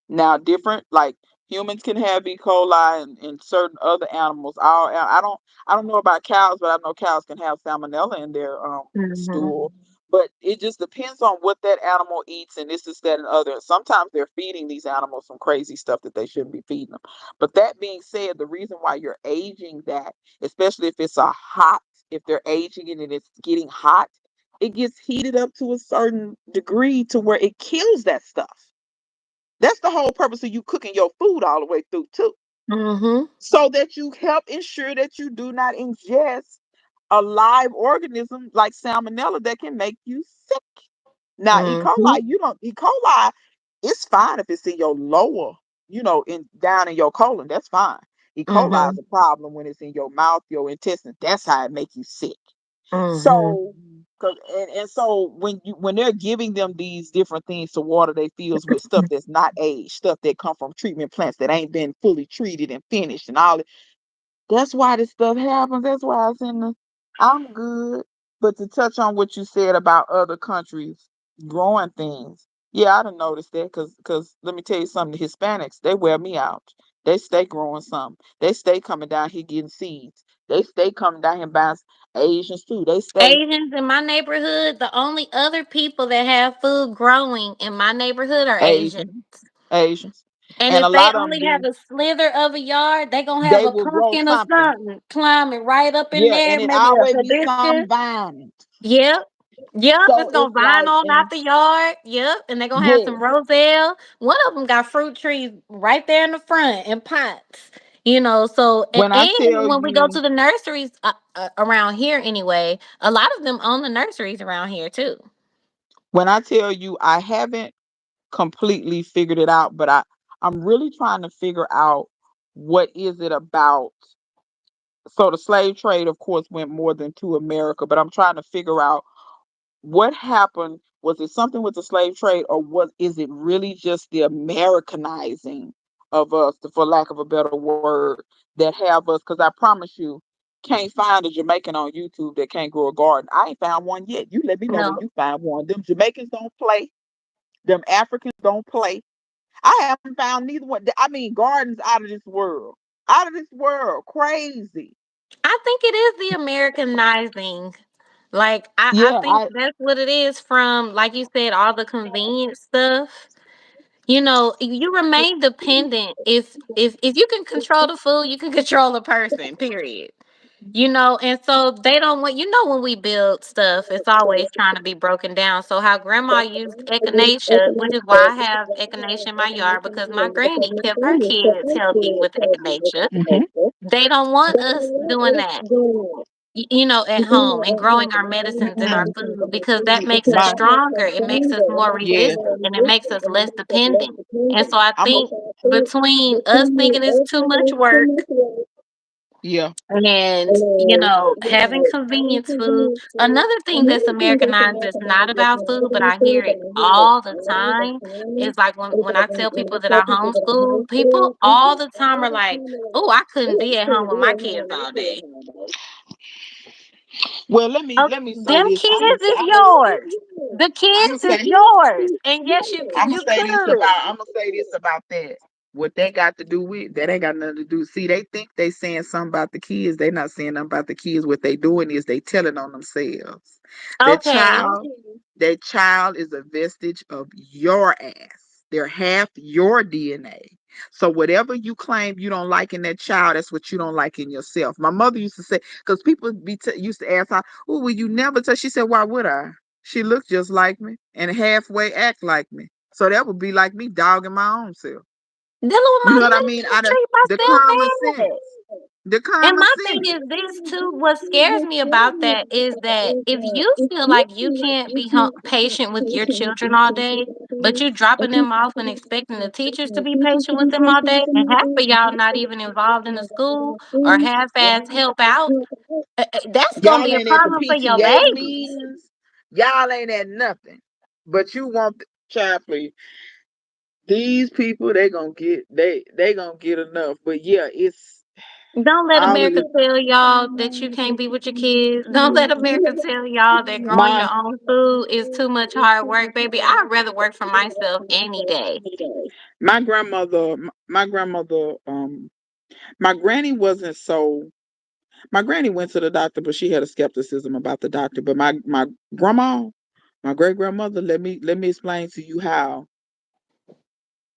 Now, different like humans can have E. coli and certain other animals. I don't know about cows, but I know cows can have salmonella in their Mhm. stool. But it just depends on what that animal eats, and this is that and other. Sometimes they're feeding these animals some crazy stuff that they shouldn't be feeding them. But that being said, the reason why you're aging that, especially if it's a hot, if they're aging it and it's getting hot, it gets heated up to a certain degree to where it kills that stuff. That's the whole purpose of you cooking your food all the way through too. Mhm. So that you help ensure that you do not ingest a live organism like salmonella that can make you sick. Now, E. coli, Mhm. you don't E. coli, it's fine if it's in your lower, in down in your colon. That's fine. E. coli is Mhm. a problem when it's in your mouth, your intestines. That's how it makes you sick. Mhm. So, and so when they're giving them these different things to water their fields with stuff that's not aged, stuff that come from treatment plants that ain't been fully treated and finished and all, that's why this stuff happens. That's why it's in the. I'm good. But to touch on what you said about other countries growing things, yeah, I didn't notice that because let me tell you something. The Hispanics, they wear me out. They stay growing something. They stay coming down here getting seeds. They stay coming down here buying Asians too. They stay Asians in my neighborhood, the only other people that have food growing in my neighborhood are Asians. Asian Asians, And and a if they lot of them only have be a slither of a yard, they gonna have they a will grow pumpkin or something. something climbing right up in Yeah, there, and it maybe a always be hibiscus. some vine. Yep. Yep, So it's gonna it's vine like on out and the yard. Yep, and they're gonna have some yes. roselle. One of them got fruit trees right there in the front in pots. So When I and tell when we go to you the nurseries around here anyway, a lot of them own the nurseries around here too. when I tell you I haven't completely figured it out, but I'm really trying to figure out what is it about. So the slave trade, of course, went more than to America, but I'm trying to figure out what happened. Was it something with the slave trade, or is it really just the Americanizing of us, for lack of a better word, that have us? Because I promise you, can't find a Jamaican on YouTube that can't grow a garden. I ain't found one yet. You let me know when No, you find one. Them Jamaicans don't play. Them Africans don't play. I haven't found neither one. I mean, gardens out of this world, out of this world, crazy. I think it is the Americanizing. Like I Yeah, think that's what it is from, like you said, all the convenience stuff. You remain dependent if you can control the food, you can control a person, period. And so they don't want when we build stuff, it's always trying to be broken down. So how grandma used echinacea, which is why I have echinacea in my yard because my granny kept her kids healthy with echinacea. hmm They don't want us doing that at home and growing our medicines in our food because that makes us my stronger. It makes us more yes. resistant and it makes us less dependent. And so I I'm a think between us thinking it's too much work yeah. and, having convenience food, another thing that's Americanized that's not about food, but I hear it all the time is like when I tell people that I homeschool, people all the time are like, oh, I couldn't be at home with my kids all day. Well, let me say Them this. kids is yours. The I'm gonna kids is say yours. And yes, I'm gonna you say this could. about I'm gonna say this about that. What they got to do with that ain't got nothing to do. See, they think they saying something about the kids. They not saying nothing about the kids. What they doing is they telling on themselves. That Okay. child, that child is a vestige of your ass. They're half your DNA. So whatever you claim you don't like in that child, that's what you don't like in yourself. My mother used to say, because people used to ask her, "Oh, will you never touch?" She said, "Why would I? She looks just like me and halfway act like me." So that would be like me dogging my own self. Dealing with You my know what I money, mean? just Out of treat the myself common bad. sense. The And common my thing sense. is this too. What scares me about that is that if you feel like you can't be patient with your children all day, but you dropping them off and expecting the teachers to be patient with them all day, and half of y'all not even involved in the school or half-ass help out, that's gonna Y'all be a ain't at the problem for your PTA babies. meetings. Y'all ain't at nothing. But you want the child, please. These people, they gonna get enough. But yeah, it's Don't let all of America this. tell y'all that you can't be with your kids. Don't let America tell y'all that growing My your own food is too much hard work, baby. I'd rather work for myself any day. my grandmother, my grandmother, my granny wasn't so. My granny went to the doctor, but she had a skepticism about the doctor. But my grandma, my great grandmother, let me explain to you how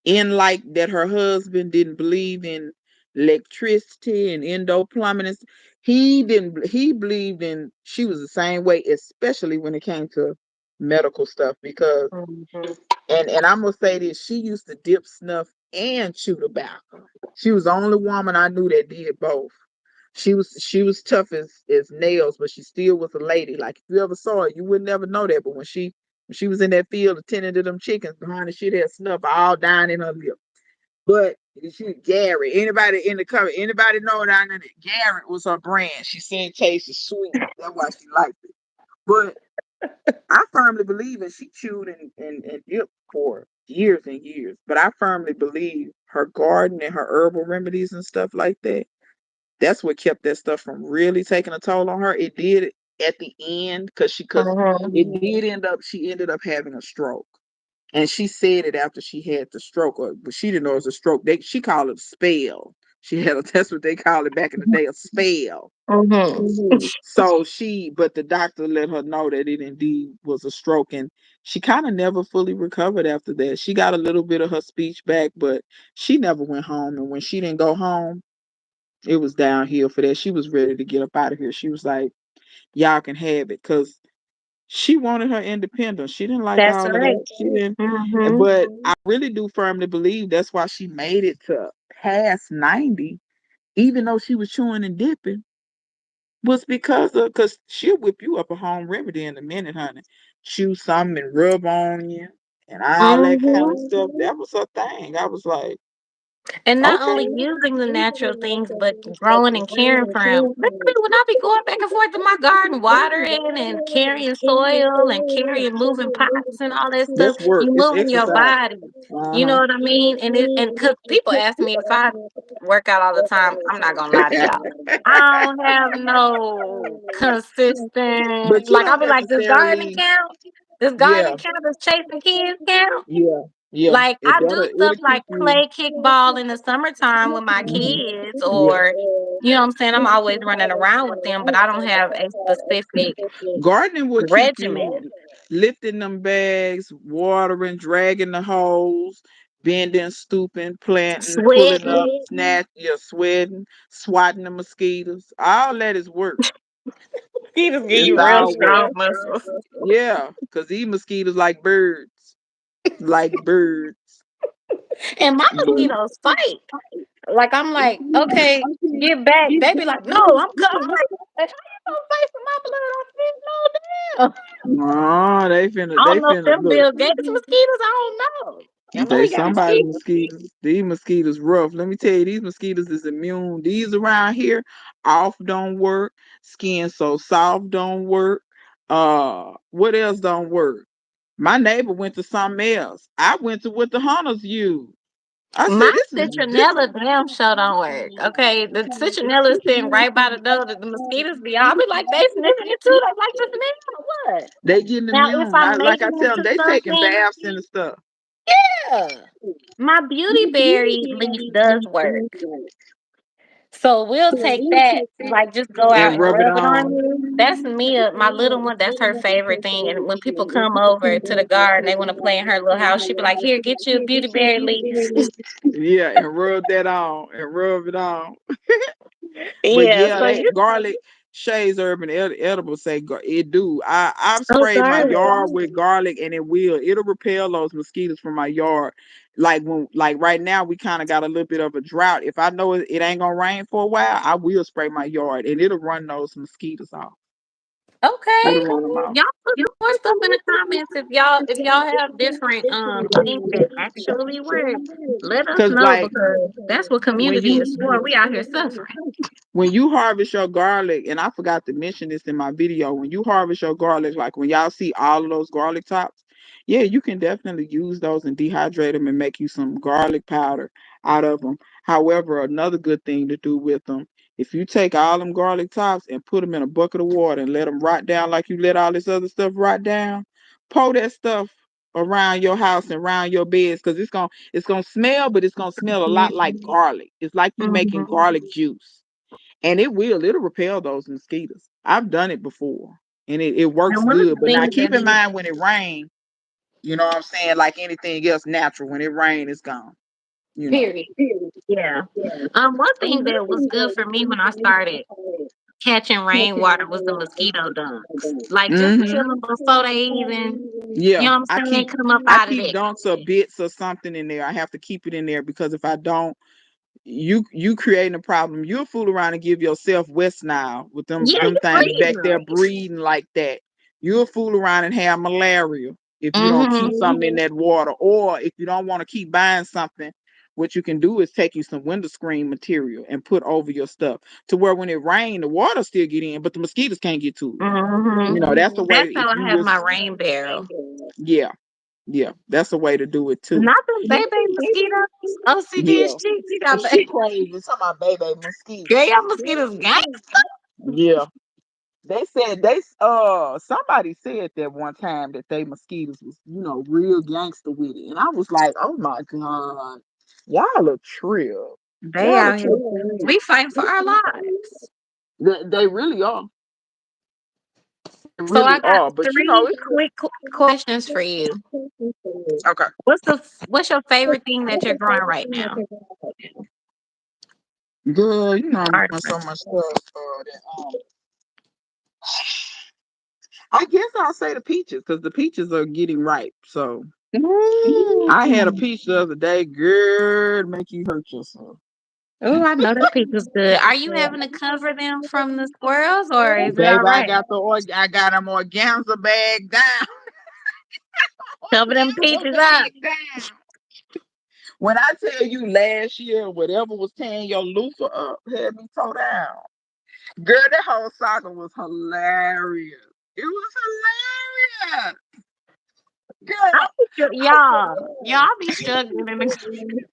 in like that her husband didn't believe in electricity and indoor plumbing. He didn't. He believed in. She was the same way, especially when it came to medical stuff. Because Mhm. and I'm gonna say this: she used to dip snuff and chew tobacco. She was the only woman I knew that did both. She was tough as nails, but she still was a lady. Like if you ever saw her, you would never know that. But when she was in that field attending to them chickens behind the shit had snuff all down in her lip. But she Gary, anybody in the cover, anybody know down in it, Garrett was her brand. She said tastes sweet. That's why she liked it. But I firmly believe and she chewed and dipped for years and years. But I firmly believe her garden and her herbal remedies and stuff like that, that's what kept that stuff from really taking a toll on her. It did at the end because Mhm. it did end up she ended up having a stroke. And she said it after she had the stroke, but she didn't know it was a stroke. She called it a spell. She had a that's what they called it back in the day, a spell. Mhm. So but the doctor let her know that it indeed was a stroke, and she kind of never fully recovered after that. She got a little bit of her speech back, but she never went home. And when she didn't go home, it was downhill for that. She was ready to get up out of here. She was like, "Y'all can have it," because she wanted her independence. She didn't like That's all of right. that. She didn't. Mhm. But I really do firmly believe that's why she made it to past 90, even though she was chewing and dipping, was because she'll whip you up a home remedy in a minute, honey. Chew something and rub on you and all that kind of Mhm. stuff. That was her thing. I was like, And not okay. only using the natural things, but growing and caring for them. Baby, when I be going back and forth to my garden, watering and carrying soil and carrying moving pots and all that stuff, That's work. you It's moving your exercise. body. You know Uh-huh. what I mean? And because people ask me if I work out all the time, I'm not gonna lie to y'all. I don't have no consistent. But you Like I'll don't be like, does gardening necessarily, count? Does yeah, gardening count? Does chasing kids count? yeah, yeah. Like, It I do stuff it'll like keep you. play kickball in the summertime with my Mhm. kids, Yeah. or, you know what I'm saying? I'm always running around with them, but I don't have a specific Gardening will keep you regimen. lifting them bags, watering, dragging the hose, bending, stooping, planting, pulling up, Sweating. snatch, yeah, sweating, swatting the mosquitoes. All that is work. Mosquitoes give It's you real all work. strong muscles. Yeah, because these mosquitoes like birds. Like birds. And my But mosquitoes fight. Like, I'm like, okay, get back. They be like, no, I'm coming. I'm like, how you gonna fight for my blood? I said, no, damn. no, I they don't know if finna them look. Bill Gates mosquitoes. I don't know. I know They he got somebody mosquitoes. mosquitoes. These mosquitoes rough. Let me tell you, these mosquitoes is immune. These around here, off don't work. Skin so soft don't work. What else don't work? My neighbor went to something else. I went to what the hunters use. I My said, this is citronella damn sure don't work. Okay, the citronella is sitting right by the door that the mosquitoes be. I'll be like, they sniffing it too. They like the smell. What? they getting Now, if immune. I'm Like I making it tell them, to they taking something, baths and stuff. yeah, my beauty berry leaf does work. So we'll take that, like just go out And and rub it rub it on on. you. That's Mia, my little one. That's her favorite thing. And when people come over to the garden, they want to play in her little house. She be like, "Here, get you a beauty berry leaf." Yeah, and rub that on and rub it on. But Yeah. yeah, So that you garlic. Shay's Urban Edible say it do. I've Oh, sprayed my garlic. yard with garlic and it'll repel those mosquitoes from my yard. Like right now we kind of got a little bit of a drought. If I know it ain't gonna rain for a while, I will spray my yard and it'll run those mosquitoes off. Okay. It'll run them off. Y'all put some more stuff in the comments if y'all have different things that actually work. Let us Cause know like because that's what when community is you for. We out here suffering. when you harvest your garlic, and I forgot to mention this in my video, when you harvest your garlic, like when y'all see all of those garlic tops, yeah, you can definitely use those and dehydrate them and make you some garlic powder out of them. However, another good thing to do with them, if you take all them garlic tops and put them in a bucket of water and let them rot down like you let all this other stuff rot down, pour that stuff around your house and around your beds because it's gonna smell, but it's gonna smell a lot like garlic. It's like you making Mhm. garlic juice and it'll repel those mosquitoes. I've done it before and it works And one of good. the But now things keep that in be mind when it rains, you know what I'm saying? Like anything else natural, when it rains, it's gone. You know. period. Yeah. One thing that was good for me when I started catching rainwater was the mosquito dunks. Like just to Mm-hmm. kill them before they even, you Yeah. know what I I'm saying, keep come up I out of keep there. dunks or bits or something in there. I have to keep it in there because if I don't, you creating a problem. You'll fool around and give yourself West Nile with them Yeah, them you things back breeding there them. breeding like that. You'll fool around and have malaria if you don't keep Mm-hmm. something in that water. Or if you don't want to keep buying something, what you can do is take you some window screen material and put over your stuff to where when it rains, the water still get in, but the mosquitoes can't get to it. Mm-hmm. You know, that's the way That's if how I you have was my rain barrel. yeah, yeah, that's the way to do it too. Not them baby mosquitoes. Yeah. OCGSG. You got She baby. crazy. Talking about baby Girl, mosquitoes. y'all mosquitoes gang. Yeah. They said somebody said that one time that they mosquitoes was, real gangster with it. And I was like, oh my God, y'all a trip. They Y'all a out here. trip. We fighting for our lives. They really are. They So I really got are. But three it's quick questions for you. okay. What's your favorite thing that you're growing right now? Good, I'm Garden. doing so much stuff. I guess I'll say the peaches because the peaches are getting ripe. So I had a Mm. peach the other day. Girl, make you hurt yourself. Oh, I know that peach good. Are you having to cover them from the squirrels or is it all Baby, right? I got them organza bag down. Cover them Organza peaches up. bag down. When I tell you last year, whatever was tearing your loofah up had me toe down. Girl, that whole saga was hilarious. It was hilarious. Girl, I Y'all be struggling in the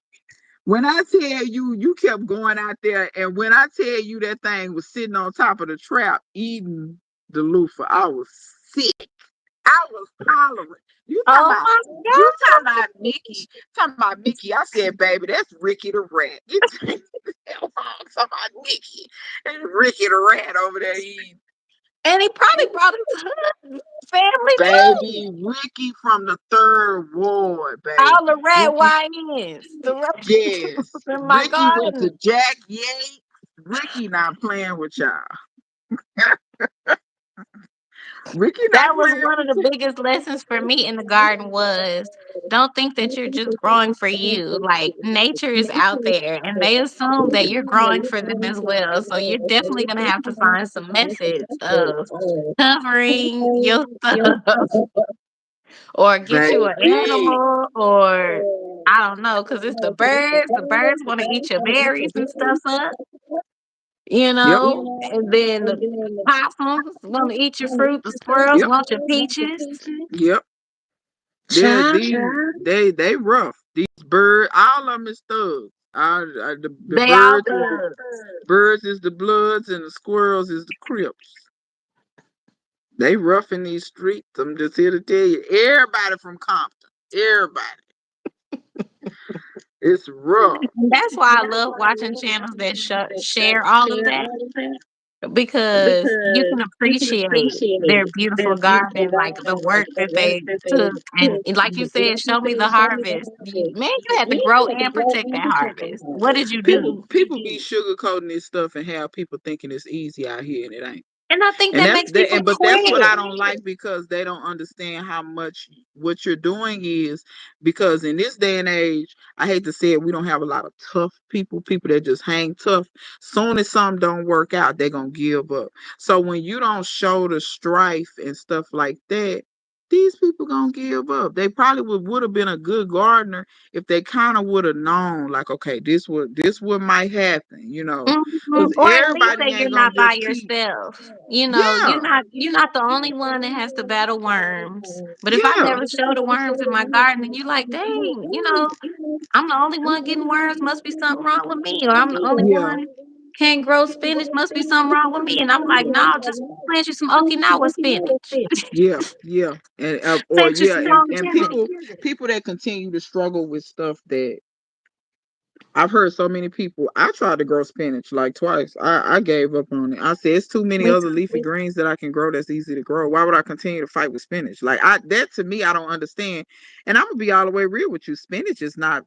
when I tell you, you kept going out there, and when I tell you that thing was sitting on top of the trap eating the loofah, I was sick. I was hollering. Oh my You god. talking about Mickey? Talking about Mickey? I said, baby, that's Ricky the rat. You talking about Mickey? That's Ricky the rat over there eating. And he probably brought it to the family too. Baby, Ricky from the third ward, All the baby. rat Ricky, YNs. The rat yes. in my Ricky went garden. to Jack Yates. Ricky not playing with y'all. Ricky That not was playing one of with the you. biggest lessons for me in the garden was don't think that you're just growing for you. Like nature is out there and they assume that you're growing for them as well. So you're definitely gonna have to find some methods of covering your stuff or get you an Baby. animal or I don't know, because it's the birds. The birds want to eat your berries and stuff up, Yep. and then the possums want to eat your fruit. The squirrels Yep. want your peaches. Yep. Child, They rough. These birds, all of them is thugs. The they all birds is thugs. birds is the Bloods and the squirrels is the Crips. They rough in these streets. I'm just here to tell you, everybody from Compton, everybody, it's rough. And that's why I love watching channels that share all of that because you can appreciate their beautiful garden, like the work that they took. And like you said, show me the harvest. Man, you had to grow and protect that harvest. What did you do? People be sugarcoating this stuff and have people thinking it's easy out here, and it ain't. And I think And that that's makes that, people and but that's what quit. I don't like because they don't understand how much what you're doing is because in this day and age, I hate to say it, we don't have a lot of tough people, people that just hang tough. Soon as something don't work out, they're gonna give up. So when you don't show the strife and stuff like that, these people gonna give up. They probably would have been a good gardener if they kind of would have known, like, okay, this what might happen, Mhm. because Or at least everybody say you're ain't gonna not by just keep. yourself. You know, Yeah, you're not the only one that has to battle worms. But if I yeah, never show the worms in my garden, and you like, dang, I'm the only one getting worms, must be something wrong with me. Or I'm the only yeah, one can't grow spinach, must be something wrong with me. And I'm like, no, just plant you some Okinawa spinach. yeah, and or Save you yeah, some and longevity. people that continue to struggle with stuff that I've heard so many people. I tried to grow spinach like twice. I gave up on it. I said it's too many Me other too. leafy greens that I can grow that's easy to grow. Why would I continue to fight with spinach? Like I that to me I don't understand. And I'm gonna be all the way real with you. Spinach is not.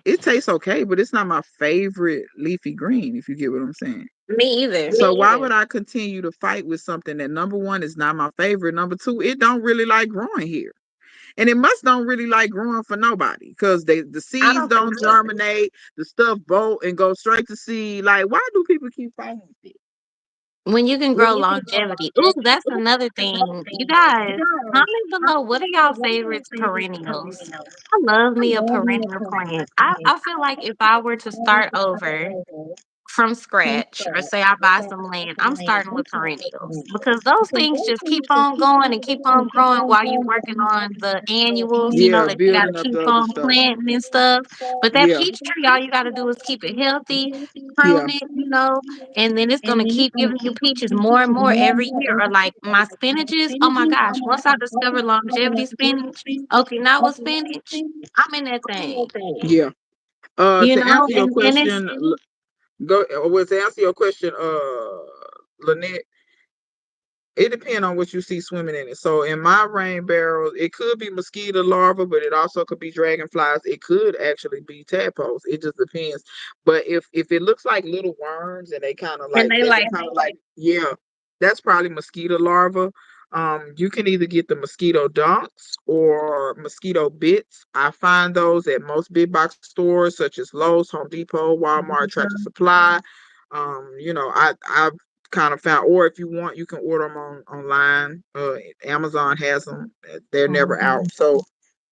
It tastes okay, but it's not my favorite leafy green. If you get what I'm saying. Me either. So why would I continue to fight with something that number one is not my favorite, number two it don't really like growing here, and it must don't really like growing for nobody because the I seeds don't think don't so. germinate, the stuff bolt and go straight to seed. Like why do people keep fighting with it? When you can grow longevity. Ooh, that's another thing. You guys, comment below what are y'all favorites perennials? I love me a perennial plant. I feel like if I were to start over from scratch, or say I buy some land, I'm starting with perennials because those things just keep on going and keep on growing while you're working on the annuals, Yeah, that you got to building up keep the other on stuff. planting and stuff. But that Yeah, peach tree, all you got to do is keep it healthy, yeah, prune it, and then it's going to keep giving you peaches more and more every year. Or like my spinaches, oh my gosh, once I discovered longevity spinach, Okinawa spinach, I'm in that thing. yeah. To answer your And it's question, go. Was to answer your question, Lynette. It depends on what you see swimming in it. So in my rain barrels, it could be mosquito larvae, but it also could be dragonflies. It could actually be tadpoles. It just depends. But if it looks like little worms and they kind of and like they they like, kind of like yeah, that's probably mosquito larvae. You can either get the mosquito dunks or mosquito bits. I find those at most big box stores such as Lowe's, Home Depot, Walmart, Tractor Supply. I kind of found, or if you want, you can order them online. Amazon has them; they're never mhm. out. So,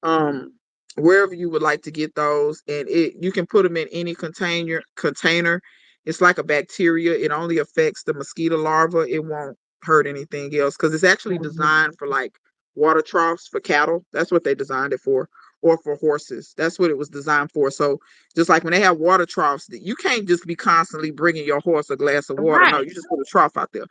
um, wherever you would like to get those, and you can put them in any container. It's like a bacteria. It only affects the mosquito larva. It won't hurt anything else because it's actually designed for like water troughs for cattle. That's what they designed it for, or for horses. That's what it was designed for. So just like when they have water troughs, you can't just be constantly bringing your horse a glass of water. No, Right. you just put a trough out there.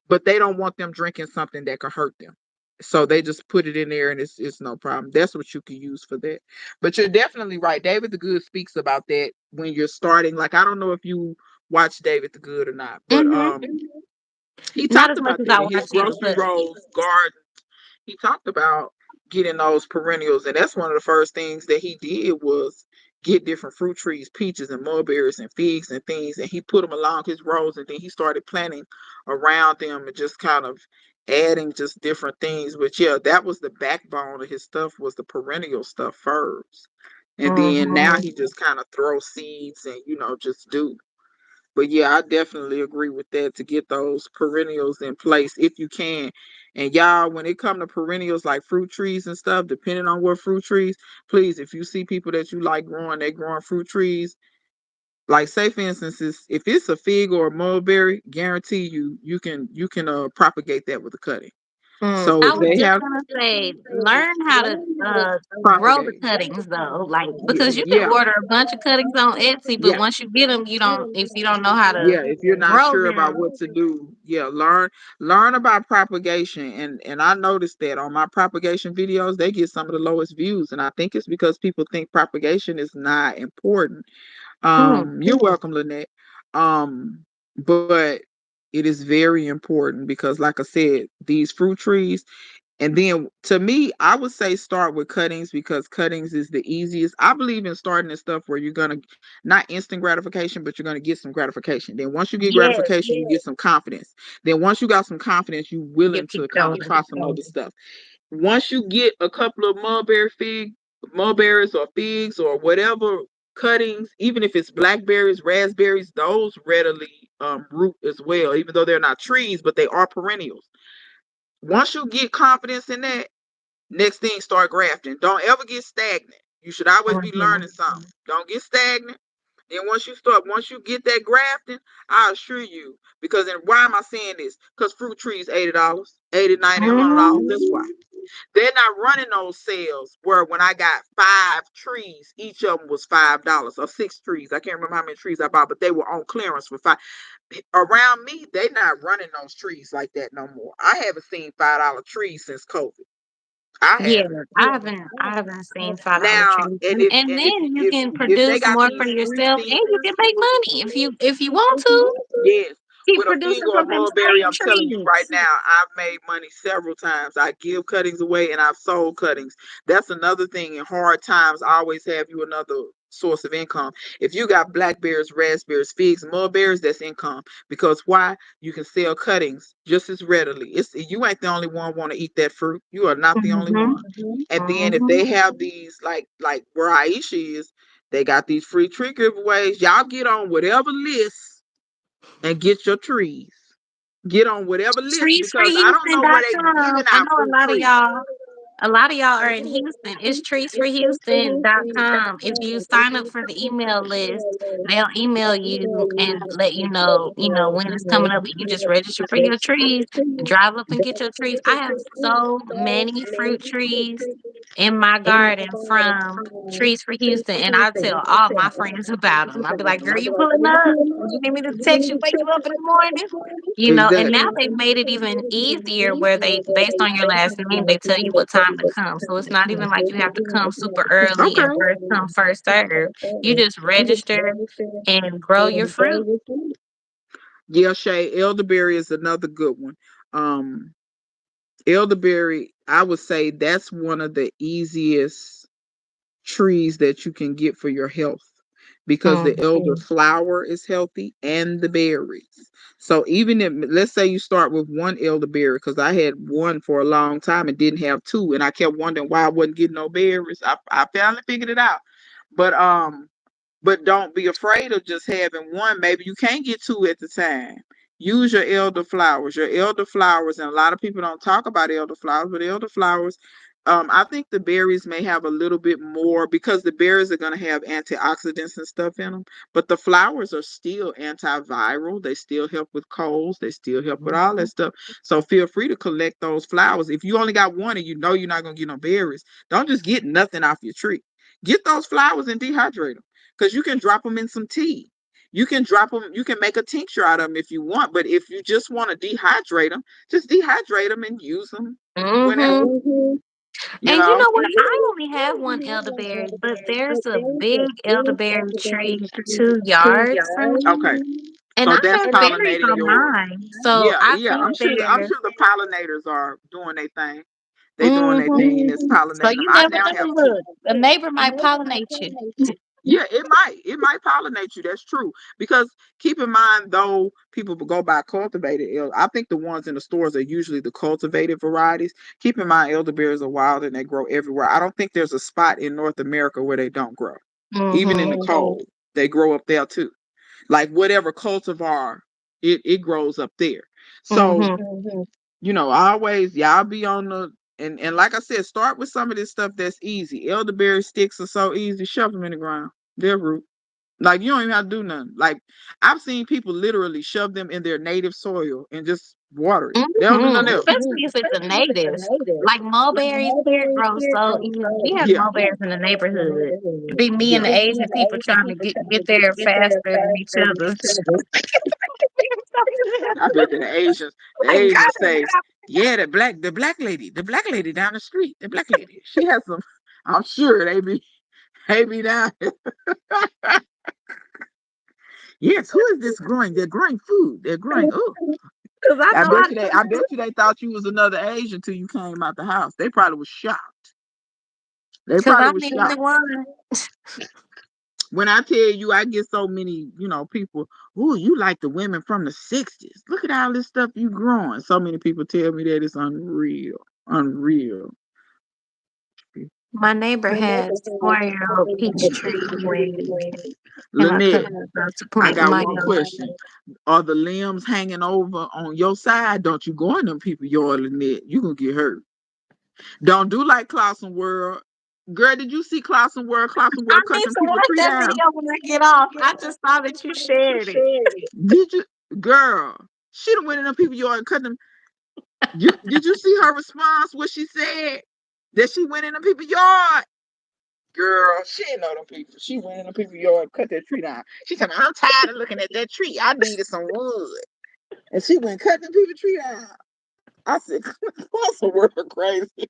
But they don't want them drinking something that could hurt them. So they just put it in there and it's no problem. That's what you can use for that. But you're definitely right. David the Good speaks about that when you're starting. Like I don't know if you watch David the Good or not, but Mhm. he Not talked as much about as that I in his watch him, grocery but rolls garden. He talked about getting those perennials, and that's one of the first things that he did was get different fruit trees, peaches and mulberries and figs and things, and he put them along his rows, and then he started planting around them and just kind of adding just different things. But yeah, that was the backbone of his stuff was the perennial stuff first, and then now mhm. he just kind of throws seeds and just do. But yeah, I definitely agree with that to get those perennials in place if you can. And y'all, when it come to perennials like fruit trees and stuff, depending on what fruit trees, please, if you see people that you like growing, they growing fruit trees. Like say for instance, if it's a fig or a mulberry, guarantee you can propagate that with a cutting. So I if was they just have gonna say, learn how to grow the propagate, cuttings though, like yeah, because you can yeah, order a bunch of cuttings on Etsy, but yeah. once you get them, you don't if you don't know how to Yeah, if you're not grow sure about them. what to do, yeah, learn about propagation. And I noticed that on my propagation videos, they get some of the lowest views. And I think it's because people think propagation is not important. Mm, You're welcome, Lynette. But it is very important because, like I said, these fruit trees. And then to me, I would say start with cuttings because cuttings is the easiest. I believe in starting in stuff where you're gonna not instant gratification, but you're gonna get some gratification. Then once you get Yes, gratification, you get some confidence. Then once you got some confidence, you you willing keep to kind of going. try some other stuff. Once you get a couple of mulberries or figs or whatever cuttings, even if it's blackberries, raspberries, those readily root as well, even though they're not trees, but they are perennials. Once you get confidence in that, next thing, start grafting. Don't ever get stagnant. You should always be Mhm. learning something. Don't get stagnant. Then once you get that grafting, I assure you, because then why am I saying this? Because fruit trees $80, 80, 90, $100. That's Mhm. why. They're not running those sales where when I got 5 trees, each of them was $5 or 6 trees. I can't remember how many trees I bought, but they were on clearance for five. Around me, they not running those trees like that no more. I haven't seen $5 trees since COVID. I Yeah, haven't. I haven't seen $5 Now, trees, and and then you can if they produce got more for these free yourself, and you seasons, can make money if you want to yes, keep with a fig producing or a from them mulberry, same I'm telling you right trees. now, I've made money several times. I give cuttings away and I've sold cuttings. That's another thing. In hard times, I always have you another source of income. If you got blackberries, raspberries, figs, mulberries, that's income. Because why? You can sell cuttings just as readily. It's you ain't the only one want to eat that fruit. You are not the only Mhm. one. And then if Mhm. they have these like where Aisha is, they got these free tree giveaways. Y'all get on whatever list and get your trees. Get on whatever list because I don't know where they giving Treesforhouston.com. I out know a fruit lot of trees. y'all. A lot of y'all are in Houston. It's treesforhouston.com. If you sign up for the email list, they'll email you and let you know, when it's coming up. And you just register for your trees and drive up and get your trees. I have so many fruit trees in my garden from Trees for Houston, and I tell all my friends about them. I'll be like, girl, you pulling up? You need me to text you, wake you up in the morning? And now Exactly. they've made it even easier where they, based on your last name, they tell you what time to come. So it's not even like you have to come super early and Okay. first come, first serve. You just register and grow your fruit. Yeah, Shay, elderberry is another good one. Um, elderberry, I would say that's one of the easiest trees that you can get for your health because the Mm. elder flower is healthy and the berries. So even if let's say you start with one elderberry, because I had one for a long time and didn't have two, and I kept wondering why I wasn't getting no berries. I finally figured it out. But don't be afraid of just having one. Maybe you can't get two at the time. Use your elder flowers. Your elder flowers, and a lot of people don't talk about elder flowers, but elder flowers, I think the berries may have a little bit more because the berries are going to have antioxidants and stuff in them. But the flowers are still antiviral. They still help with colds. They still help with all that stuff. So feel free to collect those flowers. If you only got one and you know you're not going to get no berries, don't just get nothing off your tree. Get those flowers and dehydrate them because you can drop them in some tea. You can drop them, you can make a tincture out of them if you want, but if you just want to dehydrate them, just dehydrate them and use them whenever. Hmm. You And you know? know what? I only have one elderberry, but there's a big elderberry tree 2 yards from me. Okay. And So I that's have berries pollinating on yours. mine. So Yeah, I yeah. think I'm they're. sure the pollinators are doing their thing. They doing their Hmm. thing and it's So pollinating them. you I never now know. have two. Look, a neighbor might pollinate you. Yeah, it might pollinate you. That's true. Because keep in mind, though, people go by cultivated. I think the ones in the stores are usually the cultivated varieties. Keep in mind, elderberries are wild and they grow everywhere. I don't think there's a spot in North America where they don't grow. Even in Hmm. the cold, they grow up there too. Like whatever cultivar, it grows up there. So Hmm. I always y'all be on the and like I said, start with some of this stuff that's easy. Elderberry sticks are so easy. Shove them in the ground. They're root. Like you don't even have to do nothing. Like I've seen people literally shove them in their native soil and just water it. They don't do Hmm. nothing else. Especially if it's a native. Like mulberries here grow so easy. We have Yeah. mulberries in the neighborhood. It be me and Yeah. the Asian people trying to get there faster than each other. I bet the Asians, the Like, God, Asians say, yeah, the black lady down the street, the black lady. She has some. I'm sure they be down. Yes, who is this growing? They're growing food. They're growing. Oh. Cause I I know I bet you they. I bet you they thought you was another Asian till you came out the house. They probably was shocked. They cause probably I'm was the only shocked. one. When I tell you, I get so many, people. Ooh, you like the women from the '60s. Look at all this stuff you growing. So many people tell me that it's unreal, unreal. My neighbor My neighbor has has 4-year-old peach four-year-old tree peach tree when when and my Lynette, cousin goes to I plant in got my one yard. question. Are the limbs hanging over on your side? Don't you go in them people yard, Lynette. You gonna get hurt. Don't do like Clausen World. Girl, did you see Clausen World? Clausen I World cut need them to people watch tree that down. video when I get off. I just saw that you shared it. Did you, girl? She done went in them people yard and cut them. Did you see her response? What she said? That she went in them people yard. Girl, she didn't know them people. She went in them people yard and cut that tree down. She said, "I'm tired of looking at that tree. I needed some wood." And she went cutting them people tree down. I said, Clausen World crazy.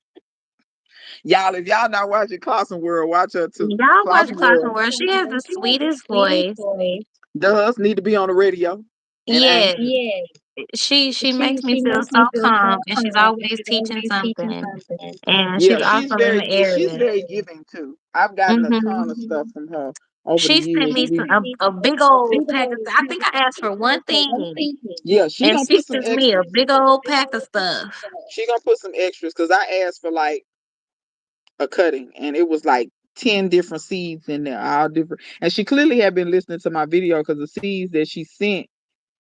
Y'all, if y'all not watching Clausen World, watch her too. Y'all watch Clausen Clausen World World. She has the she has the sweetest sweetest voice. voice. does need to be on the radio and Yes, anchor. Yes, she makes me she feel makes so me feel calm, so and she's calm, and always she's teaching always teaching something. something. And she's Yeah, also in the she's area. very giving too. I've gotten a ton of Hmm stuff from her over the She sent years. me She sent me a big a old big pack of old stuff. I think packet. I asked for I one asked for one thing, thing. Yeah, she and gonna she put some sends me a extras. big old pack of stuff. She gonna put some extras because I asked for like a cutting and it was like 10 different seeds in there, all different. And she clearly had been listening to my video because the seeds that she sent,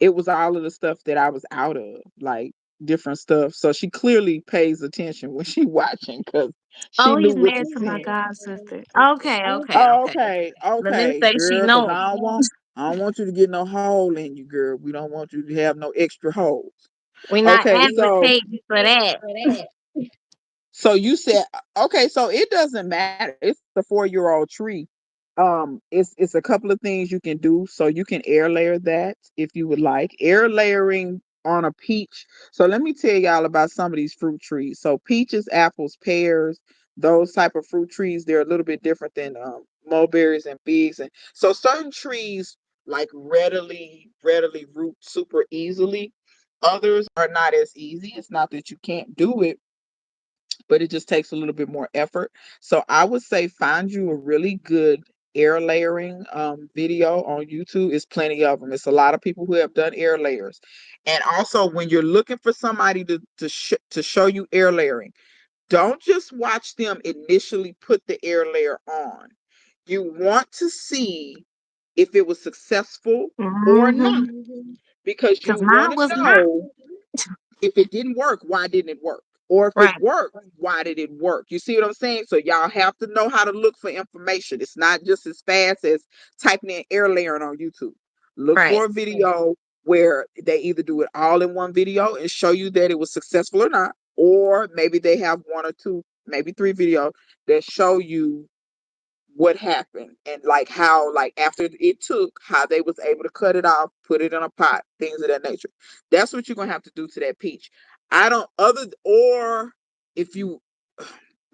it was all of the stuff that I was out of, like different stuff. So she clearly pays attention when she watching because she Oh, knew he's what to married to my send. god sister. Okay, okay, Oh, okay. okay, But let's okay, say she girl, because know. I don't want you to get no hole in you, girl. We don't want you to have no extra holes. We're not Okay, so advocating for that. so you said okay, so it doesn't matter. It's a 4-year-old tree. It's a couple of things you can do. So you can air layer that if you would like. Air layering on a peach. So let me tell y'all about some of these fruit trees. So peaches, apples, pears, those type of fruit trees, they're a little bit different than mulberries and figs. And so certain trees like readily root super easily. Others are not as easy. It's not that you can't do it, but it just takes a little bit more effort. So I would say find you a really good air layering video on YouTube. It's plenty of them. It's a lot of people who have done air layers. And also when you're looking for somebody to show you air layering, don't just watch them initially put the air layer on. You want to see if it was successful or not, Mm-hmm. because Because you mine want to was not know if it didn't work, why didn't it work? Or if it right. worked, why did it work? You see what I'm saying? So y'all have to know how to look for information. It's not just as fast as typing in air layering on YouTube. Look Right. for a video where they either do it all in one video and show you that it was successful or not, or maybe they have one or two, maybe three videos that show you what happened and like how like after it took how they was able to cut it off, put it in a pot, things of that nature. That's what you're gonna have to do to that peach. I don't other or if you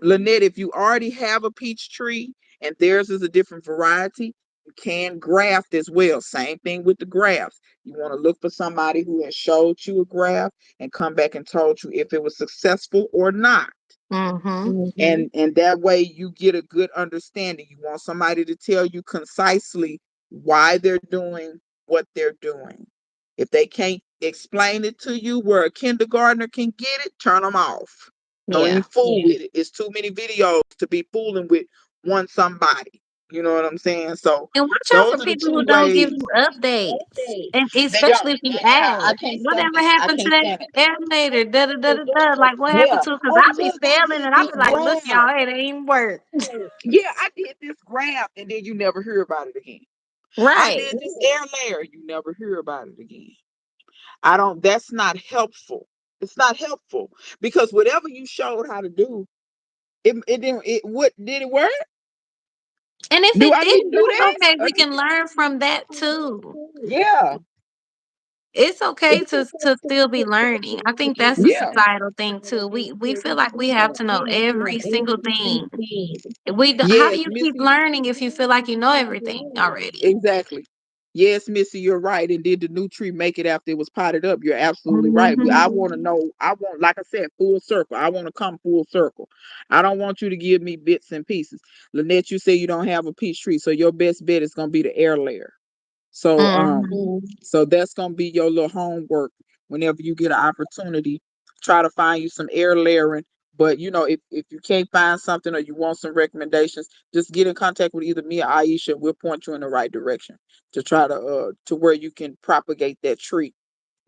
Lynette, if you already have a peach tree and theirs is a different variety, you can graft as well. Same thing with the grafts. You want to look for somebody who has showed you a graft and come back and told you if it was successful or not. Mm-hmm. And that way you get a good understanding. You want somebody to tell you concisely why they're doing what they're doing. If they can't explain it to you where a kindergartner can get it, turn them off. Don't even Yeah. fool with it. It's too many videos to be fooling with one somebody. You know what I'm saying? So And watch out those for are the people two who don't give ways. you updates. And They don't. especially if you ask, I can't stand whatever it. I happened to can't that stand it. animator? Da da da da da. Like what happened Yeah. to it? Because Oh, I be look, I failing did and I this be like, look, graph. y'all, it ain't work. Yeah, I did this graph and then you never hear about it again. I Right. did this air layer, you never hear about it again. I don't, that's not helpful. It's not helpful because whatever you showed how to do, it didn't, it, what, did it work? And if Do it I need to didn't, do that's that? okay. We can learn from that too. Yeah, It's okay to still be learning. I think that's a yeah, societal thing too. We feel like we have to know every single thing. We don't, how do yes, you keep Missy, learning if you feel like you know everything already? exactly. Yes, Missy, you're right. And did the new tree make it after it was potted up? You're absolutely right. I Mm-hmm. want to know. I want, like I said, full circle. I want to come full circle. I don't want you to give me bits and pieces. Lynette, you say you don't have a peach tree, so your best bet is gonna be the air layer. So Mm-hmm. so that's gonna be your little homework whenever you get an opportunity. Try to find you some air layering. But if you can't find something or you want some recommendations, just get in contact with either me or Aisha. We'll point you in the right direction to try to where you can propagate that tree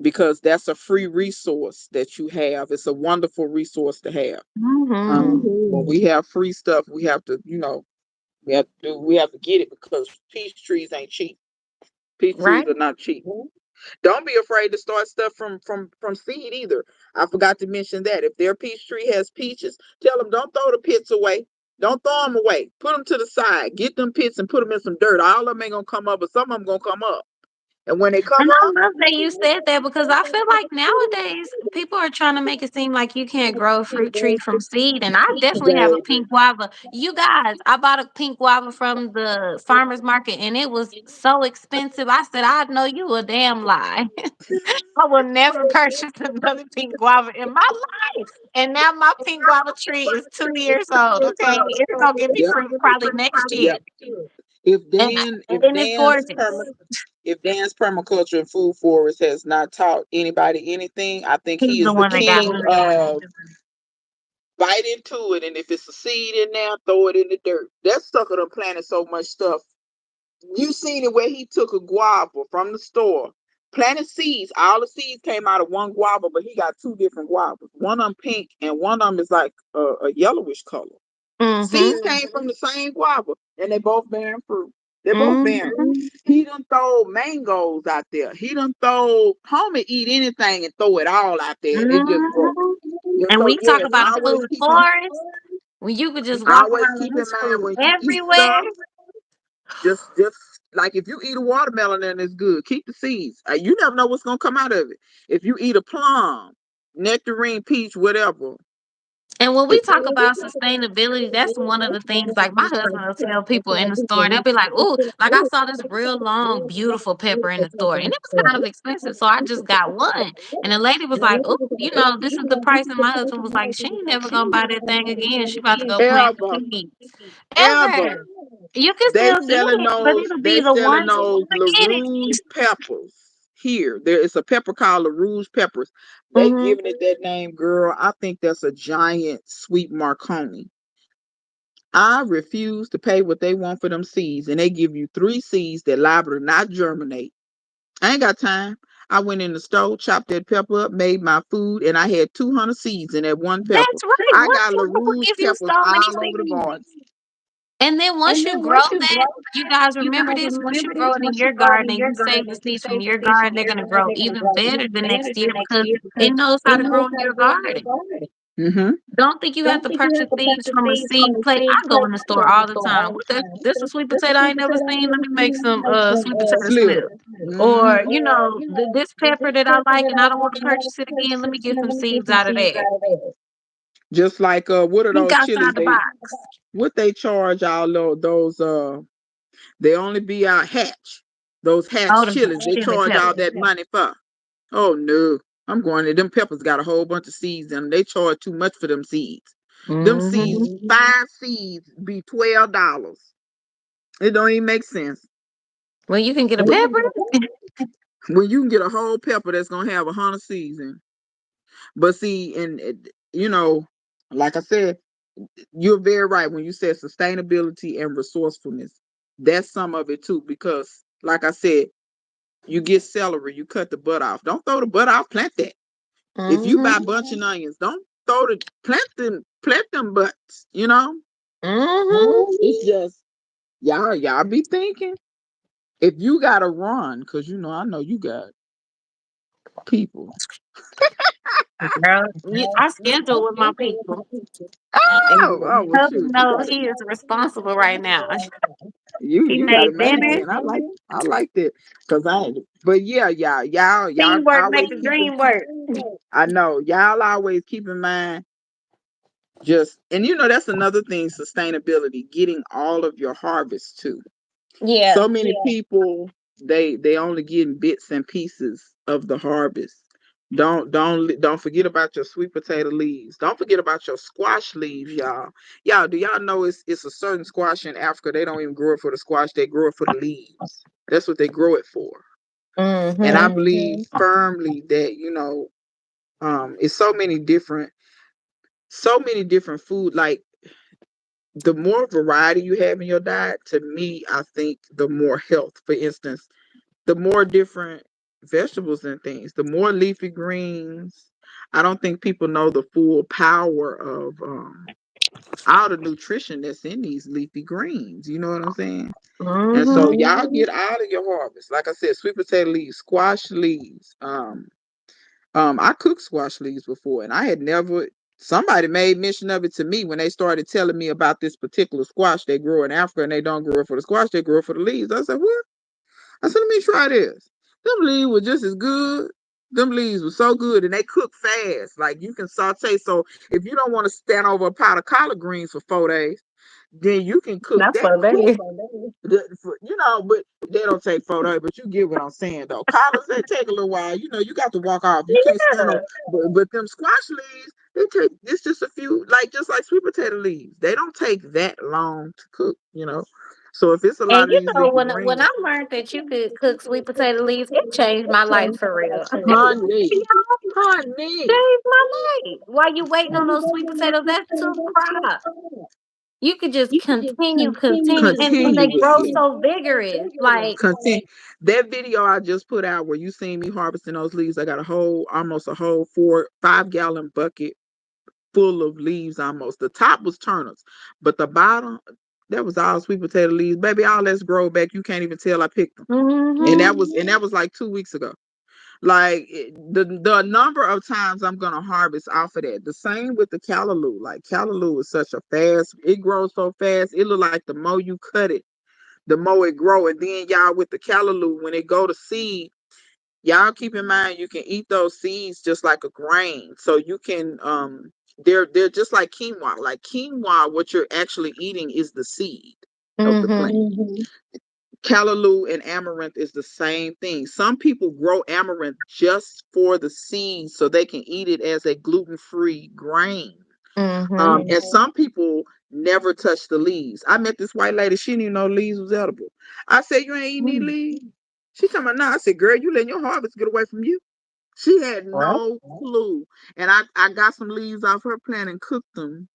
because that's a free resource that you have. It's a wonderful resource to have. Mm-hmm. When we have free stuff, we have to, we have to get it because peach trees ain't cheap. Peach trees Right. are not cheap. Don't be afraid to start stuff from seed either. I forgot to mention that if their peach tree has peaches, tell them don't throw the pits away. Don't throw them away. Put them to the side. Get them pits and put them in some dirt. All of them ain't gonna come up, but some of them gonna come up. And when they come And up, I love that you said that because I feel like nowadays people are trying to make it seem like you can't grow a fruit tree from seed. And I definitely have a they pink guava. You guys, I bought a pink guava from the farmer's market and it was so expensive. I said, I know you a damn lie. I will never purchase another pink guava in my life. And now my pink guava tree is 2 years old. Okay. It's going to give me yep, fruit probably next year. yep. If And, Dan if and it's Dan's gorgeous. if Dan's permaculture and food forest has not taught anybody anything, I think He's he the is the one that got king me learning. of bite into it. And if it's a seed in there, throw it in the dirt. That sucker done planted so much stuff. You seen it where he took a guava from the store, planted seeds. All the seeds came out of one guava, but he got two different guavas. One of them pink and one of them is like a yellowish color. Mm-hmm. Seeds came from the same guava, and they both bearing fruit. They're both bearing. Mm-hmm. He done throw mangoes out there. He done throw homie eat anything and throw it all out there, and it just grow. Hmm. And And so we talk yes, about food forests when you could just walk always around and keep in there's mind food when you eat everywhere. stuff, just like if you eat a watermelon and it's good, keep the seeds. You never know what's gonna come out of it. If you eat a plum, nectarine, peach, whatever. And when we It, talk about sustainability, that's one of the things like my husband will tell people in the store and they'll be like, "Oh, like I saw this real long, beautiful pepper in the store and it was kind of expensive. So I just got one." And the lady was like, "Oh, this is the price." And my husband was like, "She ain't never gonna buy that thing again. She about to go plant ever, the seeds." ever. Ever. You can They still get selling it, but those. it'll be They the selling one those to get it. LaRouge peppers. Here, there is a pepper called LaRouge peppers. They Hmm. giving it that name, girl. I think that's a giant sweet Marconi. I refuse to pay what they want for them seeds, and they give you three seeds that liable to not germinate. I ain't got time. I went in the store, chopped that pepper up, made my food, and I had 200 seeds in that one pepper. That's right. I One got pepper will LaRouge give you peppers so many all over the seeds. garden. And then once you grow that, you guys remember this, once you grow it in your garden and you save the seeds from your garden, they're gonna grow even better the next year because it knows how to grow in your garden. Mm-hmm. Don't think you have to purchase seeds from a seed plate. I go in the store all the time. What this a sweet potato I ain't never seen. Let me make some sweet potato Slip. slip. Mm-hmm. Or, this pepper that I like and I don't want to purchase it again, let me get some seeds out of there. Just like what are Think those chilies? outside the box. What they charge all those they only be out hatch. Those Oh, hatch the chilies, they chili charge all pepper. that money for. Oh no. I'm going to them peppers got a whole bunch of seeds in them. They charge too much for them seeds. Them seeds, Hmm. 5 seeds be $12. It don't even make sense. Well, you can get a pepper. When you can get a whole pepper that's gonna have 100 seeds in. But see, and like I said, you're very right when you said sustainability and resourcefulness. That's some of it too, because like I said, you get celery, you cut the butt off. Don't throw the butt off, plant that. If you buy Hmm. bunching onions, don't throw the plant them butts. Hmm. It's just y'all be thinking. If you gotta run, because I know you got people. Girl, I schedule with my people. And Oh, well, husband shoot, knows he is responsible right now. you He you got a made man. dinner. I like that, because but yeah, y'all Teamwork make always the keep in. dream work. I know y'all always keep in mind. Just and that's another thing, sustainability, getting all of your harvest too. Yeah. So many people. they only getting bits and pieces of the harvest. Don't forget about your sweet potato leaves. Don't forget about your squash leaves, y'all. Y'all, do y'all know it's a certain squash in Africa? They don't even grow it for the squash, they grow it for the leaves. That's what they grow it for. And I Mm-hmm. believe firmly that, it's so many different food. Like, the more variety you have in your diet, to me, I think the more health. For instance, the more different vegetables and things, the more leafy greens. I don't think people know the full power of all the nutrition that's in these leafy greens. You know what I'm saying? And so Mm-hmm. y'all get out of your harvest. Like I said, sweet potato leaves, squash leaves. I cooked squash leaves before, and I had never. Somebody made mention of it to me when they started telling me about this particular squash they grow in Africa, and they don't grow it for the squash, they grow it for the leaves. I said, what? I said, let me try this. Them leaves were just as good. Them leaves were so good, and they cook fast. Like, you can saute. So if you don't want to stand over a pot of collard greens for 4 days, then you can cook That's that what that quick. is. But they don't take 4 days. But you get what I'm saying, though. Collards, they take a little while. You got to walk off. You can't stand Yeah. on. But them squash leaves, they take it's just a few, like just like sweet potato leaves. They don't take that long to cook. So if it's a And lot of these leafy when greens, I learned that you could cook sweet potato leaves, it changed my life for real. honey, honey, Changed my life. While you waiting on those sweet potatoes, that's two crops. You could just continue, and they continue with grow it. so vigorous. Like, Content. That video I just put out where you seen me harvesting those leaves, I got almost a whole 5 gallon bucket full of leaves almost. The top was turnips, but the bottom, that was all sweet potato leaves. Baby, all that's grow back. You can't even tell I picked them. And mm-hmm, that was like 2 weeks ago. Like, the number of times I'm gonna harvest off of that. The same with the callaloo. Like, callaloo is such a fast, it grows so fast. It look like the more you cut it, the more it grow. And then y'all, with the callaloo, when it go to seed, y'all keep in mind you can eat those seeds just like a grain. So you can they're just like quinoa. Like quinoa, what you're actually eating is the seed of the mm-hmm, plant. Callaloo and amaranth is the same thing. Some people grow amaranth just for the seeds so they can eat it as a gluten-free grain. mm-hmm. And some people never touch the leaves. I met this white lady, she didn't even know leaves was edible. I said, you ain't eating these leaves? She told me, no. I said, girl, you letting your harvest get away from you. She had Well, no clue. And I got some leaves off her plant and cooked them.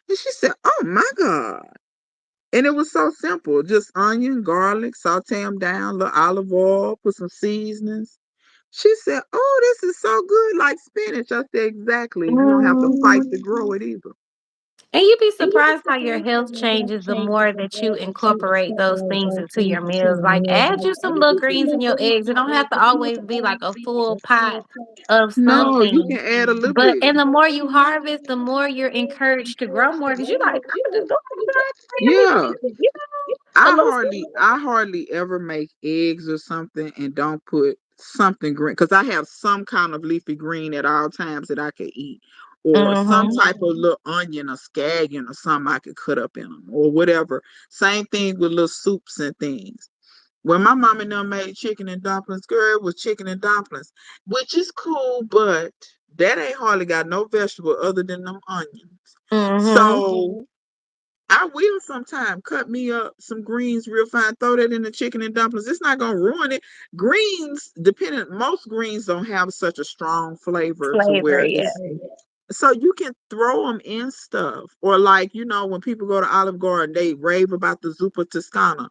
And she said, oh my God. And it was so simple. Just onion, garlic, saute them down, little olive oil, put some seasonings. She said, oh, this is so good, like spinach. I said, exactly. You don't have to fight to mm. grow it either. And you'd be surprised how your health changes the more that you incorporate those things into your meals. Like, add you some little greens in your eggs. It don't have to always be like a full pot of No, you can something. add a little But bit. and the more you harvest, the more you're encouraged to grow more because you're like, I'm just doing Yeah. it, a I little. hardly I hardly ever make eggs or something and don't put something green, because I have some kind of leafy green at all times that I could eat, or some Mm-hmm. type of little onion or scallion or something I could cut up in them or whatever. Same thing with little soups and things. When my mom and them made chicken and dumplings, girl, it was chicken and dumplings, which is cool, but that ain't hardly got no vegetable other than them onions. Mm-hmm. So I will sometime cut me up some greens real fine, throw that in the chicken and dumplings. It's not gonna ruin it. Greens, most greens don't have such a strong flavor to Flavor, where yeah. it's, so you can throw them in stuff. Or, like, when people go to Olive Garden, they rave about the zuppa toscana.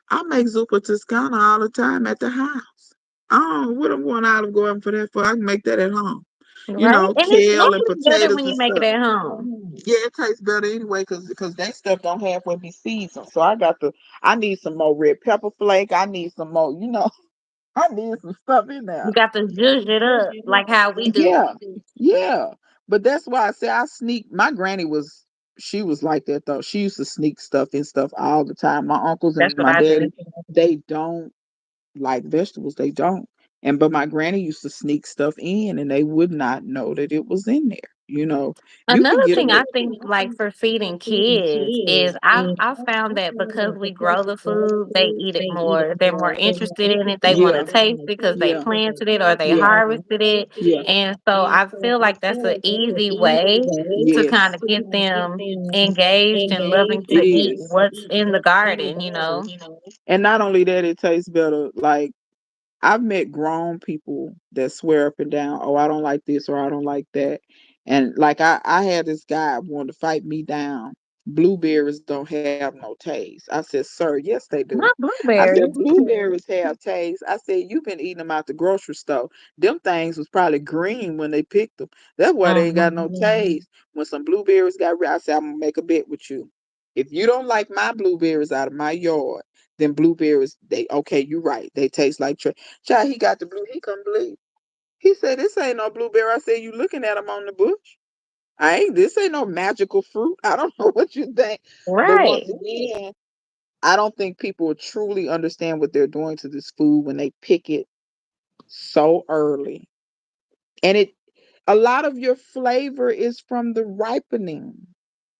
I make zuppa toscana all the time at the house. I don't know what I'm going to Olive Garden for that for. I can make that at home. Right? And it's Kale and always better potatoes when and you make it stuff. at home. Yeah, it tastes better anyway, because that stuff don't halfway be seasoned. So I need some more red pepper flake. I need some more, I need some stuff in You there. got to zhuzh it up like how we do. Yeah, yeah. But that's why I say I sneak. My granny she was like that though. She used to sneak stuff and stuff all the time. My uncles That's and what my I do. daddy, they don't like vegetables. They don't. But my granny used to sneak stuff in, and they would not know that it was in there. You know, you Another could get a thing I little. think, like for feeding kids, is I found that because we grow the food, they eat it more. They're more interested in it. They want Yeah, to taste it because they yeah, planted it or they yeah, harvested it. yeah. And so I feel like that's an easy way to kind Yes, of get them engaged and loving it to eat is. what's in the garden, you know. And not only that, it tastes better. Like I've met grown people that swear up and down, oh, I don't like this or I don't like that. And like I had this guy want to fight me down. Blueberries don't have no taste. I said, sir, yes, they do. Not I said, blueberries. blueberries have taste. I said, you've been eating them out the grocery store. Them things was probably green when they picked them. That's why they ain't got Hmm. no taste. When some blueberries got red, I said, I'm gonna make a bet with you. If you don't like my blueberries out of my yard, then blueberries, they okay, you right. They taste like trash. Child, he got the blue. He couldn't believe. He said, "This ain't no blueberry." I said, "You looking at them on the bush? I ain't. This ain't no magical fruit. I don't know what you think." But once Right. again, I don't think people truly understand what they're doing to this food when they pick it so early. And it, a lot of your flavor is from the ripening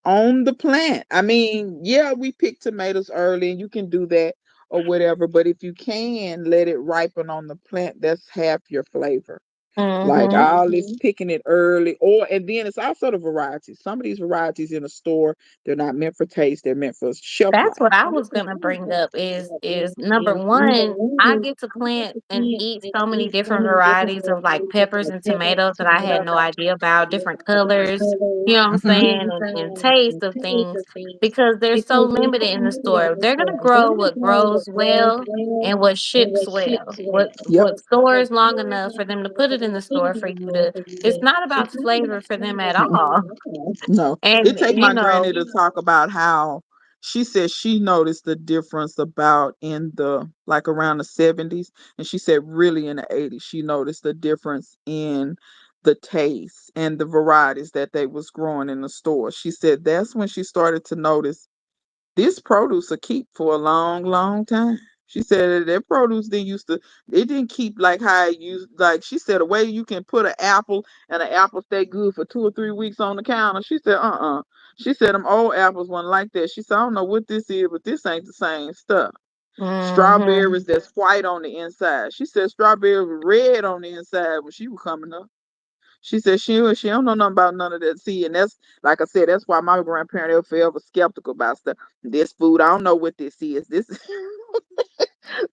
on the plant. I mean, yeah, we pick tomatoes early, and you can do that or whatever. But if you can let it ripen on the plant, that's half your flavor. Like Hmm. all this picking it early, or and then it's also the varieties. Some of these varieties in a store, they're not meant for taste; they're meant for shelf That's life. what I was gonna bring up is number one, I get to plant and eat so many different varieties of like peppers and tomatoes that I had no idea about, different colors, you know what I'm saying, and taste of things because they're so limited in the store. They're gonna grow what grows well and what ships well. Yep. What stores long enough for them to put it in the store for you to it's not about flavor for them at all. No, it And take you my know, granny to talk about how she said she noticed the difference about in the like around the 70s, and she said really in the 80s she noticed the difference in the taste and the varieties that they was growing in the store. She said that's when she started to notice this produce will keep for a long, long time. She said that produce didn't used to, it didn't keep like how it used. Like she said, a way you can put an apple and an apple stay good for 2 or 3 weeks on the counter. She said, She said them old apples wasn't like that. She said, I don't know what this is, but this ain't the same stuff. mhm. Strawberries that's white on the inside. She said strawberries were red on the inside when she was coming up. She said she don't know nothing about none of that. See, and that's like I said, that's why my grandparents they were forever skeptical about stuff. This food, I don't know what this is. This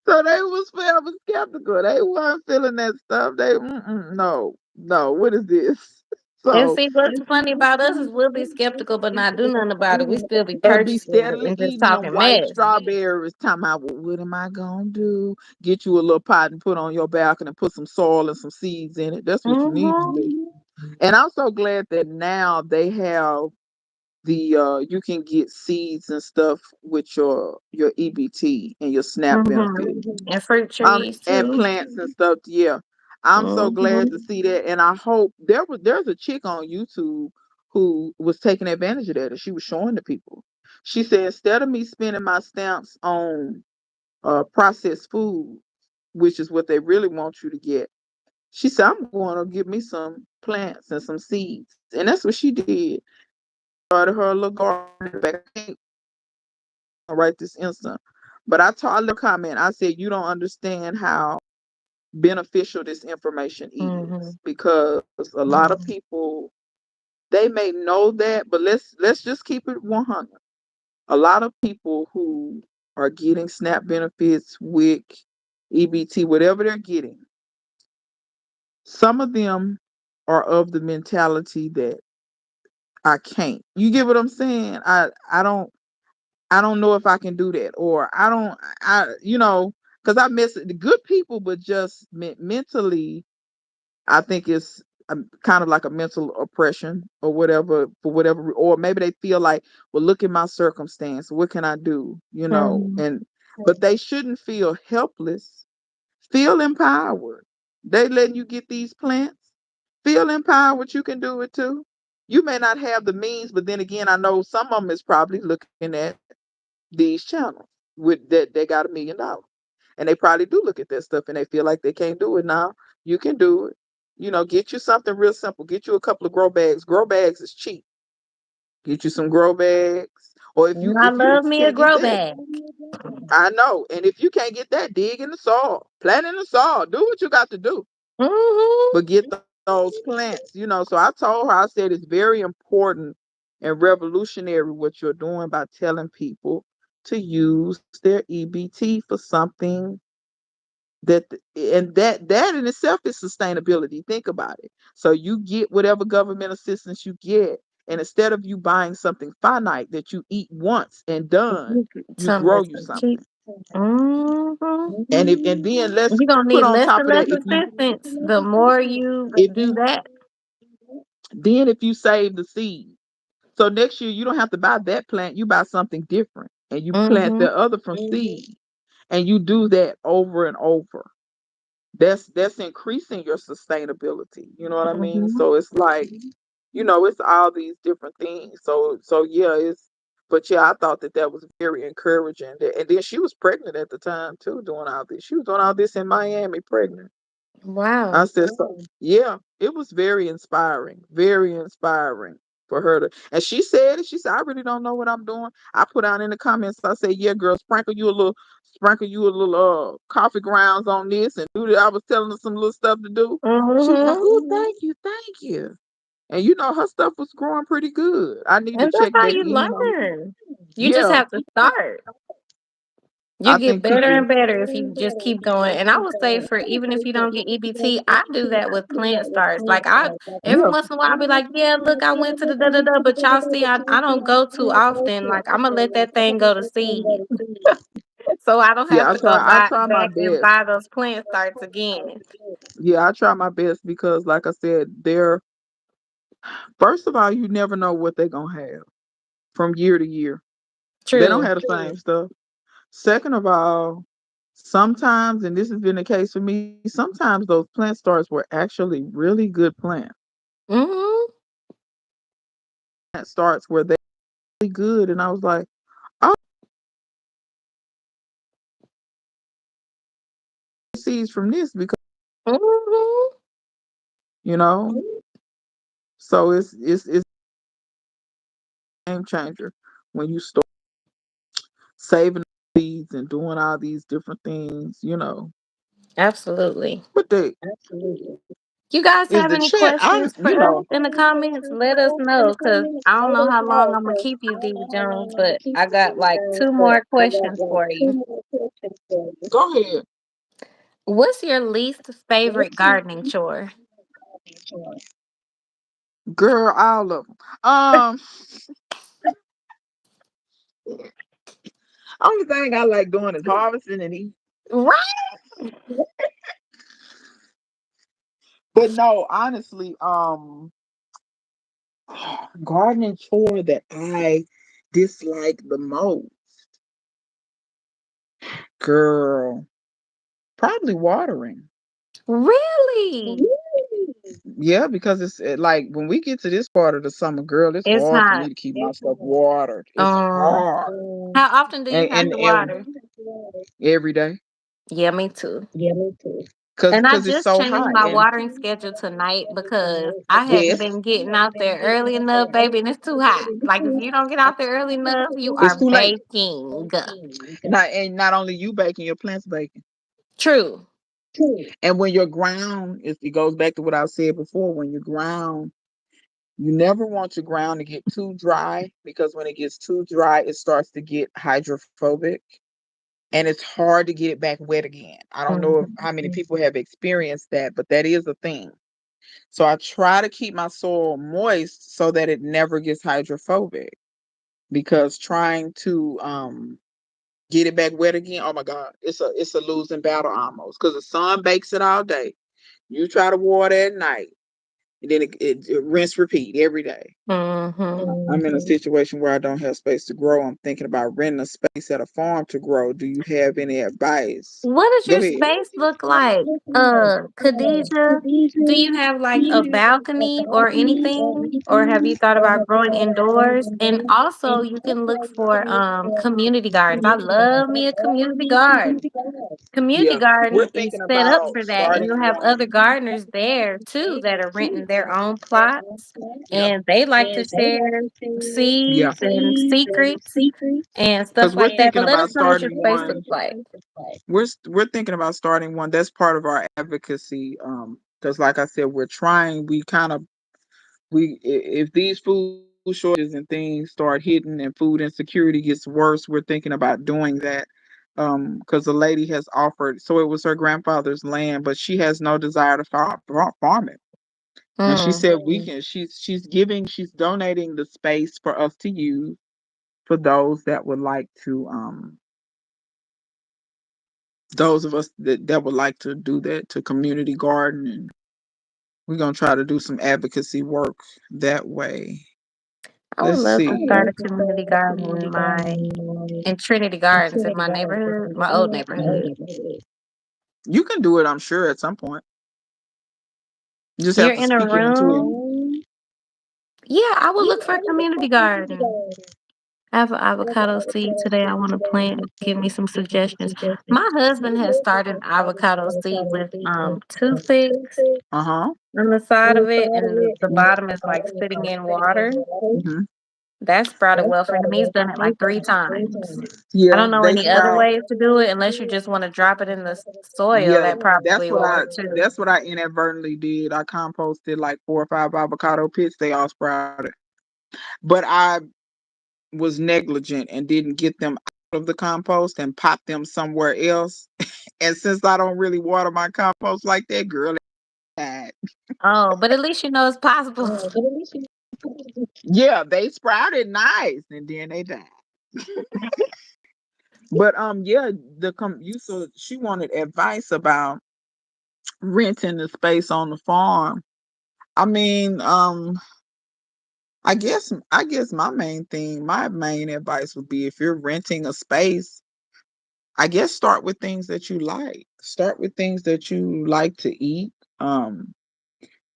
so they was forever skeptical. They weren't feeling that stuff. They no, no, what is this? And So see, what's funny about us is we'll be skeptical, but not do nothing about it. We still be and be purchasing it steadily and just eating them talking white mess. strawberries. Talking about well, what am I gonna do? Get you a little pot and put on your balcony and put some soil and some seeds in it. That's what you need to Mhm. do. And I'm so glad that now they have the you can get seeds and stuff with your EBT and your SNAP benefit. Mhm. And fruit trees And too. plants and stuff. Yeah. I'm so glad Mhm. to see that. And I hope there's a chick on YouTube who was taking advantage of that and she was showing the people. She said instead of me spending my stamps on processed food, which is what they really want you to get, she said, I'm going to give me some plants and some seeds. And that's what she did. Started her little garden back. I can't right this instant. But I left a comment. I said, you don't understand how beneficial this information is Mhm. because a lot of people they may know that, but let's just keep it 100. A lot of people who are getting SNAP benefits, WIC, EBT, whatever they're getting, some of them are of the mentality that I can't. You get what I'm saying? I don't know if I can do that, or I don't, because I miss it. The good people, but just mentally, I think it's kind of like a mental oppression or whatever, for whatever, or maybe they feel like, well, look at my circumstance. What can I do? Mhm. But they shouldn't feel helpless. Feel empowered. They letting you get these plants. Feel empowered. You can do it too. You may not have the means, but then again, I know some of them is probably looking at these channels with that they got $1 million. And they probably do look at that stuff and they feel like they can't do it now. You can do it. Get you something real simple. Get you a couple of grow bags. Grow bags is cheap. Get you some grow bags. Or if you I if you love me a can't get grow that, bag. I know. And if you can't get that, dig in the soil. Plant in the soil. Do what you got to do. Hmm. But get those plants. So I told her, I said it's very important and revolutionary what you're doing by telling people to use their EBT for something that and that in itself is sustainability. Think about it. So you get whatever government assistance you get, and instead of you buying something finite that you eat once and done, you Something grow that's you cheap. something. Hmm. And then let's You're gonna put need on less top and of less that, assistance the more you if do you that. then if you save the seed, so next year you don't have to buy that plant, you buy something different and you plant Hmm. the other from seed, and you do that over and over. That's increasing your sustainability. You know what I mean? Hmm. So it's like, it's all these different things. So yeah, but yeah, I thought that was very encouraging. And then she was pregnant at the time too, doing all this. She was doing all this in Miami, pregnant. Wow. I said, so yeah, it was very inspiring for her to. And she said it. She said, I really don't know what I'm doing. I put out in the comments. I said, yeah, girl, sprinkle you a little coffee grounds on this and do that. I was telling her some little stuff to do. She was like, Hmm. oh, thank you. And her stuff was growing pretty good. I need to And that's check how back you in on. learn. You just Yeah, have to start. You I get think better people. and better if you just keep going. And I would say for even if you don't get EBT, I do that with plant starts. Like I every Yeah, once in a while I'll be like, yeah, look, I went to the da da da, but y'all see I don't go too often. Like I'm gonna let that thing go to seed. So I don't have yeah. to go I buy try my back and best. buy those plant starts again. Yeah, I try my best because, like I said, they're first of all, you never know what they're gonna have from year to year. They don't True. have the same stuff. Second of all, sometimes, and this has been the case for me, sometimes those plant starts were actually really good plants. Hmm. Plant starts were they really good, and I was like, oh, seeds from this because Hmm. you know. So it's a game changer when you start saving seeds and doing all these different things. Absolutely. But the You guys is have the any chat. questions for us in the comments? Let us know because I don't know how long I'm gonna keep you, Deva Jones, but I got like two more questions for you. Go ahead. What's your least favorite gardening chore? Girl, all of them. Only thing I like doing is harvesting and eating. Right? But no, honestly, gardening chore that I dislike the most, girl, probably watering. Really? Yeah, because it's like when we get to this part of the summer, girl, it's It's hard for me hot. to keep my stuff watered. It's Um, hard. how often do you have to And water? every day, Yeah, me too. cause And I cause it's just so changed hot. my And watering schedule tonight because I hadn't yes, been getting out there early enough, baby, and it's too hot. Like if you don't get out there early enough, you it's are too late. baking. Not only you baking, your plants baking. True. And when your ground it goes back to what I said before. When your ground, you never want your ground to get too dry because when it gets too dry, it starts to get hydrophobic, and it's hard to get it back wet again. I don't know how Mhm. many people have experienced that, but that is a thing. So I try to keep my soil moist so that it never gets hydrophobic, because trying to get it back wet again, oh my God, it's a losing battle almost, because the sun bakes it all day. You try to water at night, and then it rinse repeat every day. Mm-hmm. I'm in a situation where I don't have space to grow. I'm thinking about renting a space at a farm to grow. Do you have any advice? What does Go your ahead. space look like? Khadijah, do you have like a balcony or anything? Or have you thought about growing indoors? And also you can look for community gardens. I love me a community garden. Community Yeah, we're garden is thinking set up about for that, and starting you'll have one. other gardeners there too that are renting their own plots, and they like to share Yeah, seeds and secrets and stuff because we're like that. thinking But let us about know what your starting space looks one. like. We're thinking about starting one. That's part of our advocacy. Because like I said, we're trying. We kind of if these food shortages and things start hitting and food insecurity gets worse, we're thinking about doing that. Because the lady has offered, so it was her grandfather's land, but she has no desire to farm it. And she Mm. said we can. She's donating the space for us to use for those that would like to those of us that would like to do that to community garden, and we're gonna try to do some advocacy work that way. I would Let's love to see. start a community garden in Trinity Gardens in my neighborhood, my old neighborhood. You can do it, I'm sure, at some point. You just You're have to in a speak it into it. room. Yeah, I would look for a community garden. I have an avocado seed today I want to plant. Give me some suggestions. My husband has started an avocado seed with toothpicks Uh-huh. on the side of it, and the bottom is like sitting in water. Hmm. That sprouted well for him. He's done it like 3 times. I Yeah, don't know they any other sprout. ways to do it unless you just want to drop it in the soil. Yeah, That probably will work too. that's what I inadvertently did. I composted like 4 or 5 avocado pits. They all sprouted. But I was negligent and didn't get them out of the compost and pop them somewhere else. And since I don't really water my compost like that, girl, it died. Oh, but at least you know it's possible. Yeah, they sprouted nice and then they died. But yeah, you so she wanted advice about renting the space on the farm. I mean, I guess my main advice would be if you're renting a space, I guess start with things that you like. Start with things that you like to eat. Um,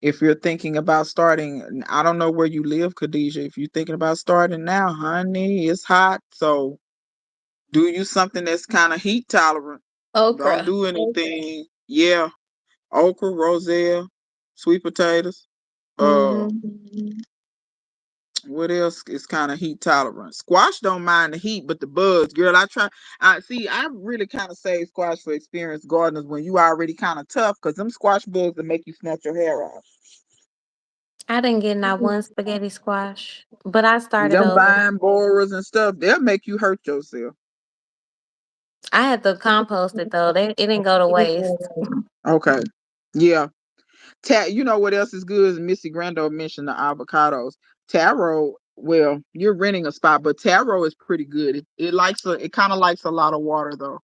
if you're thinking about starting, I don't know where you live, Khadijah. If you're thinking about starting now, honey, it's hot. So do you something that's kind of heat tolerant. Don't Okra. do anything. Yeah, okra, roselle, sweet potatoes. Uh, Hmm. what else is kind of heat tolerant? Squash don't mind the heat, but the bugs, girl. I try. I see. I really kind of save squash for experienced gardeners when you already kind of tough, cause them squash bugs that make you snatch your hair off. I didn't get not one spaghetti squash, but I started Them over. vine borers and stuff, they'll make you hurt yourself. I had to compost it though. It didn't go to waste. Okay. Yeah. You know what else is good? Is Missy Grando mentioned the avocados. Taro, well, you're renting a spot, but taro is pretty good. It kind of likes a lot of water though.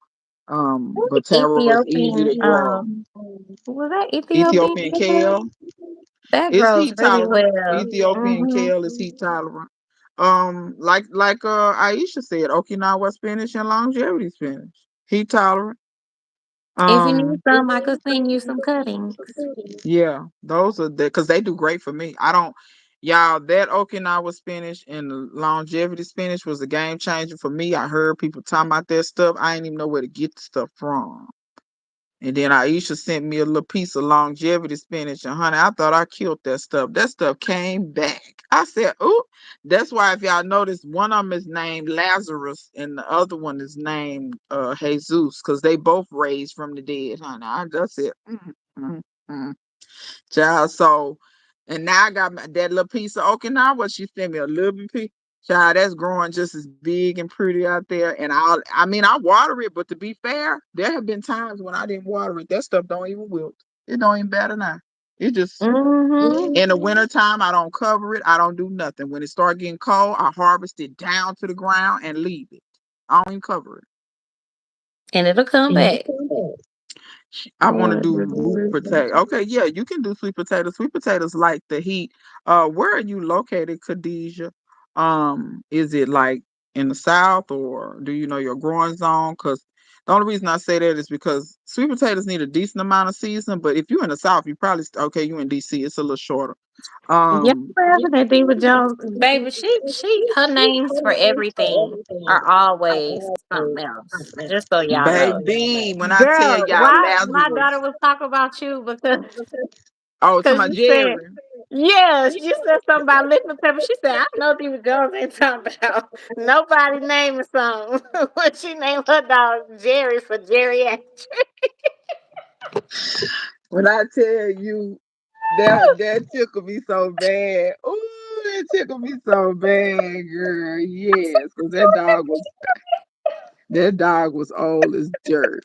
But taro is easy Ethiopian, to grow. was that Ethiopian Ethiopian kale? kale That is grows heat really tolerant. well. Ethiopian Hmm. kale is heat tolerant. Like Aisha said, Okinawa spinach and longevity spinach, heat tolerant. If you need Um, some, I could send you some cuttings. Yeah, those are the because they do great for me. I don't, y'all, that Okinawa spinach and the longevity spinach was a game changer for me. I heard people talking about that stuff. I didn't even know where to get the stuff from. And then Aisha sent me a little piece of longevity spinach, and honey, I thought I killed that stuff. That stuff came back. I said, "Ooh," that's why if y'all notice, one of them is named Lazarus, and the other one is named Jesus, because they both raised from the dead, honey. I just said, mm, mm. Child, so and now I got that little piece of Okinawa. She sent me a little bit piece. Child, that's growing just as big and pretty out there. And I water it, but to be fair, there have been times when I didn't water it. That stuff don't even wilt. It don't even batter now. It just Hmm. in the wintertime, I don't cover it. I don't do nothing. When it start getting cold, I harvest it down to the ground and leave it. I don't even cover And it'll come back. it. I want to What do is root it? potato. Okay, yeah, you can do sweet potatoes. Sweet potatoes like the heat. Where are you located, Khadijah? Is it like in the South, or do you know your growing zone? Because the only reason I say that is because sweet potatoes need a decent amount of season. But if you're in the South, you probably okay. You in DC, it's a little shorter. Yeah, Yeah. that Deva Jones, baby. She her names for everything are always something else. Just so y'all know, Baby, when I tell girl. y'all Why my daughter Lazarus, was talking about you because oh, talking because about you said Jerry. yes, you said something about liquid pepper. She said I know Deva Jones ain't talking about nobody naming something. What she named her dog Jerry for geriatric. When I tell you that tickled me so bad. Ooh, that tickled me so bad, girl. Yes, because that dog was old as dirt.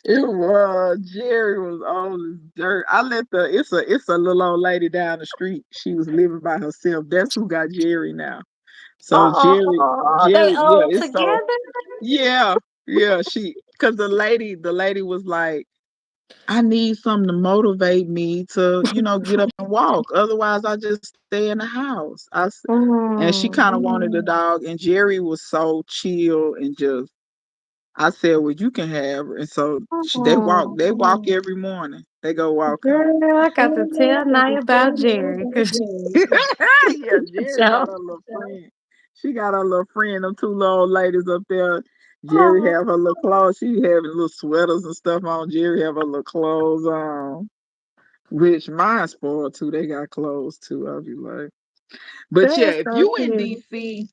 It was. Jerry was old as dirt. I let the it's a little old lady down the street. She was living by herself. That's who got Jerry now. So Jerry, Oh, they Jerry, yeah, all it's so together. yeah, yeah. Because the lady was like, I need something to motivate me to, get up and walk. Otherwise, I just stay in the house. And she kind of Mm. wanted a dog, and Jerry was so chill and just. I said, well, you can have her. And so they walk. Mm. They walk every morning. They go walking. Girl, I got to tell Naya about Jerry because Yeah, Jerry got Joe. a little friend. She got a little friend. Them two little old ladies up there. Jerry Oh, have her little clothes. She having little sweaters and stuff on. Jerry have her little clothes on. Which mine spoiled too. They got clothes too. I'll be like, but yeah, that's if so you in cute. DC,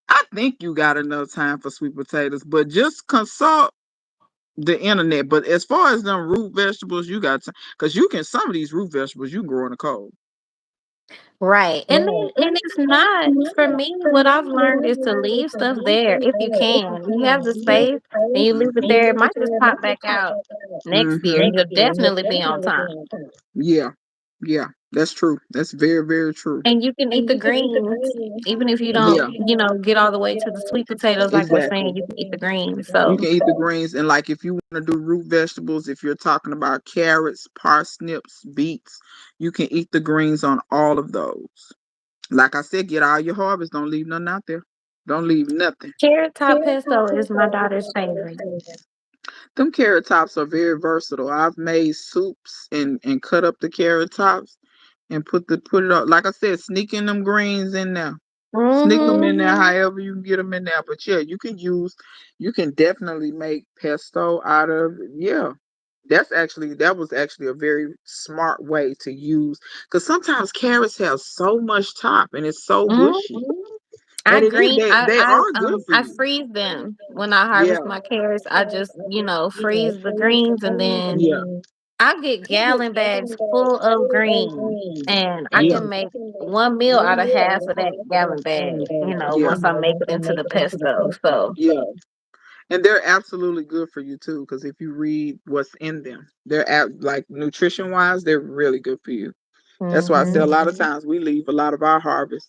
I think you got enough time for sweet potatoes. But just consult the internet. But as far as them root vegetables, you got to, because you can some of these root vegetables you grow in the cold. Right. And it's not for me, what I've learned is to leave stuff there if you can. You have the space and you leave it there, it might just pop back out next year and you'll definitely be on time. Yeah, yeah, that's true. That's very, very true. And you can eat the greens, even if you don't, Yeah, get all the way to the sweet potatoes, like we're saying, exactly. you can eat the greens. You So can eat the greens, and like if you want to do root vegetables, if you're talking about carrots, parsnips, beets, you can eat the greens on all of those. Like I said, get all your harvest. Don't leave nothing out there. Don't leave nothing. carrot top pesto is my daughter's favorite. Them carrot tops are very versatile. I've made soups and cut up the carrot tops and put it up. Like I said, sneaking them greens in there. Sneak them Mm-hmm. in there however you can get them in there. But yeah, you can definitely make pesto out of it. Yeah. That was actually a very smart way to use, because sometimes carrots have so much top and it's so bushy. I And it is green they are good for I you. freeze them when I Yeah. harvest my carrots. I just, freeze the greens and then Yeah. I get gallon bags full of greens and I Yeah. can make one meal out of half of that gallon bag, Yeah. once I make it into the pesto. So Yeah. And they're absolutely good for you too, because if you read what's in them, like nutrition wise, they're really good for you. That's why I say a hmm lot of times we leave a lot of our harvest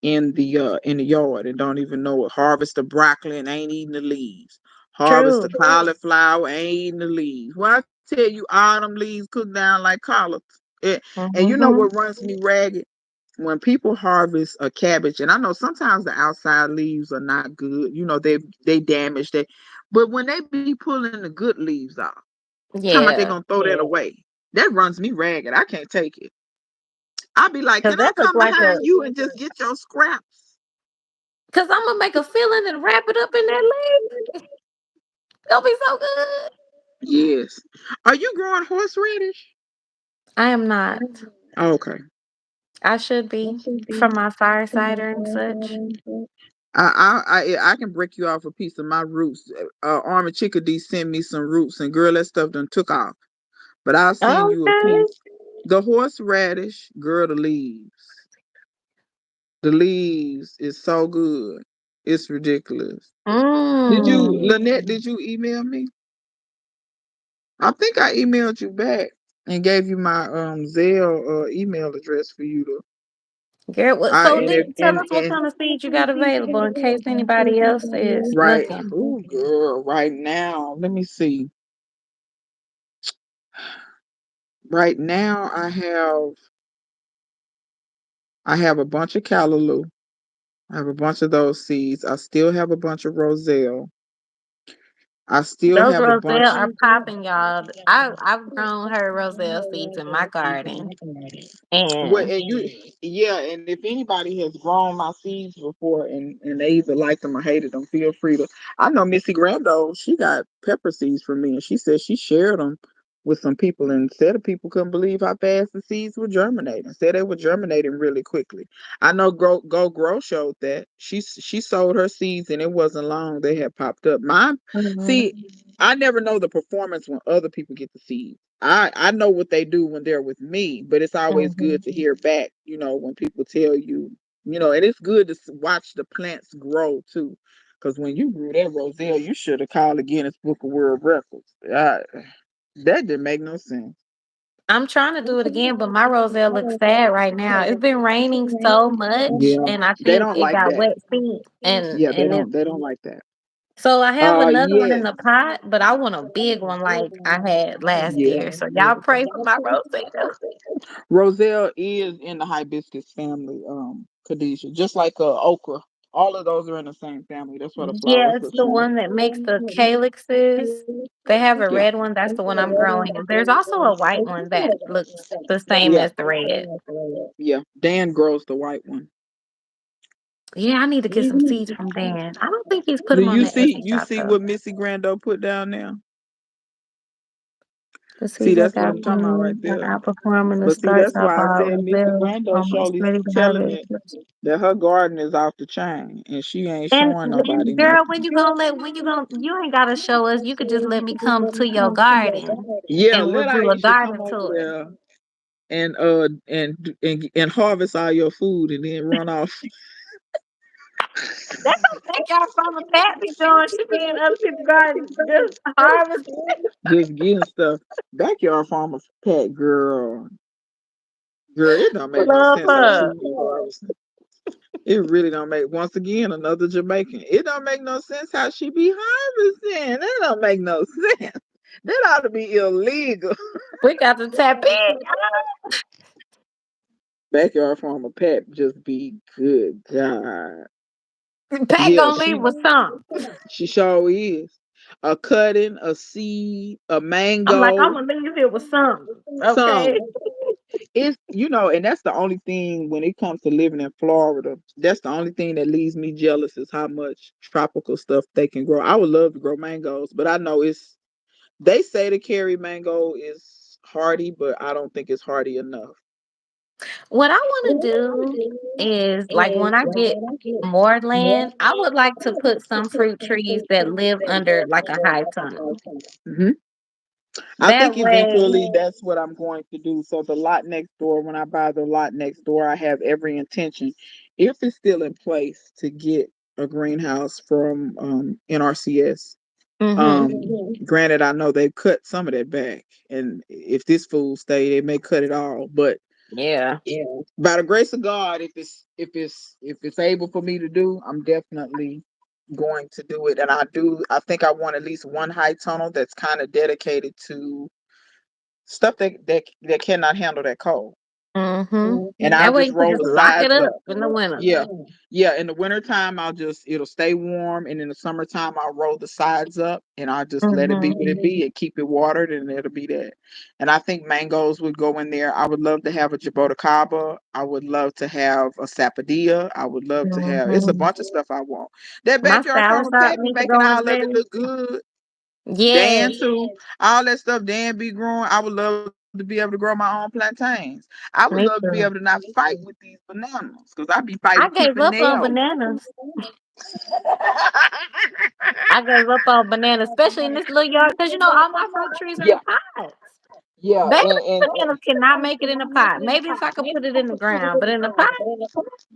in the yard and don't even know it. Harvest the broccoli and ain't eating the leaves. Harvest the true. cauliflower, ain't eating the leaves. Well, I tell you, all them leaves cook down like collards. And you know hmm what runs me ragged? When people harvest a cabbage, and I know sometimes the outside leaves are not good. They damage that. But when they be pulling the good leaves off, talking about they Yeah. gonna throw that away. That runs me ragged. I can't take it. I'll be like, Cause can I that looks come like behind you and just get your scraps? cause I'm gonna make a filling and wrap it up in that leaf. It'll be so good. Yes. Are you growing horseradish? I am not. Okay. I should be from my firesider and such. I can break you off a piece of my roots. Army Chickadee sent me some roots, and girl, that stuff done took off. But I'll send you a Okay. piece. The horseradish, girl, the leaves. The leaves is so good. It's ridiculous. Mm. Lynette, did you email me? I think I emailed you back and gave you my Zelle email address for you to. Girl, what, I so and did if tell us what kind of seeds you got available in case anybody else is right, looking. ooh, girl, right now, let me see. Right now, I have a bunch of callaloo. I have a bunch of those seeds. I still have a bunch of roselle. I still Those have a roselle bunch. are popping, y'all. I've grown her roselle seeds in my garden, Well, and and you, yeah, and if anybody has grown my seeds before and they either liked them or hated them, feel free to. I know Missy Grando, she got pepper seeds from me, and she said she shared them with some people, and said the people couldn't believe how fast the seeds were germinating. Said they were germinating really quickly. I know Go Grow showed that she sold her seeds, and it wasn't long they had popped up. Mine, mhm, see, I never know the performance when other people get the seeds. I know what they do when they're with me, but it's always good mhm. to hear back, when people tell you, and it's good to watch the plants grow too. Because when you grew that roselle, you should have called the Guinness Book of World Records. That didn't make no sense. I'm trying to do it again, but my roselle looks sad right now. It's been raining so much, Yeah, and I they think don't it like got that. wet feet, and Yeah, they and don't. it. They don't like that. So I have another one in Yes, the pot, but I want a big one like I had last yeah. year. So y'all pray for my roselle. Roselle is in the hibiscus family, Khadijah, just like okra. All of those are in the same family. That's what a flower. Yeah, That's it's what the she. one that makes the calyxes. They have a Yeah. red one. That's the one I'm growing. And there's also a white one that looks the same Yeah. as the red. Yeah. Dan grows the white one. Yeah, I need to get some seeds from Dan. I don't think he's put Do them on you the see Etsy you shop see though. what Missy Grando put down there? The See, seeds I that's what got I'm talking from about right you are there. outperforming the But see, starts that's I why I bought. said Missy Roselle Grando almost surely ready to telling harvest. it that her garden is off the chain and she ain't And showing nobody girl, nothing. you ain't gotta show us. You could just let me come to your garden Yeah, and we'll let do a Aisha come garden over tour. there and harvest all your food and then run off. That's what backyard farmer Pat be doing. She be in other people's gardens just harvesting. Just getting stuff. Backyard farmers pet girl, it don't make no Love sense how she her. be harvesting. It really don't make, once again, another Jamaican. It don't make no sense how she be harvesting. That don't make no sense. That ought to be illegal. We got to tap in. Backyard farmer Pat just be good. God. Pat Yeah, gonna leave with something. she sure is. A cutting, a seed, a I'm like, I'm mango, gonna leave here with something. Okay. some. It's and that's the only thing when it comes to living in Florida. That's the only thing that leaves me jealous is how much tropical stuff they can grow. I would love to grow mangoes, but I know it's they say the Cary mango is hardy, but I don't think it's hardy enough. What I want to do is like when I get more land, I would like to put some fruit trees that live under like a high tunnel. Hmm. I That think way, eventually that's what I'm going to do. So the lot next door, when I buy the lot next door, I have every intention, if it's still in place, to get a greenhouse from NRCS. mm-hmm. Um, granted, I know they've cut some of that back, and if this fool stay, they may cut it all. But Yeah. by the grace of God, if it's able for me to do, I'm definitely going to do it. And I do. I think I want at least one high tunnel that's kind of dedicated to stuff that cannot handle that cold. Mm-hmm. And I'll That way just you can roll just the lock it sides up up. in the winter. Yeah. Yeah. In the wintertime, it'll stay warm. And in the summertime, I'll roll the sides up and I'll just let it be Mm-hmm. what it be and keep it watered and it'll be that. And I think mangoes would go in there. I would love to have a jaboticaba. I would love to have a sapodilla. I would love to have, it's a Mm-hmm. bunch of stuff I want. That My backyard farmer soursop Pat be need to making go all in of it there. look good. Dan Yes, too. All that stuff Dan be growing. I would love to be able to grow my own plantains. I would love to me be able to too. not fight with these bananas because I be fighting I tooth gave and up on nail. bananas. I gave up on bananas, especially in this little yard, because all my fruit trees are in Yeah, pots. yeah, Baby and bananas cannot make it in a pot. Maybe if I could put it in the ground, but in the pot,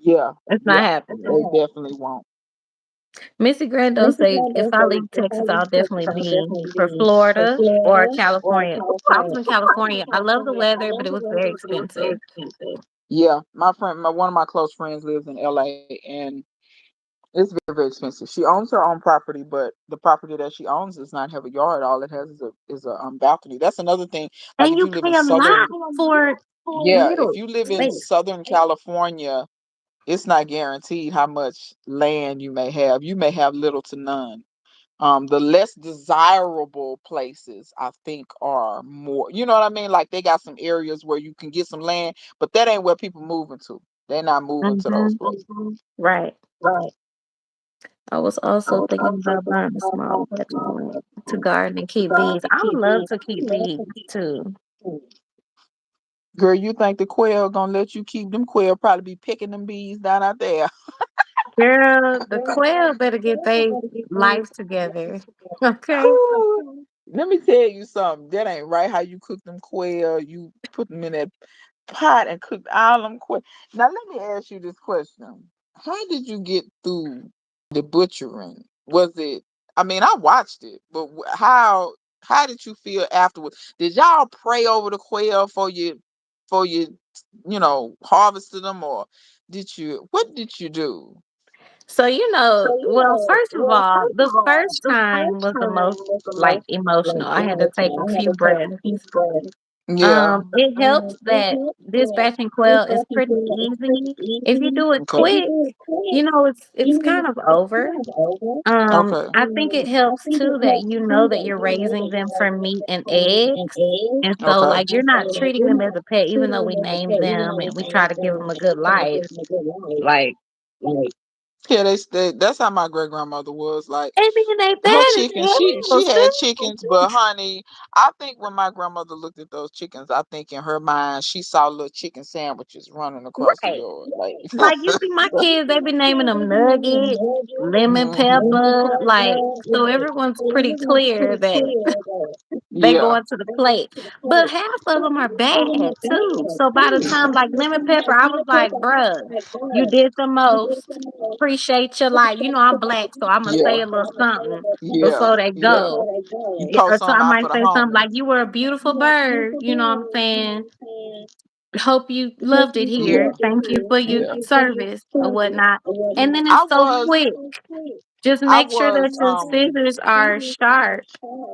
yeah, it's not yeah, happening. they definitely won't. Missy Grando said if I leave Texas, I'll definitely be for Florida or California. Ooh, I was in California. I love the weather, but it was very expensive. Yeah, one of my close friends lives in LA, and it's very, very expensive. She owns her own property, but the property that she owns does not have a yard. All it has is a balcony. That's another thing. Like And if you you live in pay a southern, lot for yeah, if little you live in space. Southern California, it's not guaranteed how much land you may have. You may have little to none. The less desirable places I think are more, you know what I mean? Like they got some areas where you can get some land, but that ain't where people moving to. They're not moving to those Hmm. places. Right. Right. I was I also was thinking also about thinking buying a about small buying patch of land to something garden and to keep garden bees. and I would keep love bees. to keep bees too. Girl, you think the quail gonna let you keep them quail? Probably be picking them bees down out there. Girl, the quail better get their life together. Okay. Ooh, let me tell you something. That ain't right. How you cook them quail? You put them in that pot and cook all them quail. Now let me ask you this question: how did you get through the butchering? Was it? I mean, I watched it, but how did you feel afterwards? Did y'all pray over the quail for you, harvested them, or did you? What did you do? So, So well, first of all, first of the all, first the time first was the time most was the like most emotional. I had to take a emotional. I had few to take a breaths. few breaths. Yeah. It helps It that helps that dispatching this quail is batching pretty period is pretty easy. If you easy. do it Okay. If you quick, do it quick, it's kind of it's over. kind of over. Okay. I think it I helps think it too that helps you know too that that you're you know that raising them you're for raising meat and for meat and eggs. eggs. And so, Okay. like, you're And so, not like, treating you're them not as a pet, even treating though them we as a name pet, even them though we and we try name to give them them a and we good try to life. give them a good life. Like, Like, yeah, that's how my great grandmother was. Like and then they her bad as chickens, hell, she had sis. chickens, but honey, I think when my grandmother looked at those chickens, I think in her mind she saw little chicken sandwiches running across the Right. yard. Like, Like you see my kids, they be naming them Nugget, Lemon Pepper, like so everyone's pretty clear that they yeah, going to the plate. But half of them are bad too. So by the time like Lemon Pepper, I was like, bruh, you did the most. Appreciate your life. I'm black, so I'm gonna yeah, say a little something yeah, before they yeah. go. You Yeah, post or so I something out might for the say something like, homies. "You were a beautiful bird." You know what I'm saying? Hope you loved it Yeah, here. Thank you for your yeah. service or whatnot. And then I it's so was, quick. Just I make sure was, that your scissors are sharp,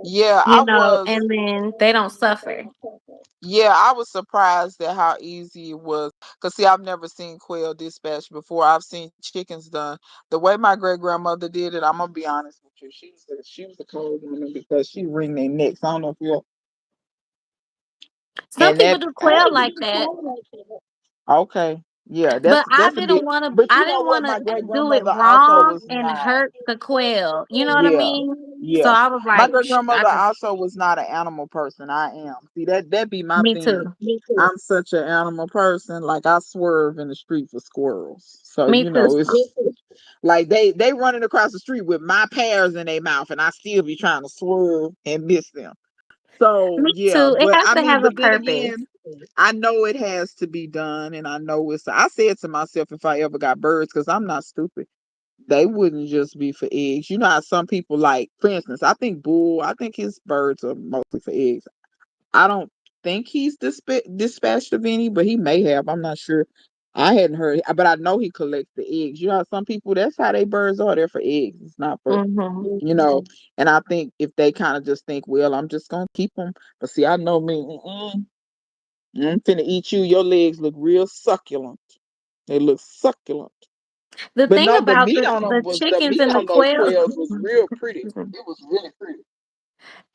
yeah, I was. and then they don't suffer. Yeah, I was surprised at how easy it was. Cause see, I've never seen quail dispatched before. I've seen chickens done. The way my great grandmother did it, I'm gonna be honest with you. She was a cold woman because she wring their necks. I don't know if you Some and people that do quail like that, okay. Yeah, but that's a bit. But I you know didn't what? want to My great do it grandmother also wrong was and not. hurt the quail. You know what I Yeah, mean? So yeah. I was My like, great I grandmother just, also was not an animal person. I am. See that be my me thing. too. Me too. I'm such an animal person. Like I swerve in the street for squirrels. So Me too. it's me too. Like they running across the street with my pears in their mouth, and I still be trying to swerve and miss them. So Me yeah, too. It but has I to mean, have a but then purpose. again, I know it has to be done, and I know it's. I said to myself, if I ever got birds, because I'm not stupid, they wouldn't just be for eggs. You know how some people like, for instance, I think his birds are mostly for eggs. I don't think he's dispatched of any, but he may have. I'm not sure. I hadn't heard, but I know he collects the eggs. You know how some people, that's how they birds are. They're for eggs. It's not for, Hmm. and I think if they kind of just think, well, I'm just going to keep them. But see, I know me, I'm finna eat you. Your legs look real succulent. They look succulent. The But thing no, the about meat on them the was the chickens meat and the on those quails, quails was real pretty. It was really pretty.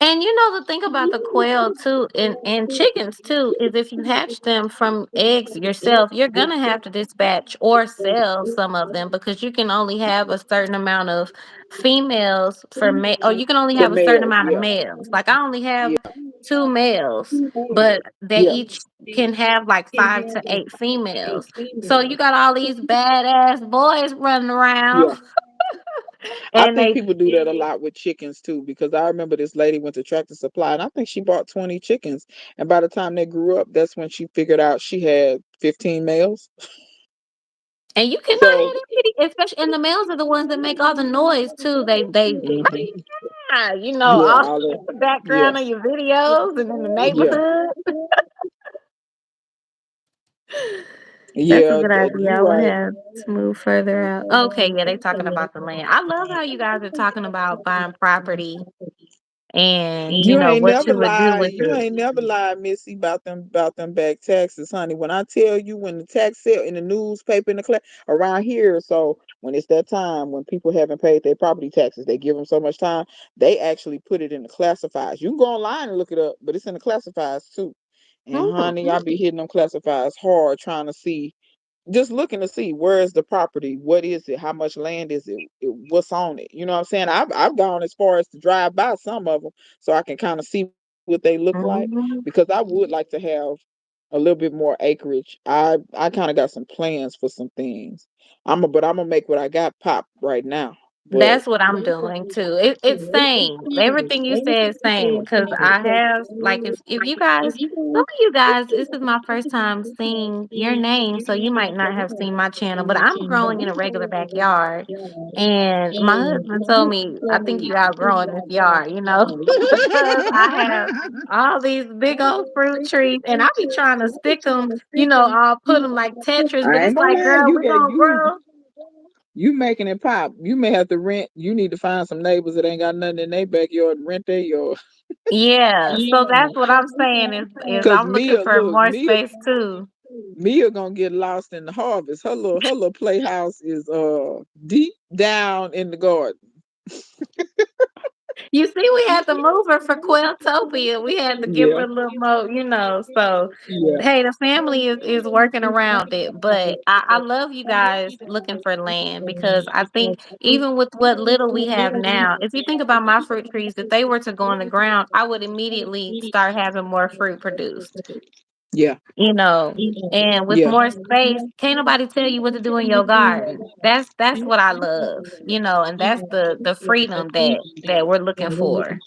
and the thing about the quail too, and chickens too, is if you hatch them from eggs yourself, you're gonna have to dispatch or sell some of them because you can only have a certain amount of females for male, or you can only For have a certain males, amount of yeah. males. Like I only have Yeah. two males, but they Yeah. each can have like 5 to 8 females. So you got all these badass boys running Yeah. around, I and think they people do that a lot with chickens too, because I remember this lady went to Tractor Supply and I think she bought 20 chickens. And by the time they grew up, that's when she figured out she had 15 males. And you cannot So, have that many, especially and the males are the ones that make all the noise too. They mhm. Yeah, all all that. the Yeah. background of your videos and in the Yeah. neighborhood. That's a Yeah, good idea. you I would right. have to move further out. Okay, yeah, they talking about the land. I love how you guys are talking about buying property and You ain't what never you would do lied. with You it. ain't never lied, Missy, about them back taxes, honey. When I tell you, when the tax sale in the newspaper in the class around here, so when it's that time when people haven't paid their property taxes, they give them so much time. They actually put it in the classifieds. You can go online and look it up, but it's in the classifieds too. And Hmm. honey, I be hitting them classifieds hard, trying to see, just looking to see where is the property, what is it, how much land is what's on it. You know what I'm saying? I've gone as far as to drive by some of them so I can kind of see what they look like, because I would like to have a little bit more acreage. I kind of got some plans for some things. But I'm gonna make what I got pop right now. But That's what I'm doing too. It's same. Everything you said is same because I have like if you guys, some of you guys, this is my first time seeing your name, so you might not have seen my channel, but I'm growing in a regular backyard. And my husband told me, I think you outgrowing this yard, because I have all these big old fruit trees, and I be trying to stick them, I'll put them like Tetris, but I it's ain't gonna like, lie, girl, you we got gonna grow. you making it pop. You may have to rent. You need to find some neighbors that ain't got nothing in their backyard and rent their yard. Yeah, so that's what I'm saying is Cause I'm looking Mia, for look, more space too. Mia gonna get lost in the harvest. Her little playhouse is deep down in the garden. You see, we had to move her for Quailtopia. We had to give Yeah, her a little more, So, yeah, hey, the family is working around it. But I love you guys looking for land because I think even with what little we have now, if you think about my fruit trees, if they were to go on the ground, I would immediately start having more fruit produced. yeah, you know and with yeah, more space, can't nobody tell you what to do in your garden. That's what I love, and that's the freedom that we're looking for.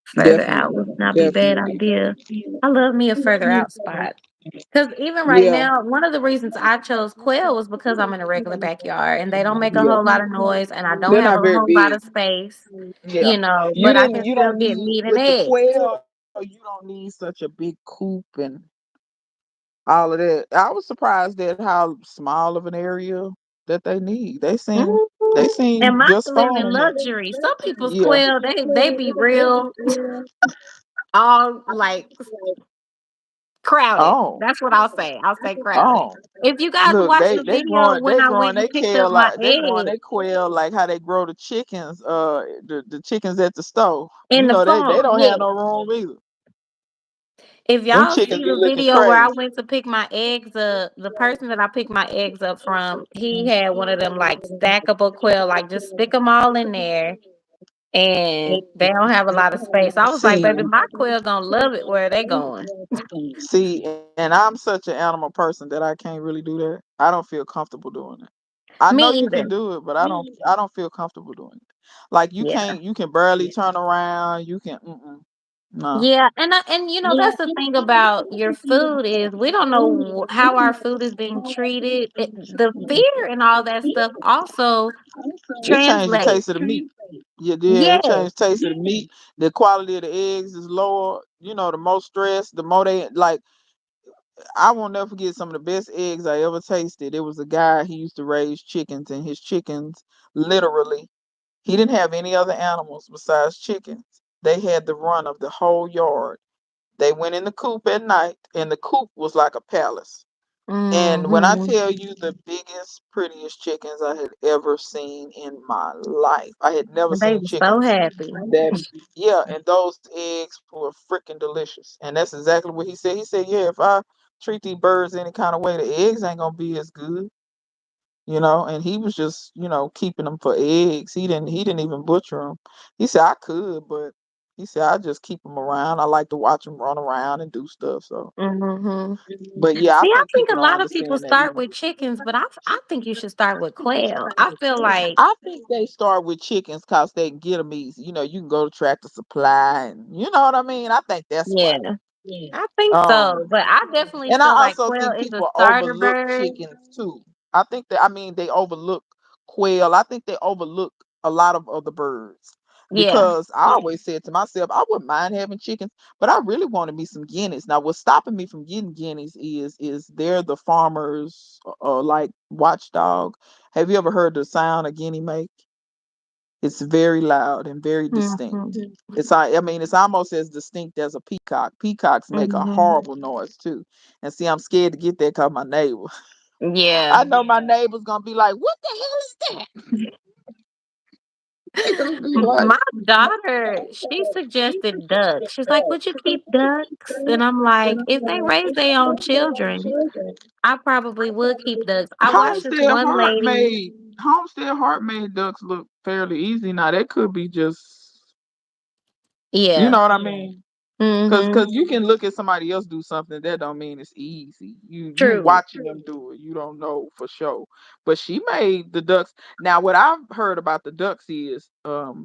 Further out definitely, would not be a bad definitely. idea. I love me a further out spot, because even right Yeah, now, one of the reasons I chose Quail was because I'm in a regular backyard and they don't make a yeah. whole lot of noise and I don't They're have not a very whole lot big. of space, Yeah, but I can you still don't get need meat and with the eggs. quail. You don't need such a big coop and all of that. I was surprised at how small of an area that they need. They Mhm. seem And mine just live fine in in there. luxury. Some people's Yeah. quail, they be real all like crowded. Oh. That's what I'll say. I'll say crowded. Oh. If you guys Look, watch the video when they I growing went they and picked up kale my like they growing egg they quail like how they grow the chickens, the chickens at the stove. in the They farm, don't have yeah. no room either. If Them y'all chickens see be the looking video where I crazy. went to pick my eggs up, the person that I picked my eggs up from, he had one of them like stackable quail, like just stick them all in there, and they don't have a lot of space. I was like, See, baby, my quail gonna love it where they going. and I'm such an animal person that I can't really do that. I don't feel comfortable doing it. I know Me you either. can do it, but I don't feel comfortable doing it. Like Yeah. you can barely turn around. You can no. Yeah, and that's the thing about your food is we don't know how our food is being treated. The fear and all that stuff also It changed the translates. taste of the meat. Yeah, yeah, it Yes. changed the taste of the meat. The quality of the eggs is lower. The more stress, the more they like. I won't never forget some of the best eggs I ever tasted. It was a guy, he used to raise chickens, and his chickens literally, he didn't have any other animals besides chickens. They had the run of the whole yard. They went in the coop at night, and the coop was like a palace. And when I Hmm. tell you the biggest, prettiest chickens I had ever seen in my life, I had never They seen were so chickens happy. that, yeah, and those eggs were freaking delicious. And that's exactly what he said. He said, yeah, if I treat these birds any kind of way, the eggs ain't gonna be as good. And he was just, keeping them for eggs. He didn't even butcher them. He said I could, but he said I just keep them around. I like to watch them run around and do stuff. So, Hmm. but yeah, I See, I think think people a don't lot of people understand that. start with chickens, but I think you should start with quail. I feel like, I think they start with chickens because they can get them easy. You can go to Tractor Supply, and you know what I mean. I think that's why. yeah, I think Um, so. But I definitely and I feel like also quail think is a people starter overlook bird. chickens too. I mean they overlook quail. I think they overlook a lot of other birds. Yeah. because I always said to myself, I wouldn't mind having chickens, but I really wanted me some guineas. Now, what's stopping me from getting guineas is they're the farmers like watchdog. Have you ever heard the sound a guinea make? It's very loud and very distinct. Mm-hmm. I mean, it's almost as distinct as a peacock. Peacocks make a Mm-hmm. horrible noise too. And see, I'm scared to get that because my neighbor. Yeah. I know my neighbor's gonna be like, "What the hell is that?" They gonna be like, My daughter, she suggested ducks. She's like, "Would you keep ducks?" And I'm like, if they raise their own children, I probably would keep ducks. I watched this Homestead one Heart lady. made Homestead Heart made ducks look fairly easy. Now that could be just, you Yeah. know what I mean? Mm-hmm. Cause you can look at somebody else do something that don't mean it's easy. You True. watching them do it, you don't know for sure. But she made the ducks. Now what I've heard about the ducks is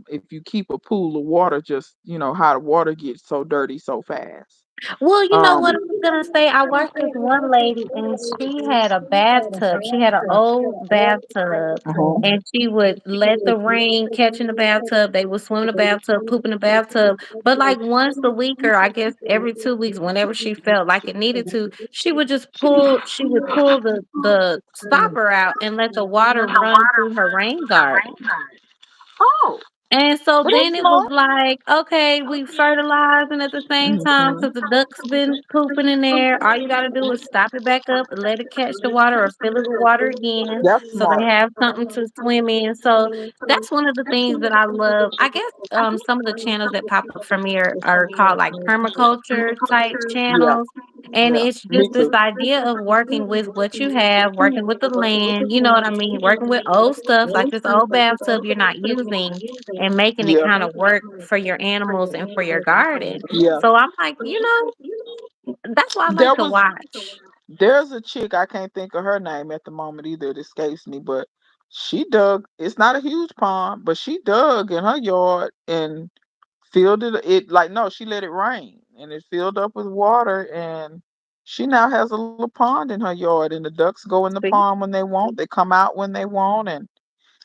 if you keep a pool of water, just how the water gets so dirty so fast. Well, you know Um what I was gonna say? I watched this one lady and she had a bathtub. She had an old bathtub and she would let the rain catch in the bathtub. They would swim in the bathtub, poop in the bathtub. But like once a week or I guess every 2 weeks, whenever she felt like it needed to, she would pull the stopper out and let the water run through her rain garden. oh, And so well that's then it was smart. like, okay, we fertilizing at the same time Mhm. because the duck's been pooping in there. All you got to do is stop it back up and let it catch the water or fill it with water again That's so they smart. have something to swim in. So that's one of the things that I love. I guess some of the channels that pop up for me are called like permaculture type Yeah, channels. And yeah. it's Me just this too. idea of working with what you have, working with the land, you know what I mean? Working with old stuff like this old bathtub you're not using and making it Yeah, kind of work for your animals and for your garden. yeah. So I'm like, that's why I like There to was watch. There's a chick, I can't think of her name at the moment either. It escapes me, but she dug. It's not a huge pond, but she dug in her yard and filled it. It like no, she let it rain and it filled up with water, and she now has a little pond in her yard. And the ducks go in the See? pond when they want. They come out when they want, and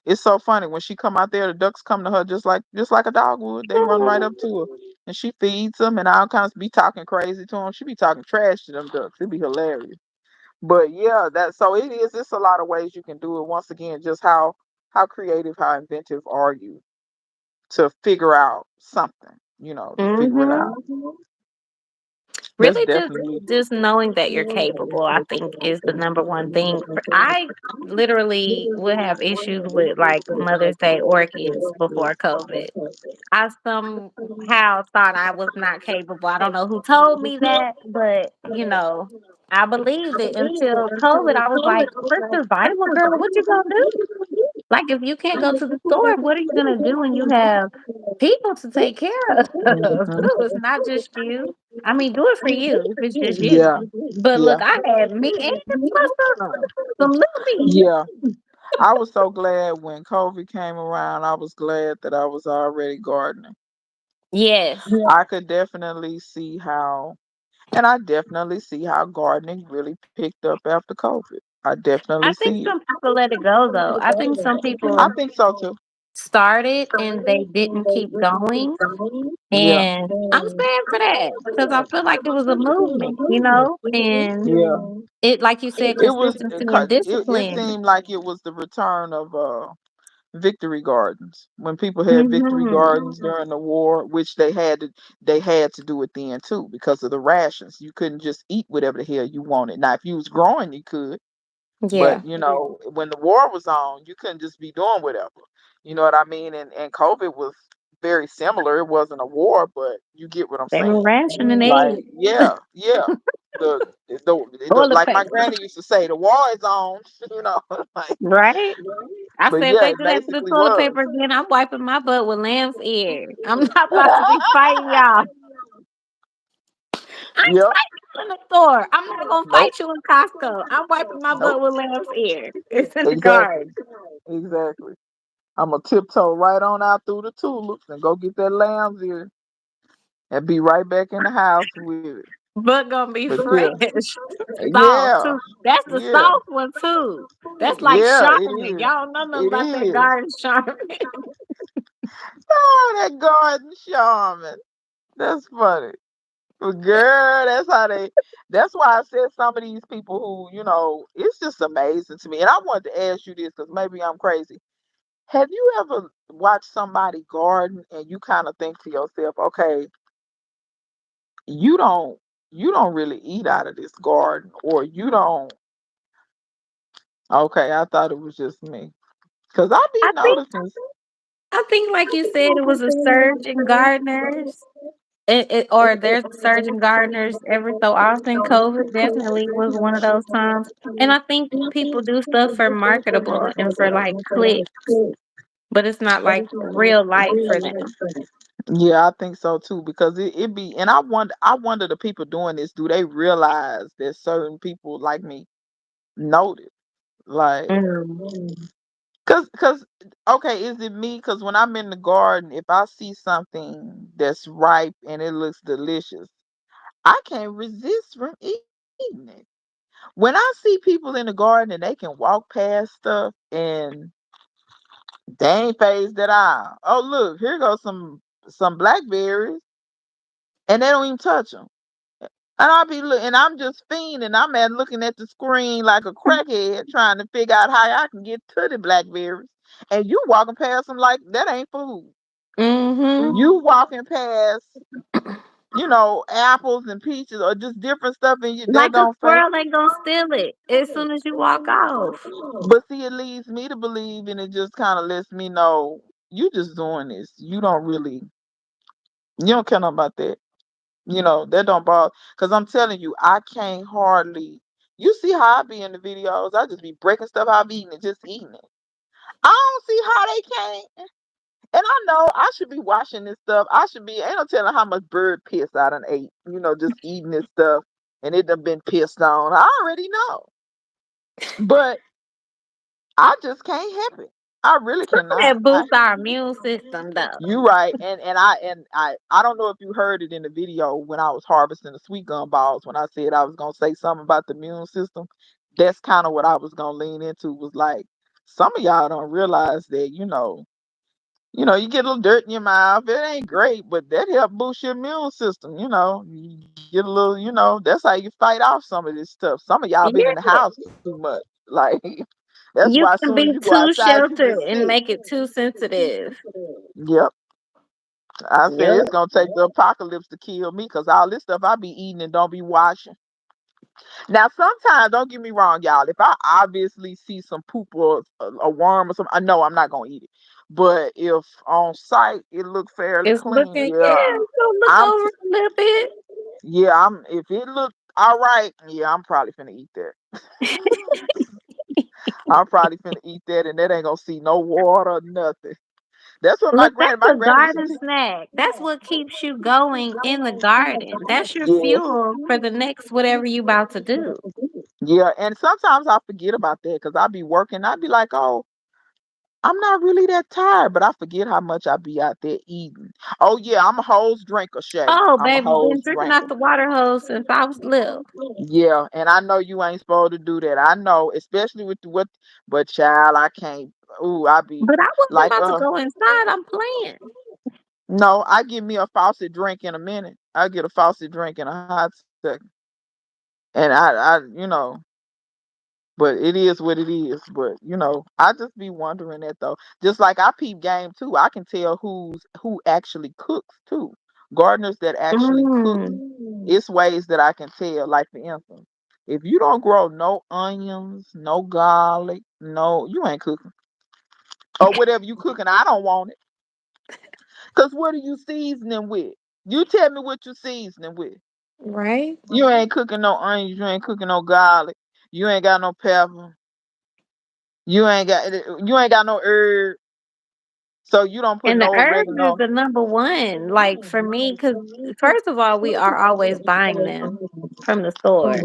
it's so funny when she come out there. The ducks come to her just like a dog would. They run right up to her, and she feeds them and all kinds. Be talking crazy to them. She be talking trash to them ducks. It'd be hilarious. But yeah, that so it is. It's a lot of ways you can do it. Once again, just how creative, how inventive are you to figure out something? To figure it Hmm. out. That's Really, just definitely. just knowing that you're capable, I think, is the number one thing. I literally would have issues with like Mother's Day orchids before COVID. I somehow thought I was not capable. I don't know who told me that, but I believed it until COVID. I was like, for survival, girl, what you gonna do? Like, if you can't go to the store, what are you gonna do when you have people to take care of? Mhm. Too, it's not just you. I mean, do it for you if it's just you. Yeah, But yeah, look, I had me and my son, some little me. yeah. I was so glad when COVID came around. I was glad that I was already gardening. Yes, I could definitely see how, and I definitely see how gardening really picked up after COVID. I definitely I think see it. some people let it go though. I think some I people think so too. started and they didn't keep going. Yeah, And I'm sad for that because I feel like it was a movement, and yeah. it, like you said, It was consistency and it discipline. seemed like it was the return of victory gardens when people had victory Hmm. gardens during the war, which they had to do it then too because of the rations. You couldn't just eat whatever the hell you wanted. Now, if you was growing, you could, Yeah, but when the war was on, you couldn't just be doing whatever. You know what I mean? And COVID was very similar. It wasn't a war, but you get what I'm they were saying. rationing Like, eggs, yeah, yeah. The toilet like my paper, granny used to say, the war is on. Like, right? I but said if yeah, they it do that to the basically toilet was. paper again, I'm wiping my butt with lamb's ear. I'm not about to be fighting y'all. I ain't Yep. fighting you in the store. I'm not gonna Nope. fight you in Costco. I'm wiping my Nope. butt with lamb's ear. It's in the Exactly. garden. Exactly. I'm gonna tiptoe right on out through the tulips and go get that lamb's ear and be right back in the house with it. But gonna be But yeah, fresh. Soft yeah, too. That's the yeah, soft one too. That's like yeah. It Charmin. is. Y'all don't know nothing It about that is. garden Charmin. that garden shaman. That's funny. But girl, that's how they. That's why I said some of these people who, it's just amazing to me. And I wanted to ask you this because maybe I'm crazy. Have you ever watched somebody garden and you kind of think to yourself, okay, you don't you don't really eat out of this garden, or you don't. Okay, I thought it was just me because I be I think noticing. I think like you said, it was a surge in gardeners. Or there's a surge in gardeners every so often. COVID definitely was one of those times. And I think people do stuff for marketable and for like clicks, but it's not like real life for them. Yeah, I think so too because it be, and I wonder the people doing this, do they realize that certain people like me notice, like, Mm. cause okay, is it me? Cause when I'm in the garden, if I see something that's ripe and it looks delicious, I can't resist from eating it. When I see people in the garden and they can walk past stuff and they ain't phased at all. Oh look, here goes some blackberries, and they don't even touch them. And I'll be look, and I'm just fiending. I'm at looking at the screen like a crackhead, trying to figure out how I can get to the blackberries. And you walking past them like that ain't food. Mm-hmm. You walking past, apples and peaches or just different stuff, and they Like a gonna face. squirrel ain't gonna steal it as soon as you walk off. But see, it leads me to believe, and it just kind of lets me know you just doing this. You don't care nothing about that. That don't bother. Cause I'm telling you, I can't hardly. You see how I be in the videos? I just be breaking stuff I've eaten and just eating it. I don't see how they can't. And I know I should be washing this stuff. I should be. Ain't no telling how much bird piss I done ate. Just eating this stuff, and it done been pissed on. I already know, but I just can't help it. I really Some of cannot. that boosts our immune system though. You right, and I don't know if you heard it in the video when I was harvesting the sweet gum balls when I said I was gonna say something about the immune system. That's kind of what I was gonna lean into, was like some of y'all don't realize that you get a little dirt in your mouth. It ain't great, but that help boost your immune system. You get a little, that's how you fight off some of this stuff. Some of y'all been in the Yeah. house too much, like. That's why as You soon can as you be go too outside, you get sheltered sick. and make it too sensitive. Yep. I said it's Yep. gonna take the apocalypse to kill me because all this stuff I be eating and don't be washing. Now, sometimes, don't get me wrong, y'all. If I obviously see some poop or a worm or something, I know I'm not gonna eat it. But if on site it look fairly It's clean, looking, yeah, yeah, so look I'm over a little bit. yeah, I'm if it look all right, yeah, I'm probably finna eat that. I'm probably finna eat that, and that ain't gonna see no water, nothing. That's what Look, my that's a granny used to garden teach. snack. That's what keeps you going in the garden. That's your Yes. fuel for the next whatever you about to do. Yeah, and sometimes I forget about that because I be working. I be like, oh, I'm not really that tired, but I forget how much I be out there eating. Oh yeah, I'm a hose drinker, Shay. Oh, I'm a baby, been hose drinking drinker. out the water hose since I was little. Yeah, and I know you ain't supposed to do that. I know, especially with what, but child, I can't. Ooh, I be But I wasn't like, about to go inside. I'm playing. no, I give me a faucet drink in a minute. I get a faucet drink in a hot second, and but it is what it is. But I just be wondering that though. Just like I peep game too, I can tell who actually cooks too. Gardeners that actually cook, Mm. it's ways that I can tell. Like for instance, if you don't grow no onions, no garlic, no, you ain't cooking. Or whatever you cooking, I don't want it. Cause what are you seasoning with? You tell me what you seasoning with. Right? You ain't cooking no onions, you ain't cooking no garlic, you ain't got no pepper, you ain't got no herb. So you don't put And the no herbs is oregano. the number one. Like for me, because first of all, we are always buying them from the store.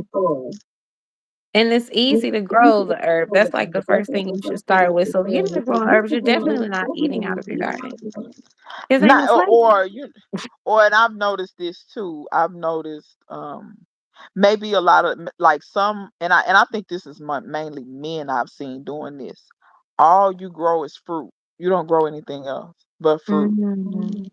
And it's easy to grow the herb. That's like the first thing you should start with. So if you're not growing herbs, you're definitely not eating out of your garden. Because ain't no Not flavor. and I've noticed this too. I've noticed maybe a lot of like some, and I think this is mainly men I've seen doing this. All you grow is fruit. You don't grow anything else. but fruit. Mm-hmm.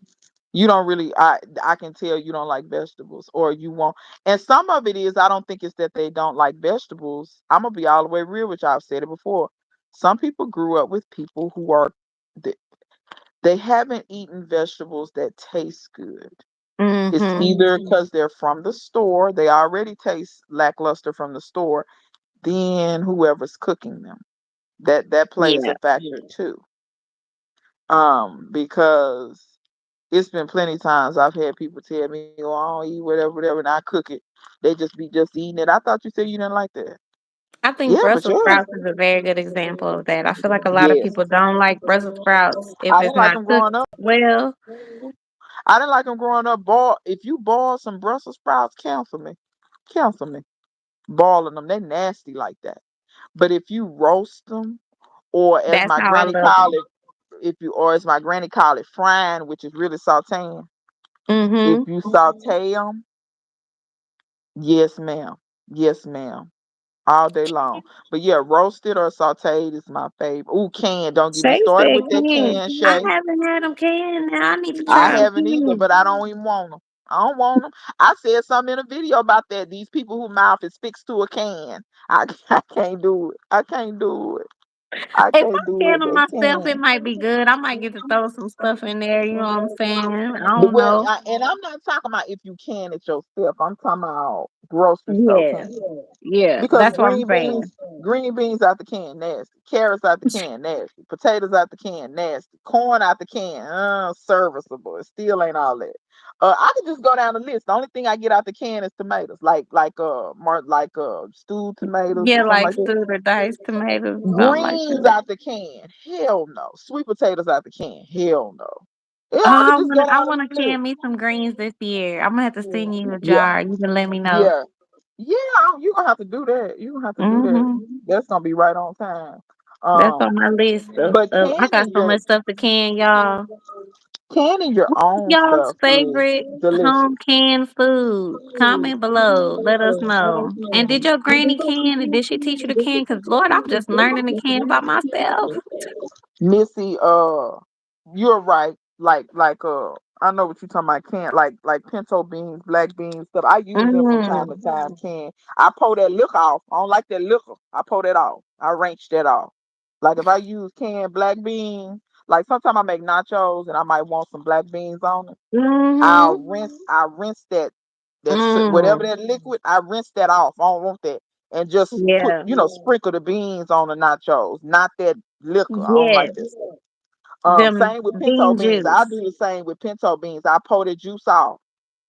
You don't really, I can tell you don't like vegetables, or you won't. And some of it is, I don't think it's that they don't like vegetables. I'm gonna be all the way real with y'all. I've said it before. Some people grew up with people who are they, they haven't eaten vegetables that taste good. It's Mm-hmm. either because they're from the store, they already taste lackluster from the store, then whoever's cooking them. That plays a Yeah. factor too. Because it's been plenty times I've had people tell me, "Oh, I don't eat whatever, and I cook it." They just be just eating it. I thought you said you didn't like that. I think Yeah, but Brussels yours. sprouts is a very good example of that. I feel like a lot of Yes, people don't like Brussels sprouts if I it's didn't like not them cooked growing up. well. I didn't like them growing up. Boil. If you boil some Brussels sprouts, cancel me. Cancel me. Boiling them, they nasty like that. But if you roast them, or as That's my how I granny love call them. it, or as my granny call it, frying, which is really sauteing. If Mm-hmm. you saute them, yes, ma'am. Yes, ma'am. All day long. But yeah, roasted or sauteed is my favorite. Ooh, canned. Don't get me Shay started said with that canned. canned I Shay. haven't had them canned. Now I need to I try them haven't either, canned. but I don't even want them. I don't want them. I said something in a video about that. These people whose mouth is fixed to a can. I can't do it. I can't do it. I If can't I do it. can them They myself, it can. might be good. I might get to throw some stuff in there. You know what I'm saying? I But don't well, know. and I'm not talking about if you can it yourself. I'm talking about grocery store Yeah, can. yeah. Because That's what I'm saying. green beans out the can, nasty. Carrots out the can, nasty. Potatoes out the can, nasty. Corn out the can, serviceable. It still ain't all that. I can just go down the list. The only thing I get out the can is tomatoes, stewed tomatoes or Yeah, something like like that. stewed or diced tomatoes, something like Greens that. out the can, hell no. Sweet potatoes out the can, hell no. Yeah, Oh, I could just go I down wanna the list. can me some greens this year. I'm gonna have to send you a Yeah, jar. You can let me know. yeah. Yeah, you gonna have to do that. You gonna have to do that. Mm-hmm. That's gonna be right on time. That's Um, on my list but of I got so much stuff to can, y'all. canning your own Y'all's stuff is favorite home delicious. canned food? Comment below. Let us know. And did your granny can? And did she teach you to can? Because Lord, I'm just learning to can by myself. Missy, you're right. I know what you're talking about. Can like pinto beans, black beans stuff. I use them from time to Mm. time. Can I pull that liquor off? I don't like that liquor. I pull that off. I wrench that off. Like if I use canned black beans, like sometimes I make nachos and I might want some black beans on it. Mm-hmm. I rinse whatever Mm. that liquid, I rinse that off. I don't want that. And just put, Yeah. sprinkle the beans on the nachos, not that liquor. I don't like Yes. that stuff. Them Same with pinto bean beans. I juice. do the same with pinto beans. I pour the juice off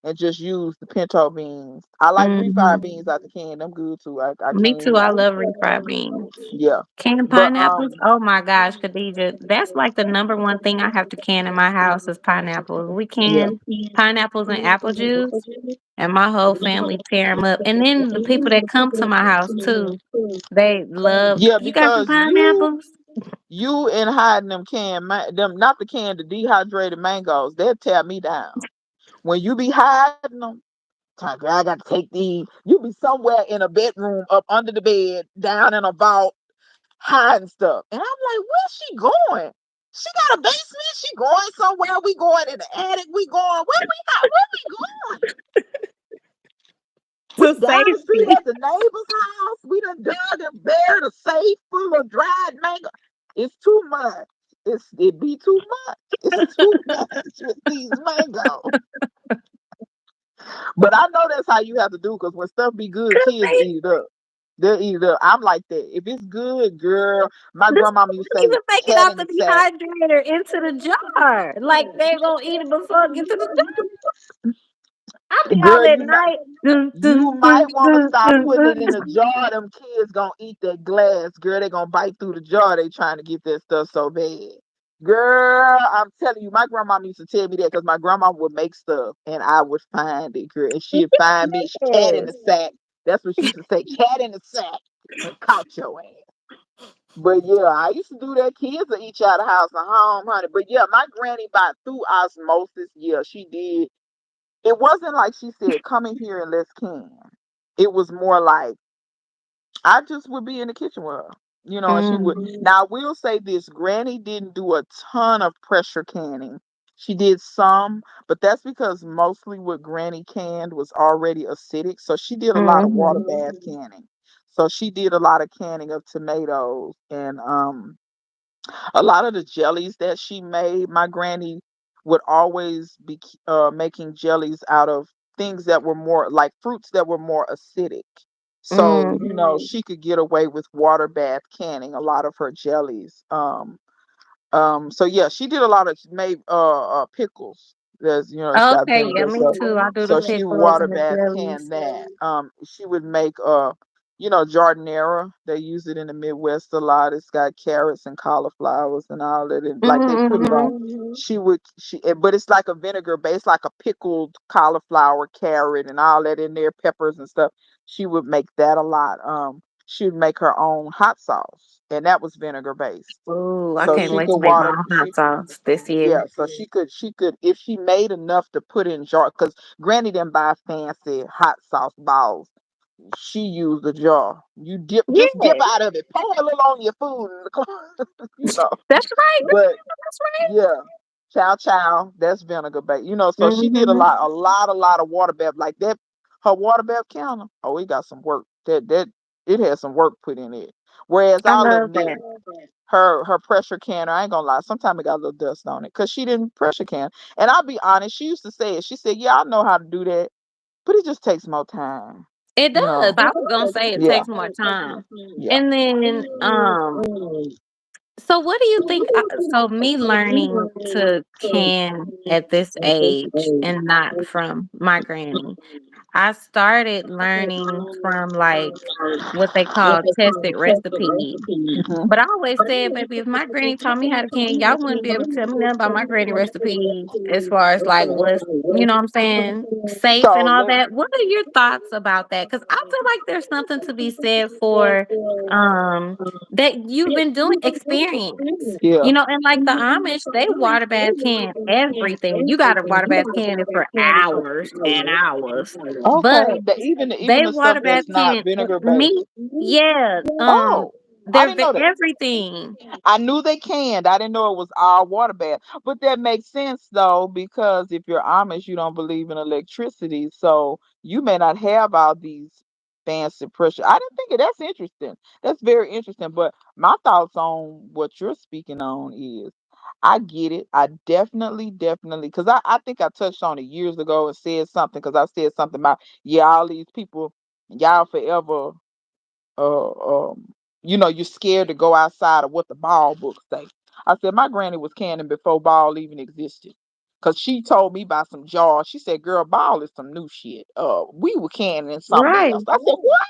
and just use the pinto beans. I like refried Mm-hmm. beans out the can. Them good too. I Me can't too. I lie. love refried beans. Yeah. Canned But pineapples? Oh my gosh, Khadija. That's like the number one thing I have to can in my house is pineapples. We yeah. can pineapples and apple juice, and my whole family tear them up. And then the people that come to my house too, they love. Yeah, You got some because pineapples? you and hiding them them not the the dehydrated mangoes, they'll tear me down. When you be hiding them, like, I got to take these. You be somewhere in a bedroom, up under the bed, down in a vault, hiding stuff. And I'm like, where's she going? She got a basement. She going somewhere. We going in the attic. We going. Where we going? We To down the street safety. at the neighbor's house. We done dug and buried a safe full of dried mango. It's too much. It be too much. It's too much with these mangoes. But I know that's how you have to do because when stuff be good, Cause kids they eat it up. They'll eat it up. I'm like that. If it's good, girl, my this grandmama used to say, even take it cat out in the the sack. dehydrator into the jar. Like they gonna eat it before it get to the jar. I be out Girl, at night. Dun, you dun, dun, might want to dun, stop dun, putting it dun. in a jar. Them kids gonna eat that glass. Girl, they gonna bite through the jar. They trying to get that stuff so bad. Girl, I'm telling you, my grandma used to tell me that because my grandma would make stuff and I would find it, girl. And she'd find me cat in the Yes. sack. That's what she used to say, cat in the sack. And caught your ass. But yeah, I used to do that. Kids will eat you out of the house and home, honey. But yeah, my granny by through osmosis, yeah, she did. It wasn't like she said, come in here and let's can. It was more like I just would be in the kitchen with her. And she would. Mm. Now I will say this: Granny didn't do a ton of pressure canning. She did some, but that's because mostly what Granny canned was already acidic. So she did a lot of water Mhm. bath canning. So she did a lot of canning of tomatoes and a lot of the jellies that she made. My granny would always be making jellies out of things that were more like fruits that were more acidic. So, Mm. she could get away with water bath canning a lot of her jellies. So yeah, she did a lot of made pickles. There's it's got Okay, yeah, vinegar. me too. I do the So she pickles water and the bath canned jellies. that. She would make jardinera. They use it in the Midwest a lot. It's got carrots and cauliflowers and all that. And like they put it Mm-hmm. on. But it's like a vinegar base, like a pickled cauliflower, carrot, and all that in there, peppers and stuff. She would make that a lot. She would make her own hot sauce, and that was vinegar based. Ooh, I So can't she wait to could make my water. own hot sauce this year. Yeah, so she could if she made enough to put in jar because Granny didn't buy fancy hot sauce balls. She used a jar. You just dip Yeah, out of it, pour a little on your food, you know. that's right. But That's right. yeah, chow chow, that's vinegar bait. So she did a Mm-hmm. lot, a lot, a lot of water bath like that. Her water bath counter, oh, it got some work. That it had some work put in it. Whereas I I'll love admit that. her pressure canner, I ain't gonna lie, sometimes it got a little dust on it because she didn't pressure can. And I'll be honest, she used to say it. She said, "Yeah, I know how to do that, but it just takes more time." It You does. know? I was gonna say it Yeah, takes more time. yeah. And then, so what do you think? So me learning to can at this age and not from my granny. I started learning from like what they call tested recipes. Mhm. But I always said, baby, if my granny taught me how to can, y'all wouldn't be able to tell me nothing about my granny recipes as far as like what's, what I'm saying, safe So and all let that. What are your thoughts about that? Because I feel like there's something to be said for um that you've been doing experience. yeah. And like the Amish, they water bath can everything. You got to water bath can it for hours and hours. But Okay. Even they the stuff water bath that's not can vinegar based. meat. Yeah. Oh, I They're didn't know that. everything. I knew they canned. I didn't know it was all water bath. But that makes sense though, because if you're Amish, you don't believe in electricity. So you may not have all these fancy pressure. I didn't think it. That's interesting. That's very interesting. But my thoughts on what you're speaking on is I get it. I definitely, because I think I touched on it years ago and said something because I said something about, yeah, all these people, y'all forever uh, um, you're scared to go outside of what the ball books say. I said my granny was canning before ball even existed. Cause she told me about some jars. She said, "Girl, ball is some new shit. We were canning something Right. else." I said, "What?"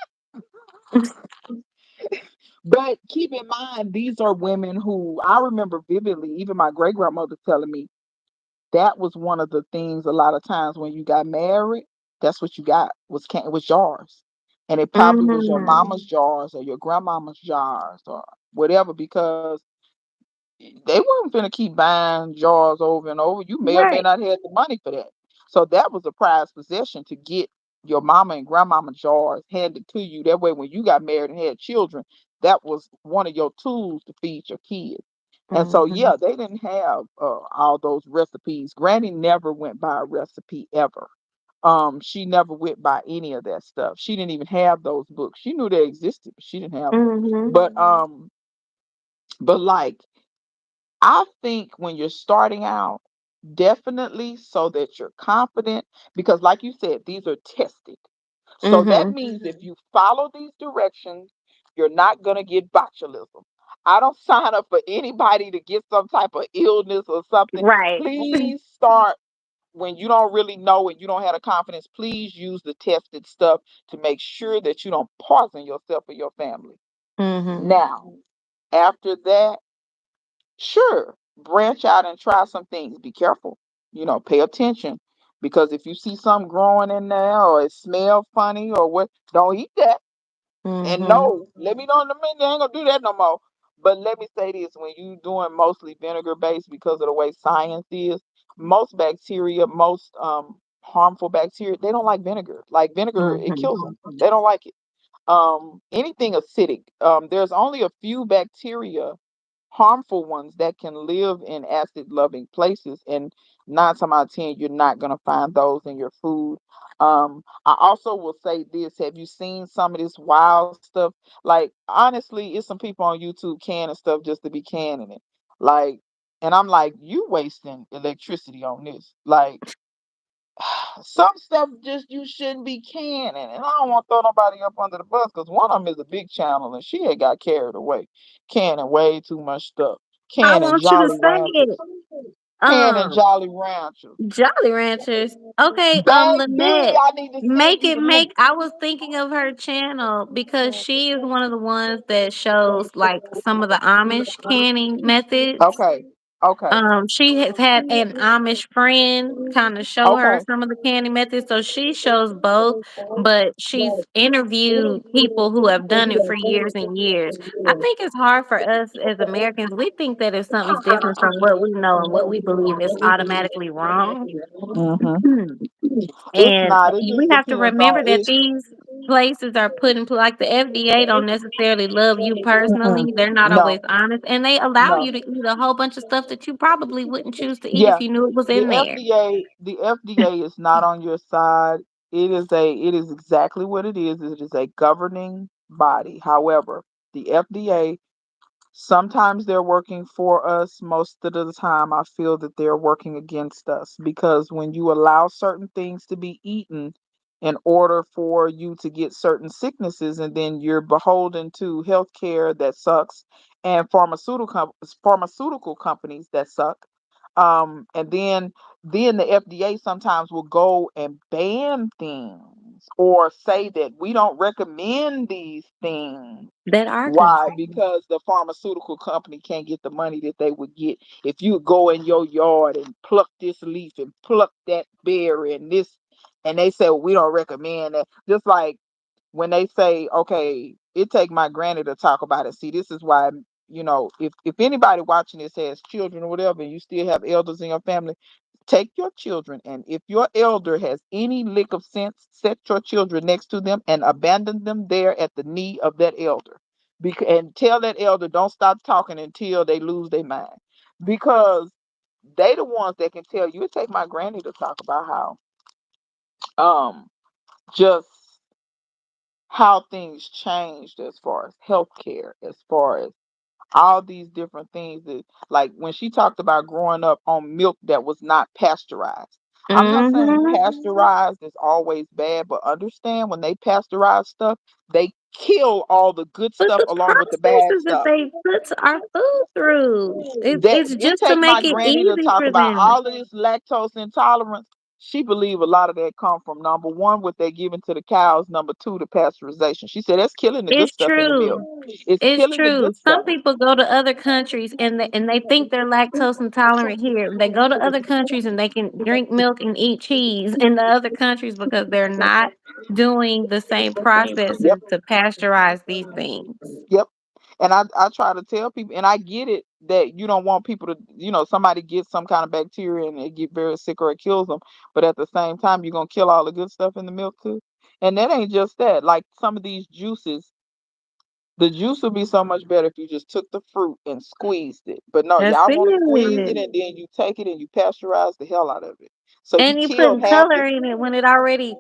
But keep in mind, these are women who I remember vividly. Even my great grandmother telling me that was one of the things. A lot of times when you got married, that's what you got was jars, and it probably was your Mm-hmm. mama's jars or your grandmama's jars or whatever because they weren't gonna keep buying jars over and over. You may or may Right. not have the money for that. So that was a prized possession to get your mama and grandmama jars handed to you. That way, when you got married and had children, that was one of your tools to feed your kids. And so, Mm-hmm. yeah, they didn't have all those recipes. Granny never went by a recipe ever. She never went by any of that stuff. She didn't even have those books. She knew they existed, but she didn't have them. Mm-hmm. But like I think when you're starting out, definitely so that you're confident, because like you said, these are tested. So that Mm-hmm. means if you follow these directions, you're not going to get botulism. I don't sign up for anybody to get some type of illness or something. Right. Please start when you don't really know and you don't have the confidence. Please use the tested stuff to make sure that you don't poison yourself or your family. Mm-hmm. Now, after that, sure, branch out and try some things. Be careful. Pay attention because if you see something growing in there or it smells funny or what, don't eat that. And Mm-hmm. no, let me know in a minute. I ain't gonna do that no more. But let me say this: when you doing mostly vinegar based, because of the way science is, most bacteria, most harmful bacteria, they don't like vinegar. Like vinegar, it Mm-hmm. kills them. They don't like it. anything acidic. There's only a few bacteria, harmful ones, that can live in acid loving places, and 9 times out of 10 you're not going to find those in your food. I also will say this: have you seen some of this wild stuff? Like, honestly, it's some people on YouTube canning stuff just to be canning it, like, and I'm like, you wasting electricity on this. Like, some stuff just you shouldn't be canning, and I don't want to throw nobody up under the bus, because one of them is a big channel and she had got carried away, canning way too much stuff, I canning want you to Jolly say it. Ranchers, canning Um, Jolly Ranchers. Jolly Ranchers. Okay, Baby, Lynette, I need to send make you it the link. make. I was thinking of her channel because she is one of the ones that shows like some of the Amish canning methods. Okay, okay, She has had an Amish friend kind of show her okay. some of the canning methods, so she shows both, but she's interviewed people who have done it for years and years. I think it's hard for us as Americans. We think that if something's different from what we know and what we believe is automatically wrong. Hmm. It's And not. It we just have to depends on remember that it. these places are put in like the FDA don't necessarily love you Mm-mm. personally. They're not No, always honest, and they allow no. you to eat a whole bunch of stuff that you probably wouldn't choose to eat if Yeah, you knew it was the in there. FDA, the FDA is not on your side. It is exactly what it is. It is a governing body. However, the FDA, sometimes they're working for us. Most of the time, I feel that they're working against us, because when you allow certain things to be eaten in order for you to get certain sicknesses, and then you're beholden to healthcare that sucks, and pharmaceutical companies that suck. And then the FDA sometimes will go and ban things or say that we don't recommend these things. That are Why? consumed. Because the pharmaceutical company can't get the money that they would get if you go in your yard and pluck this leaf and pluck that berry and this, and they say, well, we don't recommend that. Just like when they say, okay, it take my granny to talk about it. See, this is why, if anybody watching this has children or whatever, and you still have elders in your family, take your children, and if your elder has any lick of sense, set your children next to them and abandon them there at the knee of that elder. And tell that elder, don't stop talking until they lose their mind. Because they the ones that can tell you. It take my granny to talk about um just how things changed as far as healthcare, as far as all these different things that, like, when she talked about growing up on milk that was not pasteurized. I'm not saying Hmm. pasteurized is always bad, but understand, when they pasteurize stuff, they kill all the good But stuff the along with the bad processes that stuff. they put our food through, That it's it just to take make my it granny to easy talk for about them. all of this lactose intolerance. She believe a lot of that come from, number one, what they're giving to the cows. Number two, the pasteurization. She said that's killing the good It's stuff in the milk. true. It's It's killing the true. good Some stuff. people go to other countries and they think they're lactose intolerant here. They go to other countries and they can drink milk and eat cheese in the other countries because they're not doing the same Yep. processes to pasteurize these things. Yep. And I try to tell people, and I get it, that you don't want people to, somebody gets some kind of bacteria and they get very sick or it kills them. But at the same time, you're going to kill all the good stuff in the milk too. And that ain't just that. Like, some of these juices, the juice would be so much better if you just took the fruit and squeezed it. But no, That's y'all want to squeeze it it. and then you take it and you pasteurize the hell out of it. So you And you kill putting half the color in it when it already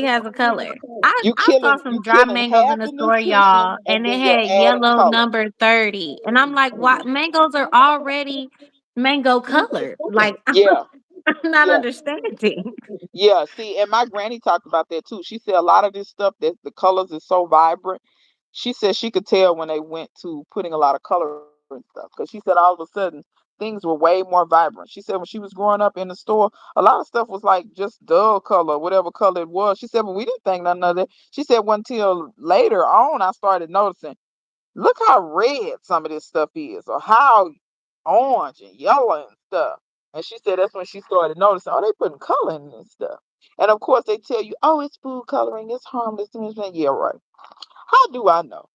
has a color. I saw you some dry killing mangoes half in the the store, nutrition, y'all, and and it then you're had adding yellow color. number 30. And I'm like, why mangoes are already mango colored? Like Yeah, I'm not yeah. understanding. Yeah, see, and my granny talked about that too. She said a lot of this stuff, that the colors is so vibrant. She said she could tell when they went to putting a lot of color and stuff, because she said all of a sudden things were way more vibrant. She said when she was growing up in the store, a lot of stuff was like just dull color, whatever color it was. She said, but we didn't think none of that. She said, one till later on I started noticing, look how red some of this stuff is, or how orange and yellow and stuff. And she said that's when she started noticing, oh, they putting color in this stuff. And of course they tell you, oh, it's food coloring, it's harmless. And it's like, yeah, right. How do I know?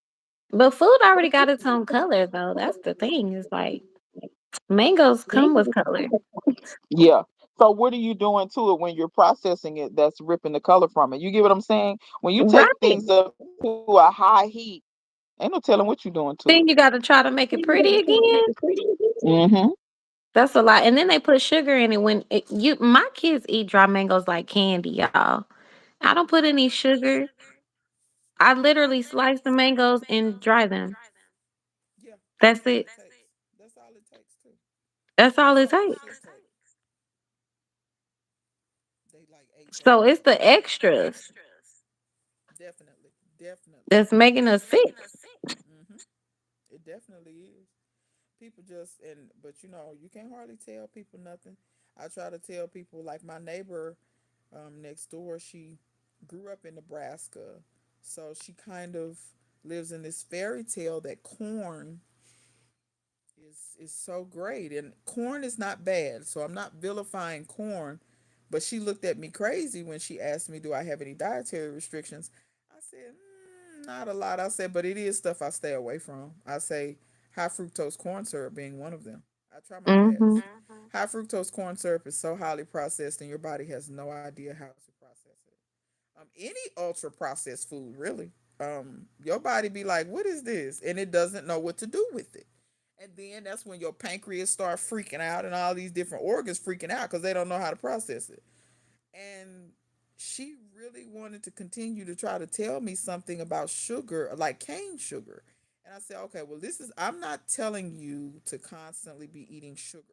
But food already got its own color though. That's the thing. It's like mangoes come with color. Yeah. So what are you doing to it when you're processing it that's ripping the color from it? You get what I'm saying? When you take Right. things up to a high heat, ain't no telling what you're doing to it. Then you got to try to make it pretty again. Mm-hmm. That's a lot. And then they put sugar in it my kids eat dry mangoes like candy, y'all. I don't put any sugar. I literally slice the mangoes and dry them. Yeah, that's That's all it. it takes. That's all it takes too. That's all That's it all it takes. should take. They like ate that So it's up. the extras Definitely, definitely. that's making us sick. Hmm. It definitely is. People just but you can't hardly tell people nothing. I try to tell people like my neighbor next door. She grew up in Nebraska, so she kind of lives in this fairy tale that corn is so great, and corn is not bad, so I'm not vilifying corn. But she looked at me crazy when she asked me, do I have any dietary restrictions? I said, not a lot. I said, but it is stuff I stay away from. I say high fructose corn syrup being one of them. I try my best. Hmm. High fructose corn syrup is so highly processed and your body has no idea how to process it. Any ultra processed food, really. Your body be like, what is this? And it doesn't know what to do with it. And then that's when your pancreas start freaking out and all these different organs freaking out because they don't know how to process it. And she really wanted to continue to try to tell me something about sugar, like cane sugar. And I said, okay, well, I'm not telling you to constantly be eating sugar.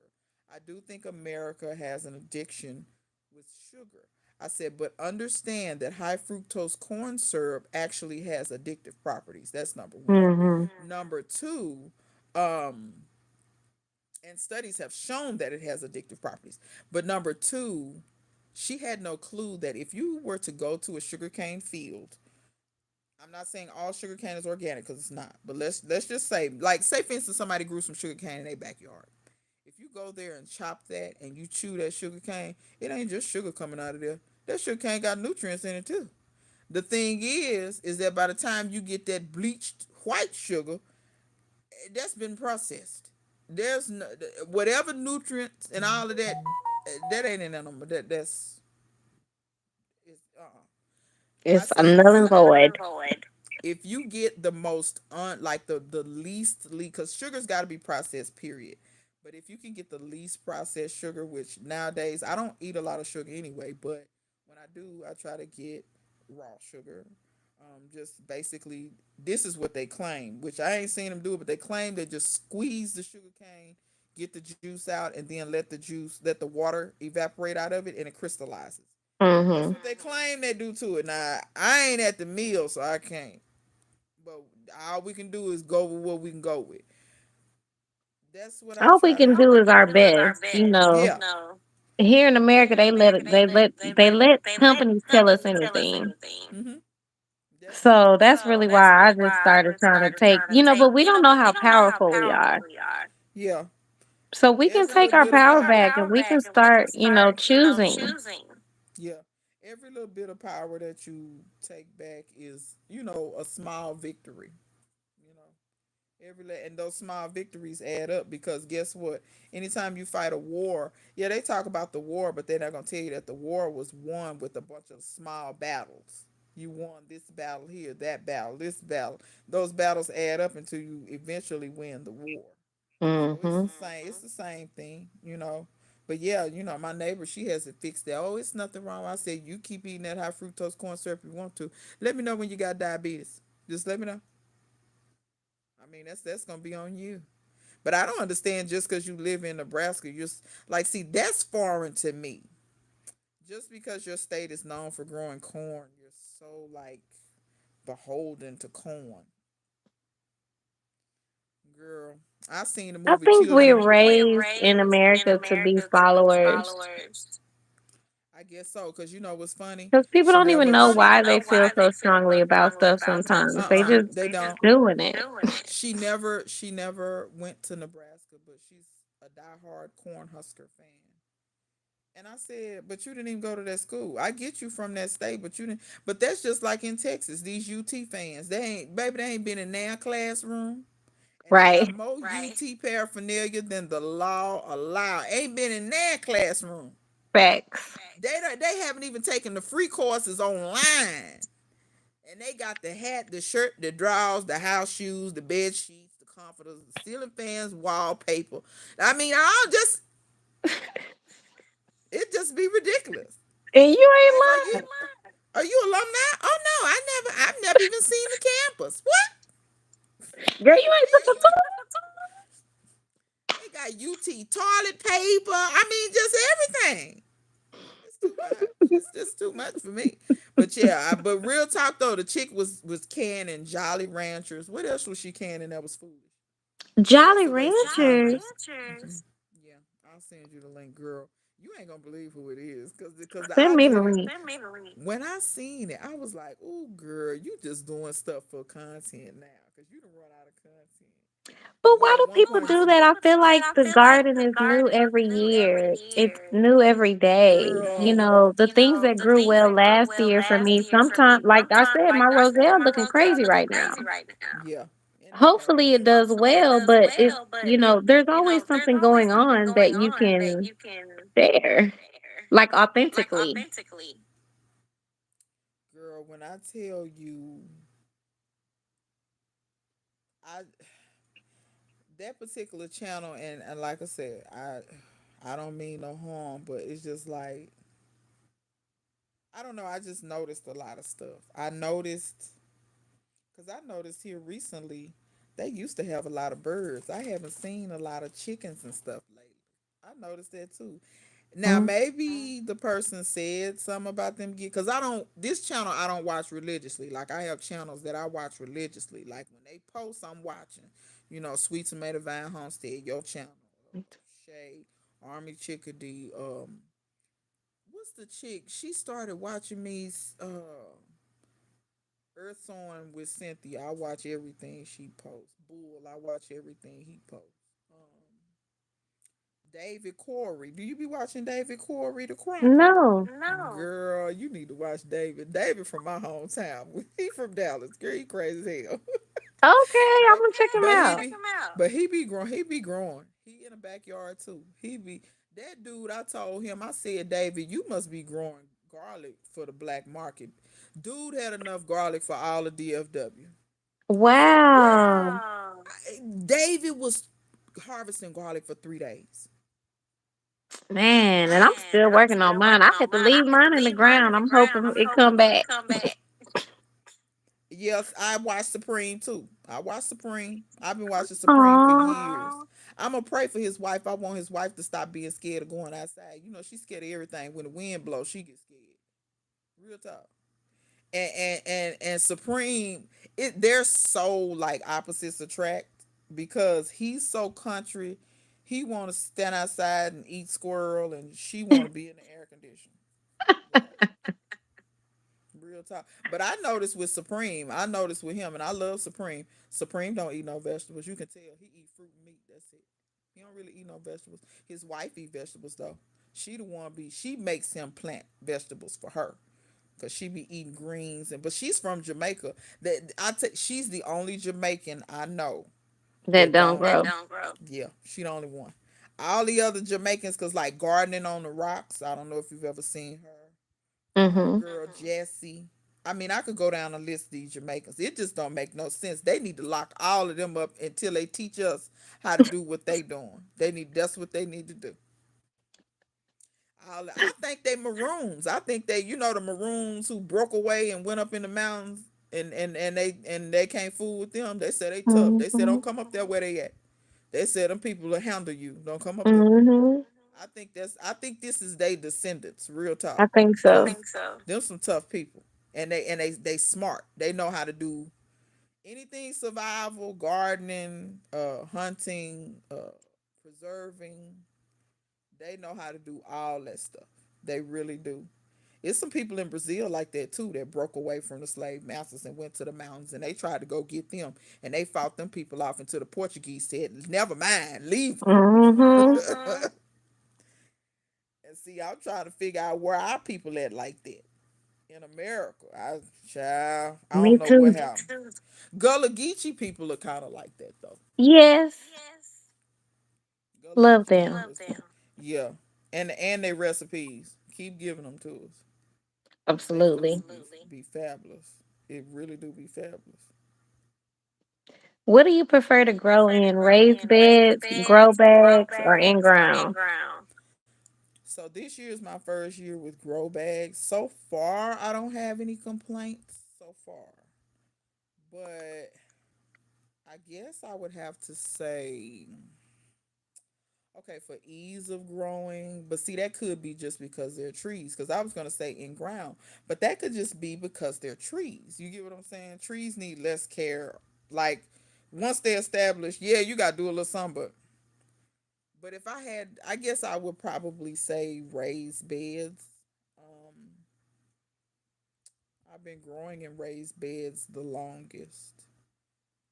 I do think America has an addiction with sugar. I said, but understand that high fructose corn syrup actually has addictive properties. That's number one. Hmm. Number two, um, and studies have shown that it has addictive properties. But number two, she had no clue that if you were to go to a sugarcane field, I'm not saying all sugarcane is organic because it's not, but let's just say, like, say for instance, somebody grew some sugarcane in their backyard. If you go there and chop that and you chew that sugarcane, it ain't just sugar coming out of there. That sugarcane got nutrients in it too. The thing is that by the time you get that bleached white sugar, that's been processed. There's no, whatever nutrients and all of that, that ain't in that number. That's is I It's a say null and void. if you get the most like the least because sugar's got to be processed, period. But if you can get the least processed sugar, which nowadays I don't eat a lot of sugar anyway, but when I do, I try to get raw sugar. Just basically, this is what they claim, which I ain't seen them do, but they claim they just squeeze the sugar cane, get the juice out, and then let the water evaporate out of it, and it crystallizes. That's Hmm. what they claim they do to it. Now I ain't at the meal, so I can't. But all we can do is go with what we can go with. That's what I All we try to can do. do is our best, you know. Yeah. Here in America, they let companies tell us anything. Mm-hmm. Definitely. So that's really why I just started trying to but we don't know how powerful we are. Yeah. So we can Every little take our bit of power power. back and we can start, choosing. Yeah. Every little bit of power that you take back is, a small victory. You know, and those small victories add up because guess what? Anytime you fight a war, yeah, they talk about the war, but they're not gonna tell you that the war was won with a bunch of small battles. You won this battle here, that battle, this battle. Those battles add up until you eventually win the war. So it's Hmm. the same. It's the same thing. But yeah, my neighbor, she has it fixed that. Oh, it's nothing wrong. I said, you keep eating that high fructose corn syrup if you want to. Let me know when you got diabetes. Just let me know. I mean, that's gonna be on you. But I don't understand just because you live in Nebraska, you're like, see, that's foreign to me. Just because your state is known for growing corn, you're so like beholden to corn, girl. I seen the I movie think Children. we're raised in America to be followers I guess so, cause you know what's funny? because people She don't even never. know why they feel so strongly about stuff sometimes. They just They don't. doing it. She never went to Nebraska, but she's a diehard Cornhusker fan. And I said, but you didn't even go to that school. I get you from that state, but you didn't. But that's just like in Texas. These UT fans, they ain't been in their classroom, and they got Right. more UT paraphernalia than the law allow. Ain't been in their classroom. Facts. They haven't even taken the free courses online. And they got the hat, the shirt, the drawers, the house shoes, the bed sheets, the comforters, the ceiling fans, wallpaper. I mean, I'll just it just be ridiculous. And you Like, ain't lying. are you alumni? Oh no, I've never even seen the campus. What? Girl, you ain't took a tour. They got UT toilet paper. I mean, just everything. It's too much. It's just too much for me. But yeah, but real talk though, the chick was canning Jolly Ranchers. What else was she canning that was foolish? What's Jolly a waste of time? Ranchers. Yeah, I'll send you the link, girl. You ain't gonna believe who it is, cause Send I me the just link. when I seen it, I was like, "Ooh, girl, you just doing stuff for content now, cause you done run out of content." But But why yeah, do one people do person, that? I feel like the garden is new every year. It's new every day. You girl. know, the things that grew well last year for me, sometimes, like I said, my roselle looking crazy right now. Yeah, and it Hopefully does. it does well, but it's, there's always something going on that you can share, like authentically. Girl, when I tell you, I that particular channel, and like I said, I don't mean no harm, but it's just like I don't know. I just noticed a lot of stuff. I noticed because I noticed here recently they used to have a lot of birds. I haven't seen a lot of chickens and stuff lately. I noticed that too. Now Mm. maybe the person said something about them get because I don't this channel I don't watch religiously. Like I have channels that I watch religiously. Like when they post, I'm watching. You know, Sweet Tomato Vine Homestead, your channel, Shay, Army Chickadee. What's the chick? She started watching me. Earth on with Cynthia. I watch everything she posts. Bull. I watch everything he posts. David Corey. Do you be watching David Corey, the chronicler? No. Girl, you need to watch David. David from my hometown. He from Dallas. Girl, he crazy as hell. Okay, I'm but gonna check him but he out. be but he be growing. He be growing. He in the backyard too. He be that dude. I told him. I said, David, you must be growing garlic for the black market. Dude had enough garlic for all of DFW. Wow. David was harvesting garlic for 3 days. Man, and I'm still working on mine. I had to leave mine in the ground. I'm hoping it come back. Yes, I watched Supreme too. I watched Supreme. I've been watching Supreme for Aw. years. I'm gonna pray for his wife. I want his wife to stop being scared of going outside. You know, she's scared of everything. When the wind blows, she gets scared. Real talk. And Supreme, they're so like opposites attract because he's so country. He want to stand outside and eat squirrel, and she want to be in the air conditioner. Like real talk. But I noticed with Supreme, I noticed with him, and I love Supreme. Supreme don't eat no vegetables. You can tell he eat fruit and meat. That's it. He don't really eat no vegetables. His wife eat vegetables though. She the one be she makes him plant vegetables for her. Cause she be eating greens but she's from Jamaica. She's the only Jamaican I know That that don't don't. grow. Yeah, she the only one. All the other Jamaicans, cause like gardening on the rocks. I don't know if you've ever seen her. Mm-hmm. Girl Jessie. I mean, I could go down and list these Jamaicans. It just don't make no sense. They need to lock all of them up until they teach us how to do what they doing. That's what they need to do. I think they maroons. I think they, the maroons who broke away and went up in the mountains, and they can't fool with them. They said they tough. They said Mm-hmm. don't come up there where they at. They said them people will handle you. Don't come up there. Mm-hmm. I think this is they descendants. Real I talk. think Cause so. them some tough people, and they smart. They know how to do anything survival, gardening, hunting, preserving. They know how to do all that stuff. They really do. It's some people in Brazil like that too that broke away from the slave masters and went to the mountains and they tried to go get them and they fought them people off until the Portuguese said, "Never mind, leave them." Mm-hmm. And see, I'm trying to figure out where our people at like that in America. I Me don't know what too. happened. Gullah Geechee people are kind of like that though. Yes. Gullah Love Geechee them. people, yeah. And their recipes. Keep giving them to us. They food Absolutely. be fabulous. It really do be fabulous. What do you prefer to grow in? Raised beds, grow bags, or in ground? So this year is my first year with grow bags. So far, I don't have any complaints so far. But I guess I would have to say, okay, for ease of growing, but see, that could be just because they're trees. Because I was going to say in ground, but that could just be because they're trees. You get what I'm saying? Trees need less care. Like, once they're established, yeah, you got to do a little something, but if I had, I guess I would probably say raised beds. Um, I've been growing in raised beds the longest,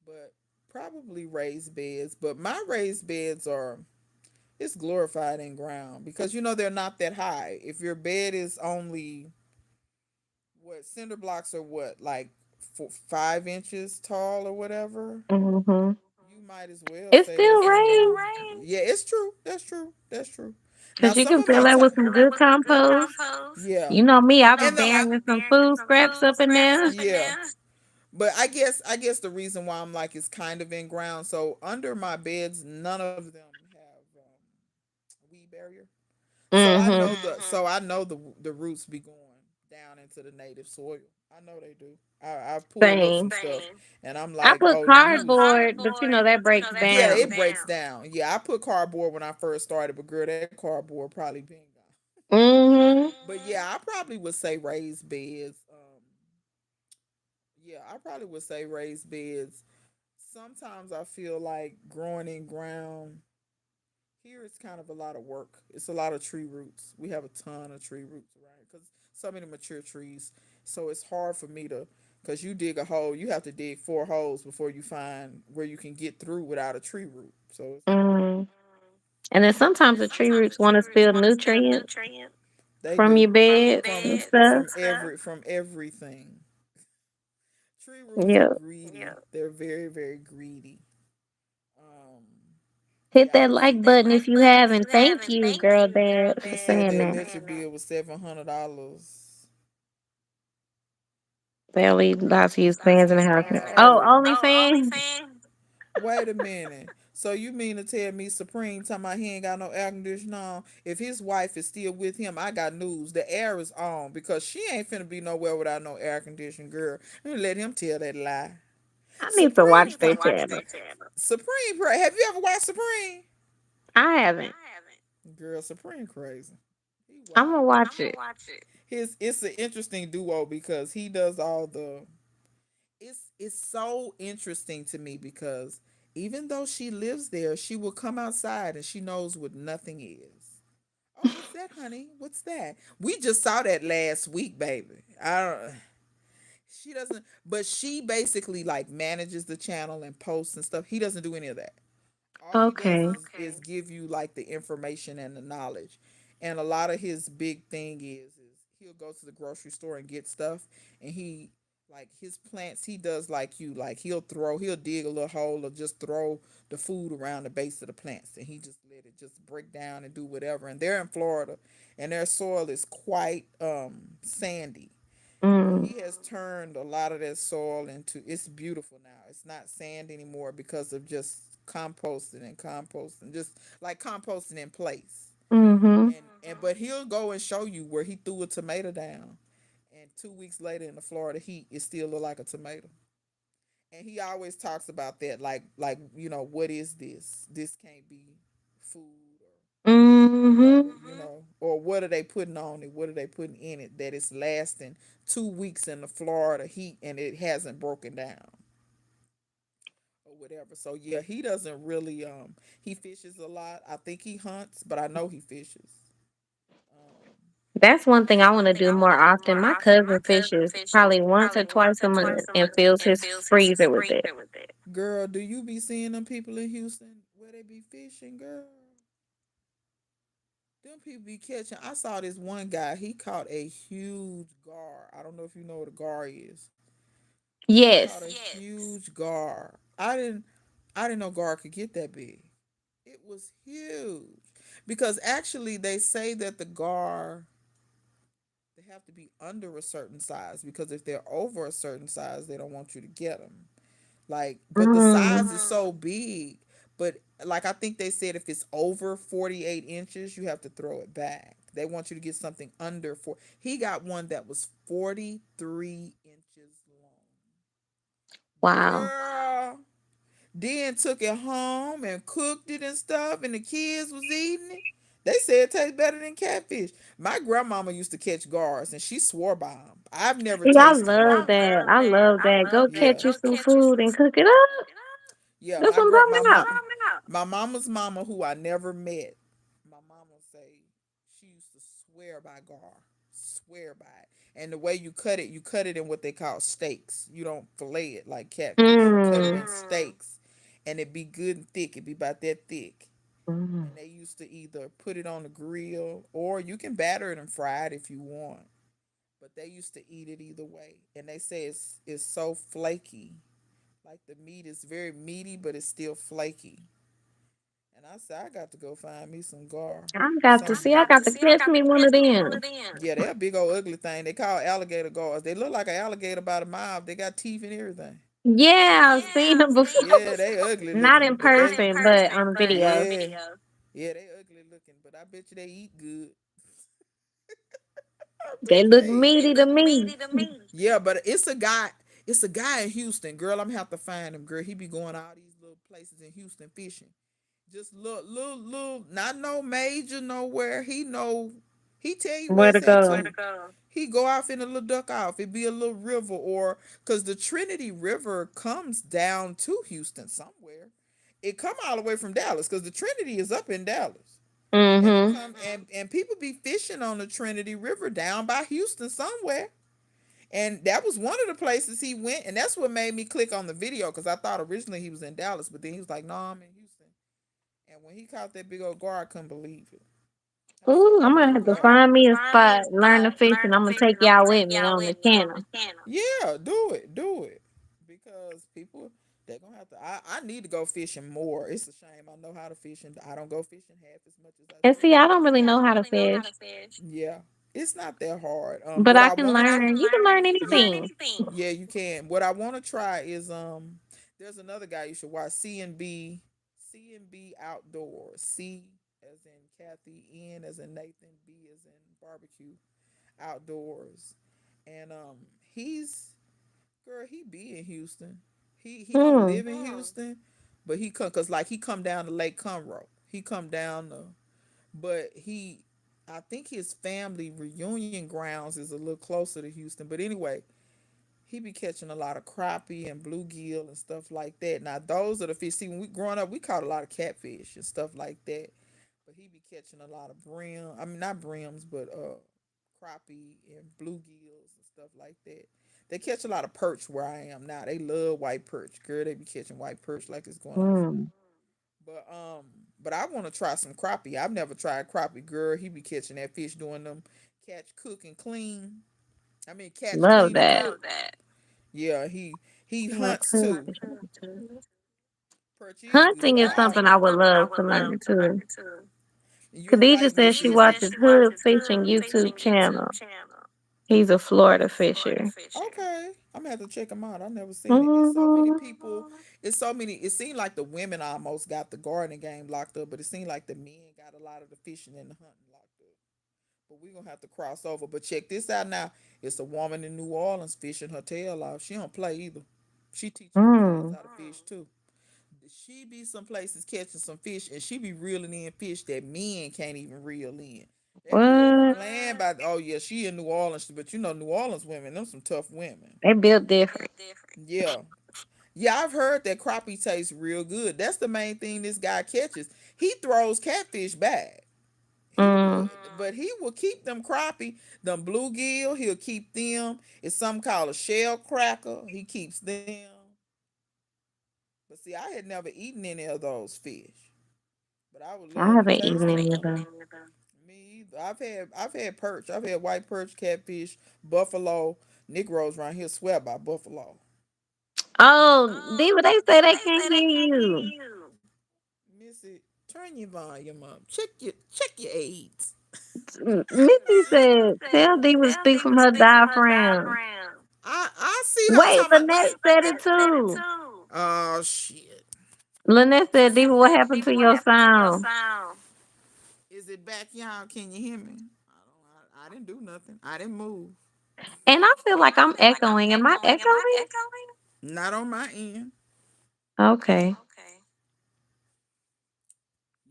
but probably raised beds. But my raised beds are, it's glorified in ground because they're not that high. If your bed is only, what, cinder blocks are what, like 5 inches tall or whatever, Mm-hmm. you might as well It's say still that's raised yeah, it's true. That's true. That's true. Now because you some can of my fill that with some good compost. yeah, You know me, I'll be and burying some food scraps up in there. yeah. But I guess the reason why I'm like it's kind of in ground. So under my beds, none of them have weed barrier. Mm-hmm. So I know the roots be going down into the native soil. I know they do. I've pulled up some Same. stuff and I'm I like, put oh, cardboard, but that breaks yeah, down. it breaks down. Yeah, I put cardboard when I first started, but girl, that cardboard probably been gone. Mm-hmm. But yeah, I probably would say raised beds. Yeah, I probably would say raised beds. Sometimes I feel like growing in ground here it's kind of a lot of work. It's a lot of tree roots. We have a ton of tree roots around here because so many mature trees. So it's hard for me to, because you dig a hole, you have to dig 4 holes before you find where you can get through without a tree root. So it's hard. Mm. And then sometimes the tree roots want to spill nutrients They from do your beds and stuff. from everything. Tree roots are Yeah. greedy. They're very very greedy. Um, Hit yeah, that like button if you haven't. Thank you, girl dad, he for said saying they'll that. let your bill with $700. They'll leave lots of use fans in the house. Oh, Oh, OnlyFans? wait a minute. So you mean to tell me Supreme talking about he ain't got no air conditioner on? If his wife is still with him, I got news. The air is on because she ain't finna be nowhere without no air conditioner, girl. Let him tell that lie. I need to Supreme, watch their channel. Supreme, have you ever watched Supreme? I haven't. Girl, Supreme crazy. He I'm gonna wild. watch it. It's an interesting duo because he does all the. It's so interesting to me because even though she lives there, she will come outside and she knows what nothing is. Oh, what's that, honey? What's that? We just saw that last week, baby. I don't. She doesn't, but she basically like manages the channel and posts and stuff. He doesn't do any of that. All he does Okay. is give you like the information and the knowledge. And a lot of his big thing is he'll go to the grocery store and get stuff and he like his plants he does like you like he'll dig a little hole or just throw the food around the base of the plants and he just let it just break down and do whatever and they're in Florida and their soil is quite sandy but Mm, he has turned a lot of that soil into it's beautiful now. It's not sand anymore because of just composting, just like composting in place. mm-hmm. And but he'll go and show you where he threw a tomato down, and 2 weeks later in the Florida heat, it still look like a tomato. And he always talks about that, like what is this? This can't be food or Mm-hmm. whatever, or what are they putting on it? What are they putting in it that it's lasting 2 weeks in the Florida heat and it hasn't broken down or whatever. So yeah, he doesn't really he fishes a lot. I think he hunts, but I know he fishes. Um, That's one thing I want to do more often. My cousin fishes probably once or twice a month and fills his freezer with it. girl, do you be seeing them people in Houston where they be fishing, girl? Them people be catching. I saw this one guy. He caught a huge gar. I don't know if you know what a gar is. He caught a Yes. huge gar. I didn't know gar could get that big. It was huge. Because actually they say that the gar, they have to be under a certain size, because if they're over a certain size, they don't want you to get them. Like, but the Mm. size is so big. But like, I think they said if it's over 48 inches, you have to throw it back. They want you to get something under four. He got one that was 43 inches long. Wow. Girl. Then took it home and cooked it and stuff, and the kids was eating it. They said it tastes better than catfish. My grandmama used to catch gars, and she swore by them. I've never See, I tasted love one. that. I love that. Go Yeah. catch you some food and cook it up. Yeah, That's what I'm my talking about. mom, my mama's mama, who I never met, my mama say she used to swear by gar, swear by it. And the way you cut it in what they call steaks. You don't fillet it like catfish. You cut it in Mm. steaks, and it be good and thick. It be about that thick. Mm. And they used to either put it on the grill, or you can batter it and fry it if you want. But they used to eat it either way, and they say it's so flaky. Like, the meat is very meaty, but it's still flaky. And I said, I got to go find me some gar. I got to see. I got to catch me one of them. Yeah, they're a big old ugly thing. They call alligator gars. They look like an alligator by the mouth. They got teeth and everything. Yeah, I've seen them before. Yeah, they ugly Not looking, in but they person, but on video. yeah, yeah, they ugly looking. But I bet you they eat good. I bet They you look they eat meaty to me. good. Yeah, but it's a guy. It's a guy in Houston, girl. I'm gonna have to find him, girl. He be going all these little places in Houston fishing. Just little, not no major nowhere. He know, he tell you where Where to it's at go? too. He go off in a little duck off. It be a little river, or cause the Trinity River comes down to Houston somewhere. It come all the way from Dallas, cause the Trinity is up in Dallas, and it Mm-hmm. come and people be fishing on the Trinity River down by Houston somewhere. And that was one of the places he went, and that's what made me click on the video, because I thought originally he was in Dallas, but then he was like, "No, I'm in Houston." And when he caught that big old gar, I couldn't believe it. I said, Ooh, "Oh I'm my gonna have to god!" find me a spot, learn to fish, and I'm gonna take y'all with me on the channel. Yeah, do it, because people, they're gonna have to. I need to go fishing more. It's a shame I know how to fish, and I don't go fishing half as much as I And should. see, I don't really know how to fish, Yeah, it's not that hard. but What I I can want to try. learn. You can learn Yeah, anything. yeah, you can. What I want to try is there's another guy you should watch. C&B Outdoors. C as in Kathy, N as in Nathan, B as in barbecue, outdoors. And he's, girl, he be in Houston. He don't Hmm. live in Houston, but he come, cause like he come down to Lake Conroe. He come down to, but he, I think his family reunion grounds is a little closer to Houston. But anyway, he be catching a lot of crappie and bluegill and stuff like that. Now those are the fish. See, when we growing up, we caught a lot of catfish and stuff like that. But he be catching a lot of brim. I mean, not brims, but crappie and bluegills and stuff like that. They catch a lot of perch where I am now. They love white perch, girl. They be catching white perch like it's going out of style. Hmm. But I want to try some crappie. I've never tried crappie, girl. He be catching that fish doing them catch, cook, and clean. I mean, catch, Love clean, and that. cook. Yeah, he My hunts too. cousin. Perch is good. Hunting is something I would love to learn too. You ever Khadijah like says she watches Hood Fishing YouTube channel. He's a Florida fisher. Okay, I'm gonna have to check them out. I've never seen it. It's so many Hmm. people. It's so many. It seemed like the women almost got the gardening game locked up, but it seemed like the men got a lot of the fishing and the hunting locked up. But we're gonna have to cross over. But check this out now. It's a woman in New Orleans fishing her tail off. She don't play either. She teaching them kids Mm. how to fish too. She be some places catching some fish, and she be reeling in fish that men can't even reel in. That girl be What? playing by. Oh yeah, she in New Orleans, but you know New Orleans women, them some tough women. They built different. Yeah, yeah, I've heard that crappie tastes real good. That's the main thing this guy catches. He throws catfish back. He will, Mm. but he will keep them crappie, them bluegill. He'll keep them. It's something called a shell cracker. He keeps them. But see, I had never eaten any of those fish. But I would I love to haven't taste eaten them any of though. them. Me either. I've had perch. I've had white perch, catfish, buffalo. Negroes around here swear by buffalo. Oh, Diva, they say they can't hear you. Miss it. Turn your volume up. Check your aids. Missy said, "Tell Diva to speak from her diaphragm." I see her Wait, talking about. Lynette said it too. Oh shit! Lynette said, "Diva, what happened to your sound?" Is it back, y'all? Can you hear me? I didn't do nothing. I didn't move. And I feel like I'm echoing. Am I echoing? Not on my end. Okay.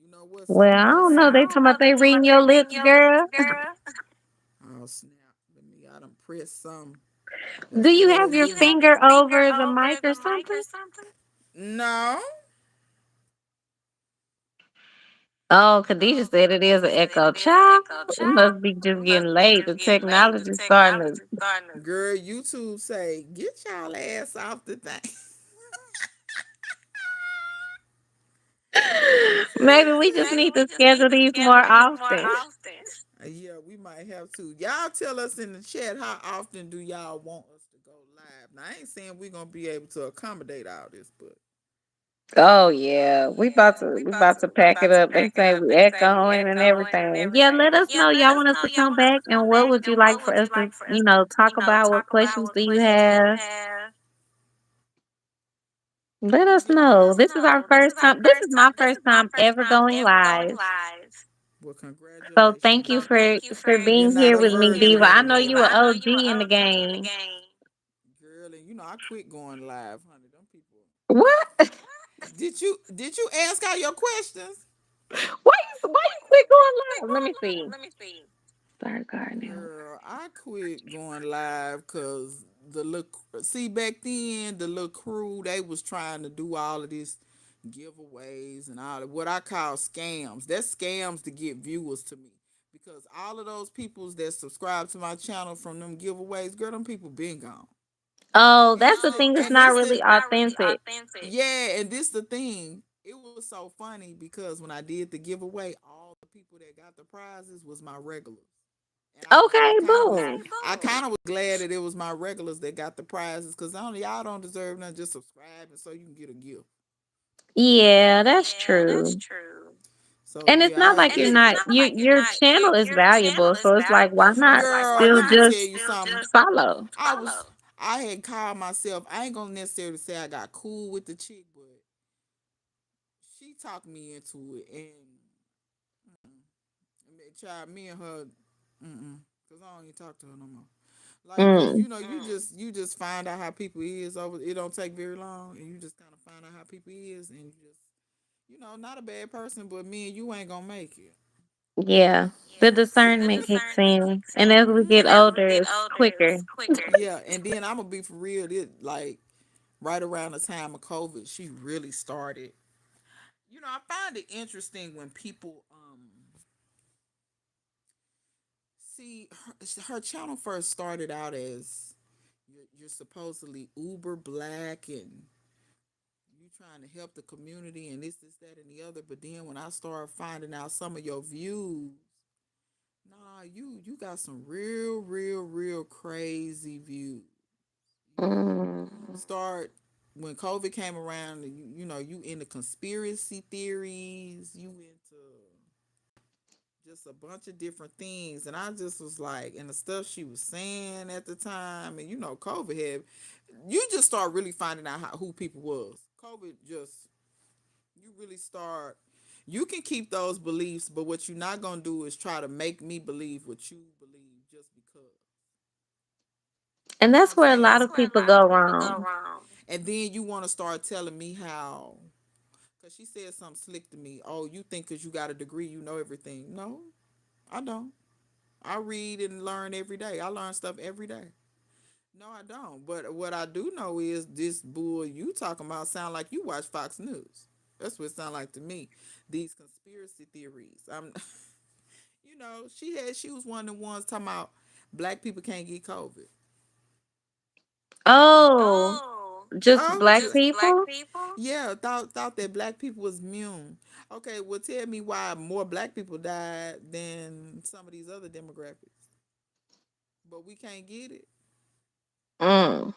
You know what? Well, Something I just. don't know. They talking about they reading your lips, girl. Oh snap! Let me. I done press some. Do Let's see you what have it your do. finger over the mic or something? No. Oh, Khadijah said it is an echo. Child, it must be just getting late. The technology starting Girl, YouTube say get y'all ass off the thing. to. Maybe we just need to schedule these more often. Yeah, we might have to. Y'all tell us in the chat how often do y'all want us to go live. Now I ain't saying we're gonna be able to accommodate all this, but Oh yeah, we about to pack it up. They say we echoing and everything. Yeah, let us know. Y'all want us to come back, and what would you like for us to, talk about? What questions do you have? Let us know. This is our first time. This is my first time ever going live. well, So congratulations. thank you for You're being not here a with me, virgin Diva. I know anymore. you an OG in the game. Girl, and you know I quit going live, honey. Them people. What? Did you ask all your questions? Why you quit going live? Let me see. Start gardening. Girl, I quit going live because the look. See, back then the little crew they was trying to do all of this giveaways and all of what I call scams. That's scams to get viewers to me because all of those peoples that subscribe to my channel from them giveaways, girl, them people been gone. Oh, And that's this the the thing. It's and not this the really authentic. yeah, and this the thing. It was so funny because when I did the giveaway, all the people that got the prizes was my regulars. And I Okay, kind of was boom. I kind of was glad that it was my regulars that got the prizes because only y'all don't deserve nothing. Just subscribe and so you can get a gift. Yeah, that's true. So And it's yeah, not like you're not your channel is valuable, so it's like why not girl, still let me tell just you something. follow? I had called myself. I ain't gonna necessarily say I got cool with the chick, but she talked me into it, and child, me and her, cause I don't even talk to her no more. Like, cause Mm. you just find out how people is over. It don't take very long, and you just kind of find out how people is, and you just, not a bad person, but me and you ain't gonna make it. Yeah. The discernment kicks in. And as we get older it's quicker. Yeah, and then I'm gonna be for real. It like right around the time of COVID, she really started. I find it interesting when people see her channel first started out as you're supposedly uber black and you trying to help the community and this that and the other, but then when I started finding out some of your views, nah, you got some real crazy views. You Mm. start when COVID came around, you into conspiracy theories, you into just a bunch of different things, and I just was like, and the stuff she was saying at the time, and COVID had, you just start really finding out who people was. COVID just, you really start. You can keep those beliefs, but what you're not gonna do is try to make me believe what you believe just because. And You know that's what where I'm a lot saying? of people go wrong. And then you want to start telling me how, because she said something slick to me. Oh, you think because you got a degree, you know everything. No, I don't. I read and learn every day. I learn stuff every day. No, I don't. But what I do know is this bull you talking about sound like you watch Fox News. That's what it sound like to me. These conspiracy theories. I'm, she was one of the ones talking about black people can't get COVID. Oh, just Oh, black people? yeah, thought that black people was immune. Okay, well tell me why more black people died than some of these other demographics, but we can't get it. Mm.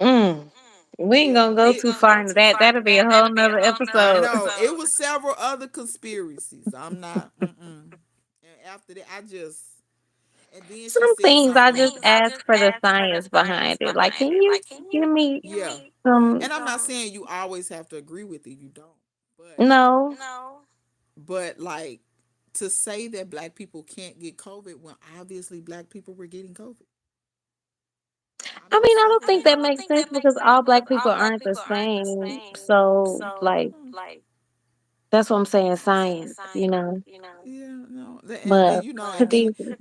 Mm. We ain't Yeah, gonna go too far into that. That'll be a whole nother I episode. know it was several other conspiracies. I'm not. Mm-mm. And after that, I just. And then she Some said things I something. just ask for the science behind it. Like, can you give me Yeah, some? and I'm not saying you always have to agree with it. You don't. But No, like to say that black people can't get COVID when obviously black people were getting COVID. I'm I just mean, I saying. don't think that makes sense because all black people aren't the same. So, like, that's what I'm saying. Science, you know. Yeah, no, and But you know, and Khadijah,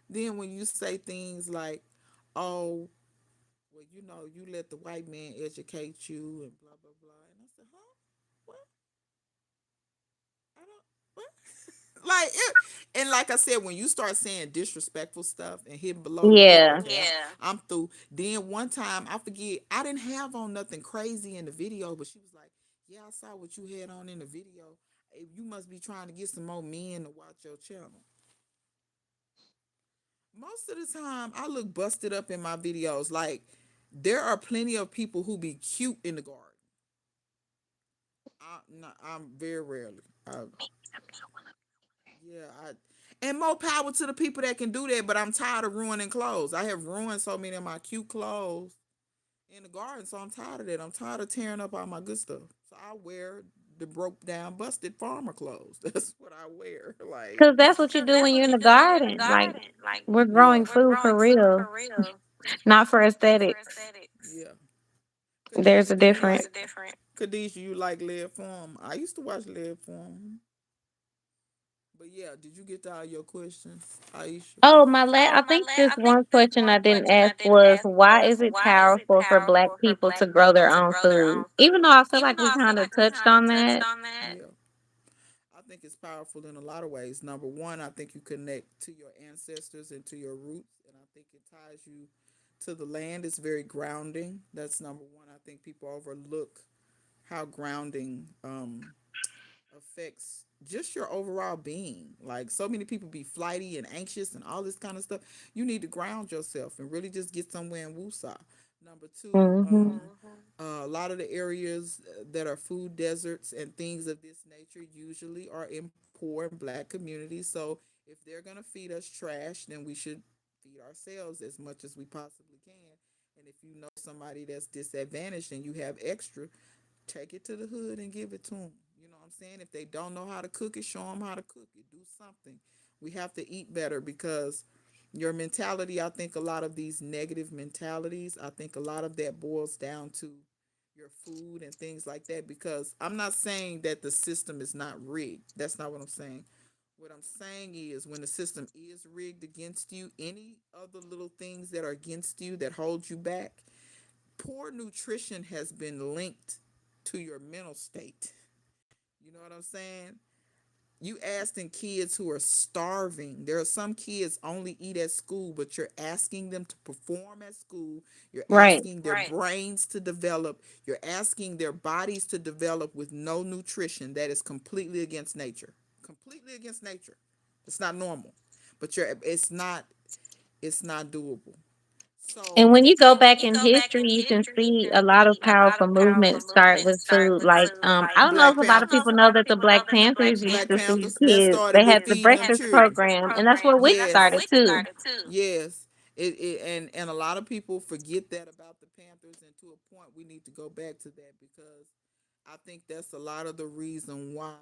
then when you say things like, "Oh, well, you know, you let the white man educate you," and blah blah blah, and I said, "Huh? What? I don't what?" Like it, and like I said, when you start saying disrespectful stuff and hitting below the belt, yeah. okay, I'm through. Then one time, I forget, I didn't have on nothing crazy in the video, but she was like, "Yeah, I saw what you had on in the video. You must be trying to get some more men to watch your channel." Most of the time, I look busted up in my videos. Like, there are plenty of people who be cute in the garden. I'm very rarely. Yeah, and more power to the people that can do that. But I'm tired of ruining clothes. I have ruined so many of my cute clothes in the garden, so I'm tired of that. I'm tired of tearing up all my good stuff. So I wear the broke down, busted farmer clothes. That's what I wear. Like, Because that's what you do when you're in the garden. Like, we're yeah, growing food for real, not for aesthetics. yeah. There's Khadijah, a do you difference. like Khadijah? You like Lead Form? I used to watch Lead Form. But yeah, did you get to all your questions, Aisha? Oh, I think just one question I didn't ask was why is it powerful for black people to grow their own food? Even though I feel like we kind of touched on that. Yeah, I think it's powerful in a lot of ways. Number one, I think you connect to your ancestors and to your roots, and I think it ties you to the land. It's very grounding. That's number one. I think people overlook how grounding affects just your overall being. Like, so many people be flighty and anxious and all this kind of stuff. You need to ground yourself and really just get somewhere in Woosah. Number two, Hmm. a lot of the areas that are food deserts and things of this nature usually are in poor and black communities. So if they're gonna feed us trash, then we should feed ourselves as much as we possibly can. And if you know somebody that's disadvantaged and you have extra, take it to the hood and give it to them. You know what I'm saying? If they don't know how to cook it, show them how to cook it. Do something. We have to eat better because your mentality, I think a lot of these negative mentalities, I think a lot of that boils down to your food and things like that. Because I'm not saying that the system is not rigged. That's not what I'm saying. What I'm saying is when the system is rigged against you, any other little things that are against you that hold you back, poor nutrition has been linked to your mental state. You know what I'm saying? You asking kids who are starving. There are some kids only eat at school, but you're asking them to perform at school. You're Right. asking their brains to develop. You're asking their bodies to develop with no nutrition. That is completely against nature. Completely against nature. It's not normal. But it's not doable. And So when you go back in history, you can see a lot of powerful movements start with food. Like, I don't know Black if a lot of Panthers. people know that the Black Panthers used Black to feed Panthers that kids. started They with had the feeding them breakfast children. program, and that's where WIC started too. Yes. And a lot of people forget that about the Panthers, and to a point we need to go back to that because I think that's a lot of the reason why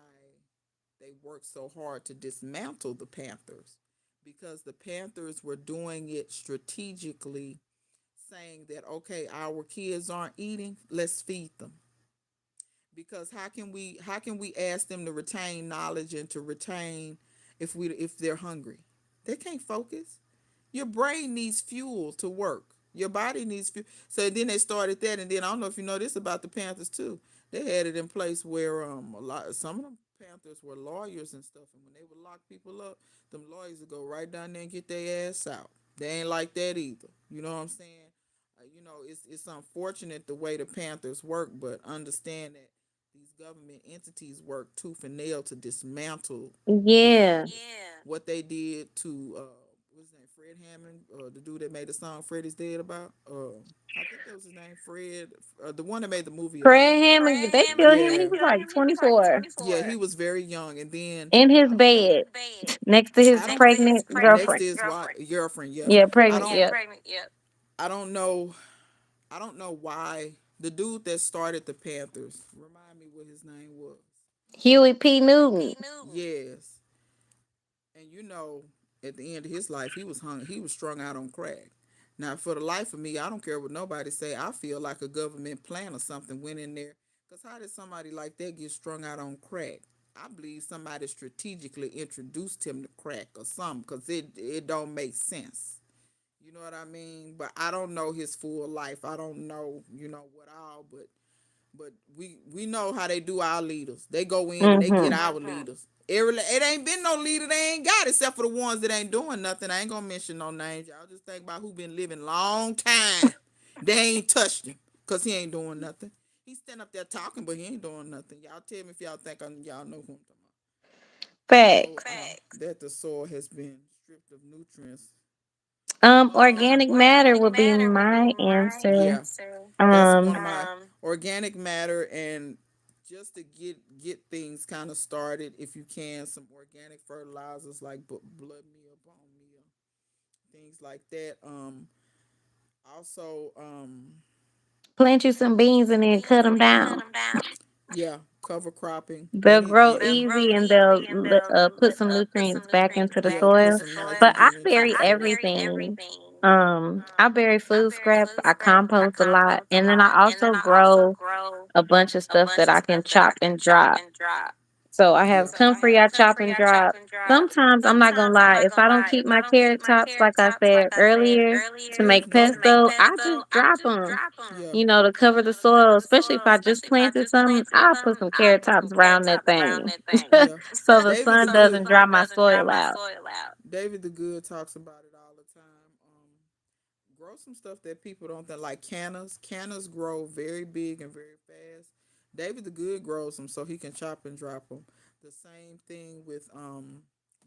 they worked so hard to dismantle the Panthers, because the Panthers were doing it strategically, saying that okay, our kids aren't eating, let's feed them. Because how can we ask them to retain knowledge and to retain if they're hungry? They can't focus. Your brain needs fuel to work. Your body needs fuel. So then they started that, and then I don't know if you know this about the Panthers too. They had it in place where a lot some of them Panthers were lawyers and stuff, and when they would lock people up, them lawyers would go right down there and get their ass out. They ain't like that either. You know what I'm saying? It's unfortunate the way the Panthers work, but understand that these government entities work tooth and nail to dismantle the Yeah. Panthers. What they did to what's his name, Fred Hammond, the dude that made the song "Fred is Dead" about. I think that was his name, Fred, the one that made the movie about. Fred Hammond, they Fred killed Hammond, him. they He was killed like him. He was like 24 24. Yeah, he was very young, and then in his in bed his bed next to his I don't pregnant next girlfriend. to his wife, girlfriend. Yeah, Yeah, I pregnant. don't. Yep. Pregnant. Yeah. I don't know. I don't know why the dude that started the Panthers. Remind me what his name was. Huey P. Newton. Yes, and at the end of his life, he was hung. He was strung out on crack. Now, for the life of me, I don't care what nobody say. I feel like a government plan or something went in there. Cause how did somebody like that get strung out on crack? I believe somebody strategically introduced him to crack or something. Cause it don't make sense. You know what I mean? But I don't know his full life. I don't know, what all, but we know how they do our leaders. They go in and they get Hmm. our leaders. It ain't been no leader they ain't got except for the ones that ain't doing nothing. I ain't gonna mention no names. Y'all just think about who been living long time. They ain't touched him because he ain't doing nothing. He stand up there talking, but he ain't doing nothing. Y'all tell me if y'all think y'all know who I'm talking about. We Fact. know that the soil has been stripped of nutrients. Organic matter would be my answer. Yeah, that's one Um, of my organic matter, and just to get things kind of started, if you can, some organic fertilizers like blood meal, bone meal, things like that. Also, plant you some beans and then cut them down. yeah, cover cropping. They'll grow easy and they'll put some nutrients back into the Yeah, put soil. some But I nitrogen into the bury soil. everything. I bury food scraps. I compost a lot, and then I also grow a bunch of stuff that I can chop and drop. So I have comfrey I chop and drop. Sometimes I'm not gonna lie, if I don't keep my carrot tops like I said earlier to make pesto, I just drop them. Yeah. To cover the soil, especially if I just planted something, I'll put some carrot tops around that thing. Yeah. So the David the sun Good. doesn't dry my soil out. David the Good talks about it all the time. Grow some stuff that people don't think, like cannas. Cannas grow very big and very fast. David the Good grows them so he can chop and drop them. The same thing with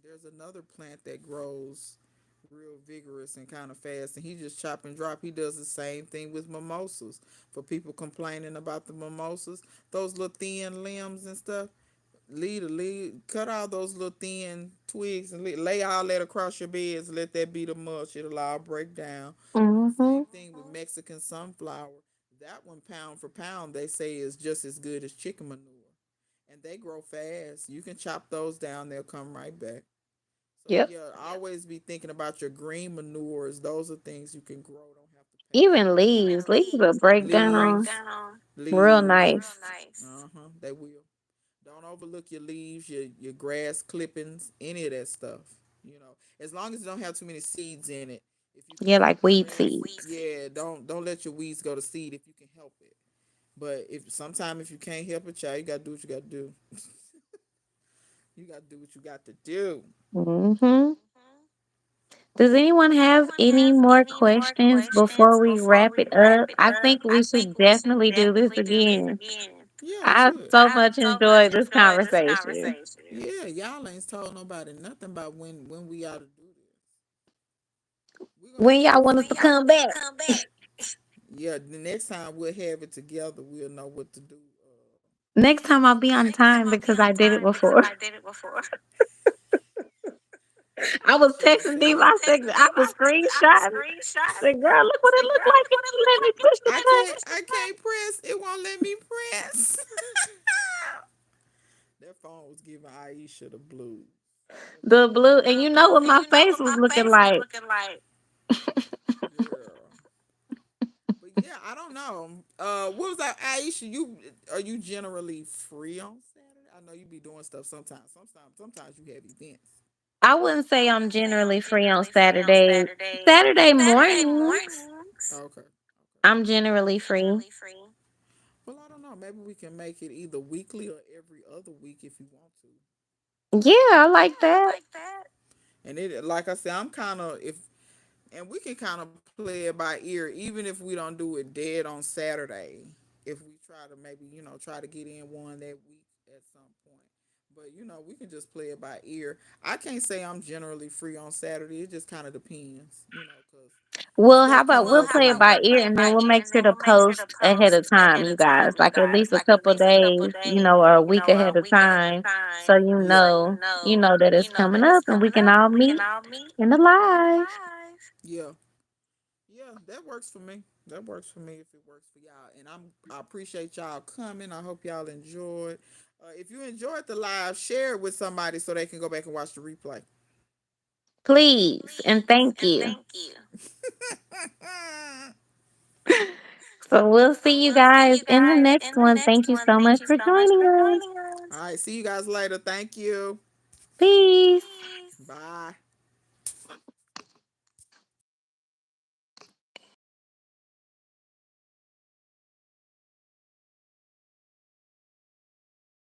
there's another plant that grows real vigorous and kind of fast, and he just chop and drop. He does the same thing with mimosas. For people complaining about the mimosas, those little thin limbs and stuff, cut all those little thin twigs and lay all that across your beds. Let that be the mulch. It'll all break down. Hmm. Same thing with Mexican sunflower. That one, pound for pound, they say is just as good as chicken manure, and they grow fast. You can chop those down; they'll come right back. So Yep. yeah, always be thinking about your green manures. Those are things you can grow. Don't have to pay for Even leaves. Leaves will break down real nice. Uh huh. They will. Don't overlook your leaves, your grass clippings, any of that stuff. As long as it don't have too many seeds in it. If you can Yeah, help like your weed grass, seeds. yeah, don't let your weeds go to seed if you can help it. But if you can't help it, child, you gotta do what you gotta do. You gotta do what you got to do. Hmm. Does anyone have any more questions before we wrap it up? I think we should definitely do this again. Yeah, we I should. so much enjoyed this conversation. Yeah, y'all ain't told nobody nothing about when we ought to do this. We're gonna When have to. y'all want us to come back? Yeah, the next time we'll have it together. We'll know what to do. Next time I'll be on time because I did it before. I was texting Diva. I was screenshotting. I said, girl, look what it looked like if you let me push the button. I can't press. It won't let me press. That phone was giving Aisha the blues. That The phone blue, was and you know what my face was looking like. girl. But yeah, I don't know. What was that, Aisha? Are you generally free on Saturday? I know you be doing stuff sometimes. Sometimes you have events. I wouldn't say I'm generally free on Saturday. Saturday mornings, Okay. Okay. I'm generally free. Well, I don't know. Maybe we can make it either weekly or every other week if you want to. Yeah, I like that. And it, like I said, I'm kind of if and we can kind of play it by ear, even if we don't do it dead on Saturday. If we try to maybe try to get in one that week at some point, But we can just play it by ear. I can't say I'm generally free on Saturday. It just kind of depends, because Well, how stuff about come we'll up for play it me. by ear and then we'll make sure to post ahead of time, you guys. Like at least a couple days, or a week ahead of time, so Yeah. you know that it's coming up and we can all meet in the live. Yeah. Yeah, that works for me. That works for me if it works for y'all. And I appreciate y'all coming. I hope y'all enjoyed. If you enjoyed the live, share it with somebody so they can go back and watch the replay. Please and thank you. So we'll see you guys in the next one. Thank you so much for joining us. All right, see you guys later. Thank you. Peace. Bye.